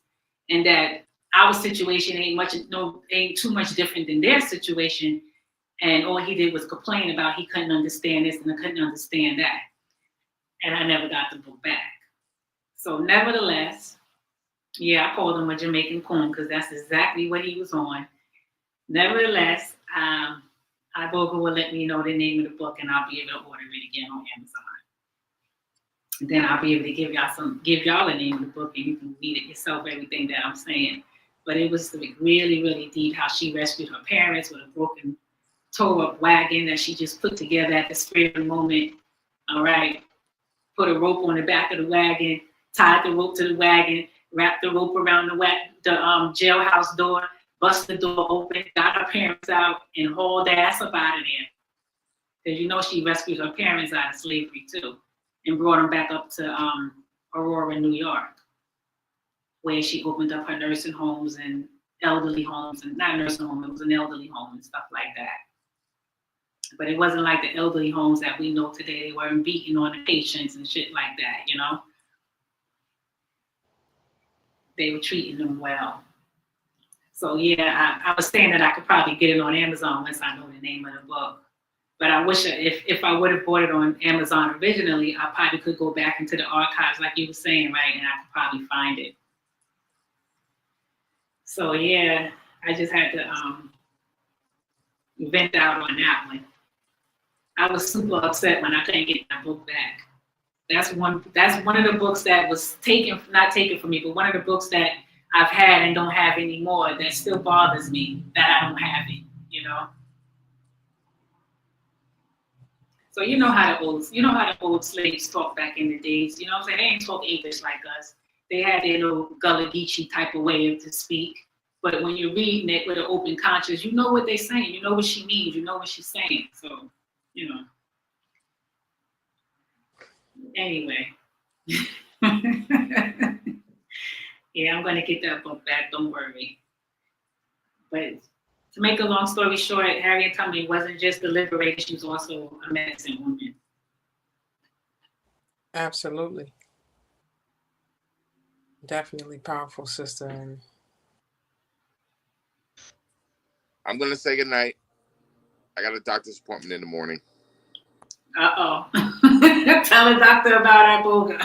and that our situation ain't too much different than their situation. And all he did was complain about he couldn't understand this and I couldn't understand that. And I never got the book back. So nevertheless, yeah, I called him a Jamaican coon because that's exactly what he was on. Nevertheless, Iboga will let me know the name of the book and I'll be able to order it again on Amazon. And then I'll be able to give y'all the name of the book and you can read it yourself, everything that I'm saying. But it was really, really deep how she rescued her parents with a broken, tore up wagon that she just put together at the spur of the moment. All right. Put a rope on the back of the wagon, tied the rope to the wagon, wrapped the rope around the jailhouse door, bust the door open, got her parents out, and hauled ass up out of there. Because you know she rescued her parents out of slavery too, and brought them back up to Aurora, New York, where she opened up her nursing homes and elderly homes, and not nursing home, it was an elderly home and stuff like that. But it wasn't like the elderly homes that we know today. They weren't beating on the patients and shit like that, you know? They were treating them well. So yeah, I was saying that I could probably get it on Amazon once I know the name of the book. But I wish if I would have bought it on Amazon originally, I probably could go back into the archives like you were saying, right? And I could probably find it. So yeah, I just had to vent out on that one. I was super upset when I couldn't get my book back. That's one of the books that was not taken from me, but one of the books that I've had and don't have anymore that still bothers me that I don't have it, you know. So you know how the old slaves talk back in the days, you know what I'm saying? They ain't talk English like us. They had their little Gullah Geechee type of way to speak. But when you're reading it with an open conscience, you know what they're saying, you know what she means, you know what she's saying. So, you know. Anyway. Yeah, I'm going to get that book back, don't worry. But to make a long story short, Harriet Tubman wasn't just a liberator, she was also a medicine woman. Absolutely. Definitely powerful, sister. And I'm going to say goodnight. I got a doctor's appointment in the morning. Uh-oh. Tell the doctor about Iboga.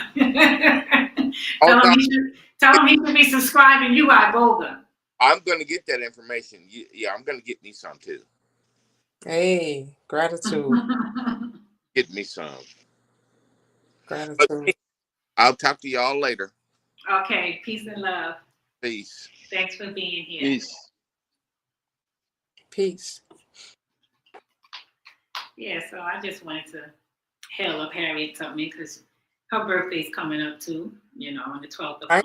Tell him he should be subscribing you, Iboga. I'm going to get that information. Yeah, I'm going to get me some too. hey, gratitude. Get me some. Gratitude. But I'll talk to y'all later. Okay, peace and love. Peace. Thanks for being here. Peace. Peace. Yeah, so I just wanted to hail up Harriet Tubman because her birthday's coming up too, you know, on the 12th of March.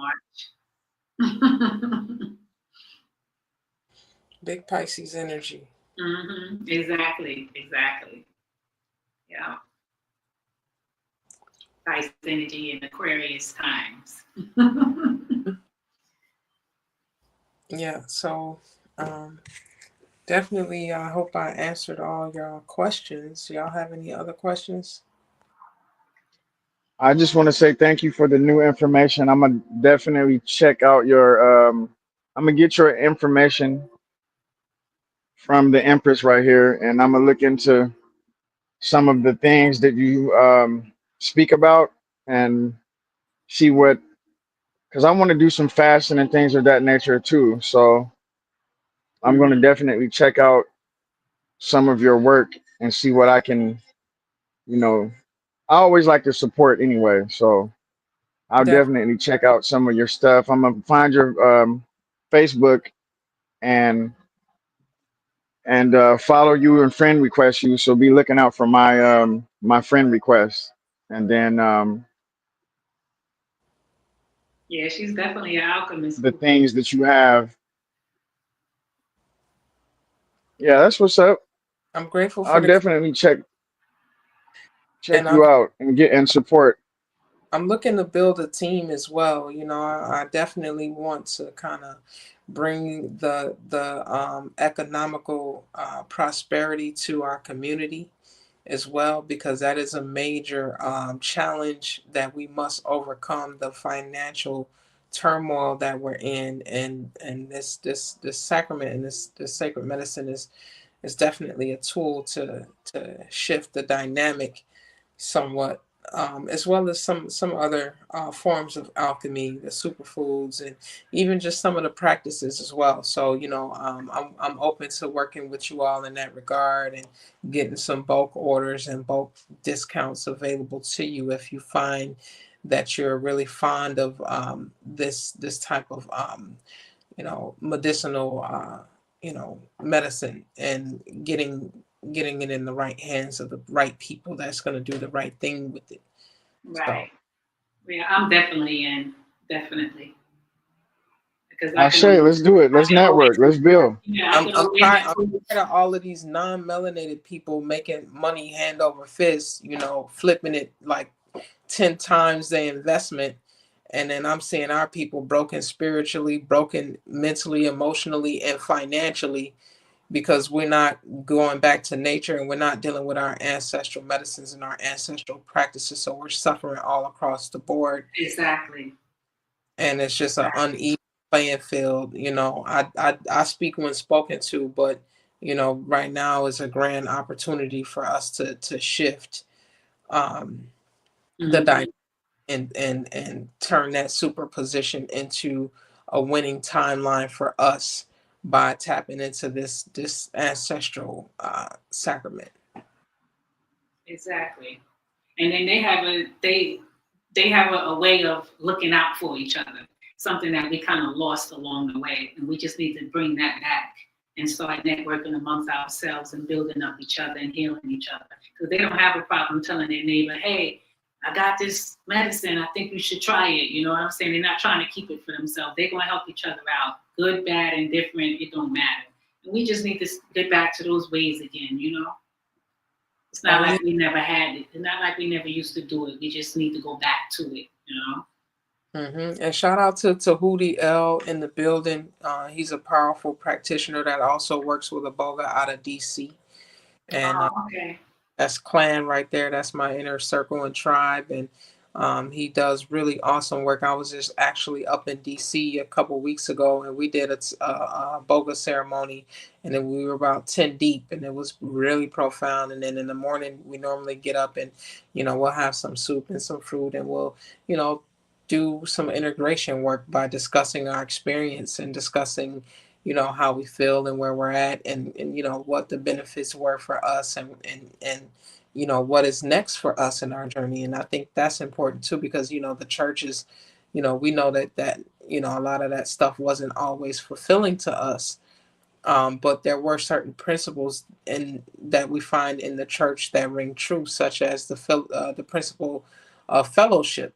Big Pisces energy. Mm-hmm. Exactly. Yeah. Pisces energy in Aquarius times. Yeah, so definitely I hope I answered all your questions. Y'all have any other questions? I just want to say thank you for the new information. I'm gonna definitely check out your. I'm gonna get your information from the Empress right here, and I'm gonna look into some of the things that you speak about and see what, because I want to do some fasting and things of that nature too. So I'm going to definitely check out some of your work and see what I can, you know, I always like to support anyway. So I'll Def- definitely check out some of your stuff. I'm gonna find your Facebook and follow you and friend request you. So be looking out for my my friend request. And then Yeah, she's definitely an alchemist. the things that you have. Yeah, that's what's up. I'm grateful for I'll the definitely check and you out and get and support. I'm looking to build a team as well. You know, I definitely want to kind of bring the economical prosperity to our community as well, because that is a major challenge that we must overcome, the financial turmoil that we're in, and this sacrament and this sacred medicine is definitely a tool to shift the dynamic somewhat, as well as some other forms of alchemy, the superfoods, and even just some of the practices as well. So you know, I'm open to working with you all in that regard and getting some bulk orders and bulk discounts available to you if you find that you're really fond of this type of medicinal medicine, and getting it in the right hands of the right people that's going to do the right thing with it. So Right. Yeah, I'm definitely in. Definitely. Because I I can say, always, let's do it. I Let's can always, network. Let's build. yeah, I can I'm always tired. have I'm food. tired of all of these non-melanated people making money hand over fist. You know, flipping it like 10 times the investment, and then I'm seeing our people broken spiritually, broken mentally, emotionally, and financially, because we're not going back to nature and we're not dealing with our ancestral medicines and our ancestral practices. So we're suffering all across the board, Exactly. and it's just an Exactly. uneven playing field. You know, I speak when spoken to, but you know, right now is a grand opportunity for us to shift um, the Hmm. dynamic and turn that superposition into a winning timeline for us by tapping into this ancestral sacrament. Exactly. And then they have a way of looking out for each other, something that we kind of lost along the way, and we just need to bring that back and start networking amongst ourselves and building up each other and healing each other, because they don't have a problem telling their neighbor, hey, I got this medicine, I think you should try it. You know what I'm saying? They're not trying to keep it for themselves. They're going to help each other out, good, bad, and different. It don't matter. And we just need to get back to those ways again, you know. It's not Oh yeah. like we never had it. It's not like we never used to do it. We just need to go back to it, you know? And shout out to Hootie L in the building. He's a powerful practitioner that also works with a boga out of DC, and Oh, okay. that's clan right there. That's my inner circle and tribe, and he does really awesome work. I was just actually up in DC a couple weeks ago, and we did a boga ceremony, and then we were about 10 deep, and it was really profound. And then in the morning, we normally get up and we'll have some soup and some fruit, and we'll you know do some integration work by discussing our experience and discussing how we feel and where we're at, and what the benefits were for us, and what is next for us in our journey. And I think that's important too, because the church is, we know that a lot of that stuff wasn't always fulfilling to us, but there were certain principles in that we find in the church that ring true, such as the principle of fellowship.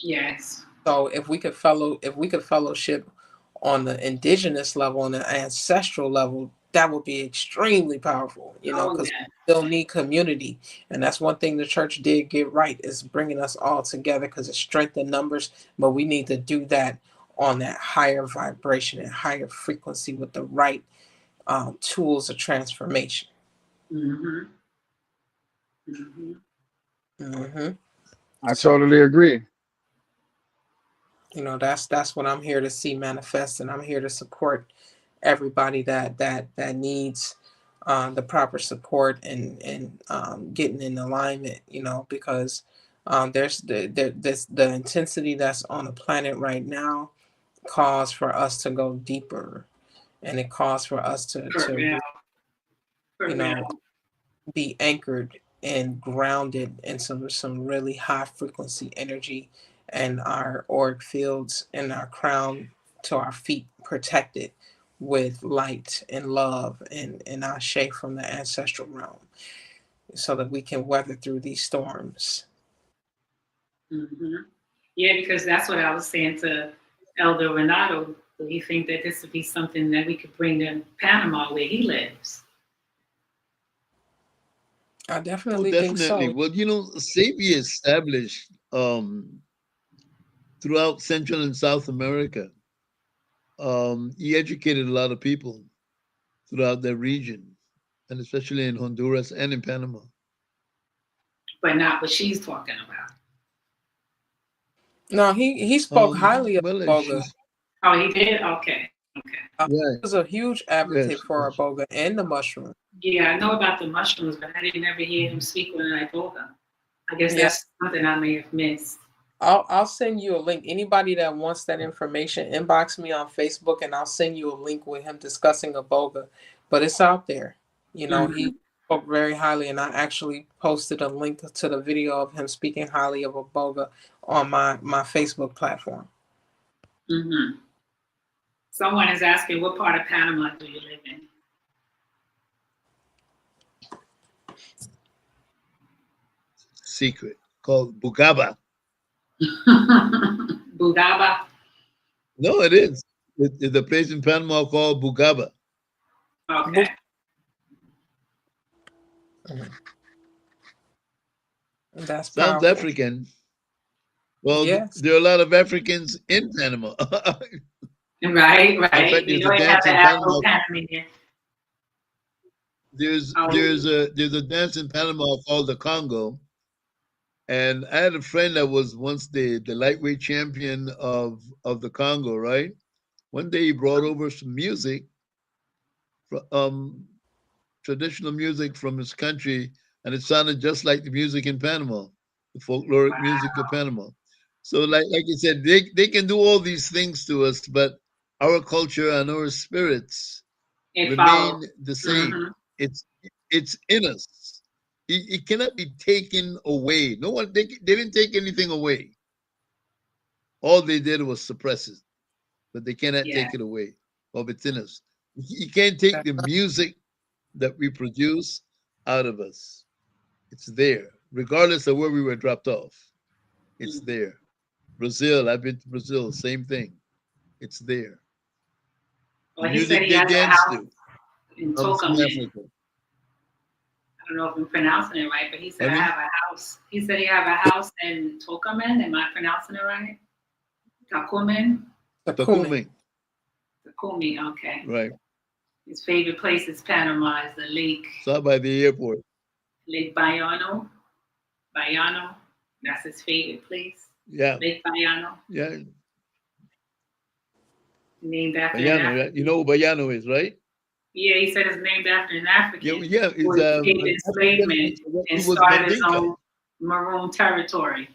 Yes. So if we could fellowship on the indigenous level, on the ancestral level, that would be extremely powerful, Oh, because yeah. we still need community. And that's one thing the church did get right, is bringing us all together, because it's strength in numbers, but we need to do that on that higher vibration and higher frequency with the right tools of transformation. Mm-hmm. Mm-hmm. hmm I So, totally agree. that's what I'm here to see manifest, and I'm here to support everybody that needs the proper support and getting in alignment, because there's the intensity that's on the planet right now calls for us to go deeper, and it calls for us For real. For you real. know be anchored and grounded in some really high frequency energy, and our auric fields and our crown to our feet protected with light and love and ashe from the ancestral realm, so that we can weather through these storms. Hmm. Yeah, because that's what I was saying to Elder Renaldo. Do you think that this would be something that we could bring to Panama where he lives? I Oh, definitely think definitely. so. Well, Xavier established throughout Central and South America. He educated a lot of people throughout that region, and especially in Honduras and in Panama. But not what she's talking about. No, he spoke highly of Well, Boga. she's Oh, he did? Okay. Okay. He right. was a huge advocate Yes, for Boga and the mushroom. Yeah, I know about the mushrooms, but I didn't ever hear him speak when I told him. I guess Yeah, that's something I may have missed. I'll send you a link. Anybody that wants that information, inbox me on Facebook, and I'll send you a link with him discussing Aboga. But it's out there. Mm-hmm. He spoke very highly, and I actually posted a link to the video of him speaking highly of Aboga on my Facebook platform. Mm-hmm. Someone is asking, what part of Panama do you live in? secret called Bugaba. Bugaba. No, it is. It's a place in Panama called Bugaba. Okay. That's Sounds powerful. African. Well, Yes. there are a lot of Africans in Panama. Right, In right. fact, You there's know a it has dance the in Panama. Afro-Panamanian. There's Oh, there's a dance in Panama called the Congo, and I had a friend that was once the lightweight champion of the Congo. Right. One day he brought over some music, um, traditional music from his country, and it sounded just like the music in Panama, the folkloric music of Panama. So, like you said, they can do all these things to us, but our culture and our spirits it follows. remain the same. Mm-hmm. It's it's in us. It cannot be taken away. No one they didn't take anything away. All they did was suppress it, but they cannot Yeah. take it away. Of it's in us. You can't take the music that we produce out of us. It's there, regardless of where we were dropped off. It's Mm-hmm. there. Brazil, I've been to Brazil, same thing. It's there. The Well, he said music he they has a dance house to in comes from Tocumen. Africa. I don't know if I'm pronouncing it right, but he said I Pardon me? have a house. He said he have a house in Tocumen. Am I pronouncing it right? Tocumen? Takumi. Takumi. Takumi, okay. Right. His favorite place is Panama, is the lake, It's out by the airport. Lake Bayano. Bayano, that's his favorite place. Yeah. Lake Bayano, Yeah. named after an Bayano, right? You know who African. Bayano is, right? Yeah, he said it's named after an Yeah, African yeah. who It's escaped an African enslavement who and was started his Mandinka. own maroon territory.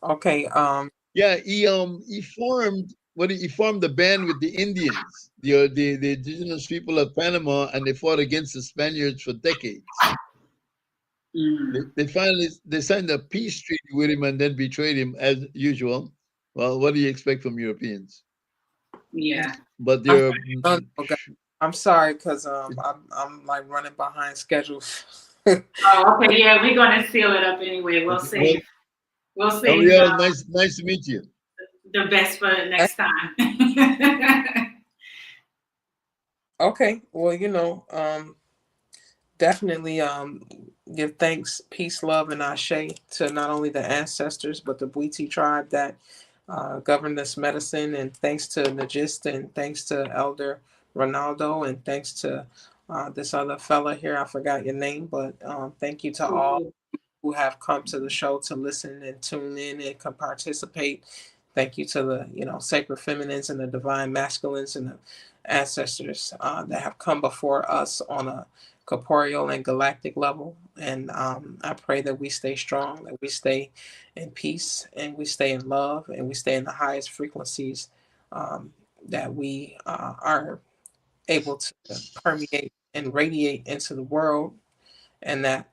Okay. Yeah, he formed the band with the Indians, the indigenous people of Panama, and they fought against the Spaniards for decades. Mm, They finally they signed a peace treaty with him and then betrayed him as usual. Well, what do you expect from Europeans? yeah. But I'm, they're okay. I'm sorry because I'm like running behind schedule. Oh, okay, yeah, we're gonna seal it up anyway. okay. Well, We'll oh save yeah, nice to meet you. the best for next time. Okay. Well, definitely give thanks, peace, love, and ashe to not only the ancestors but the Bwiti tribe that govern this medicine, and thanks to Najist, and thanks to Elder Ronaldo, and thanks to this other fella here. I forgot your name, but thank you to all who have come to the show to listen and tune in and can participate. Thank you to the, sacred feminines and the divine masculines and the ancestors that have come before us on a corporeal and galactic level. And I pray that we stay strong, that we stay in peace, and we stay in love, and we stay in the highest frequencies, that we are able to permeate and radiate into the world, and that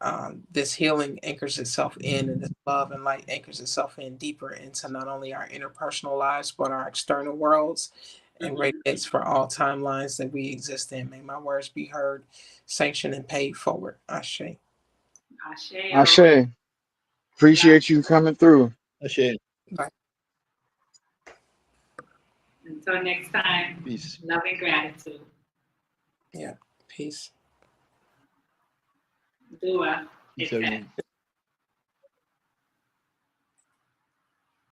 this healing anchors itself in, and this love and light anchors itself in deeper into not only our interpersonal lives, but our external worlds, and radiates for all timelines that we exist in. May my words be heard, sanctioned, and paid forward. Ashe. Ashe. Appreciate you coming through. Ashe. Bye. Until next time, Peace. love and gratitude. Yeah. Peace. Dua. Peace, everyone.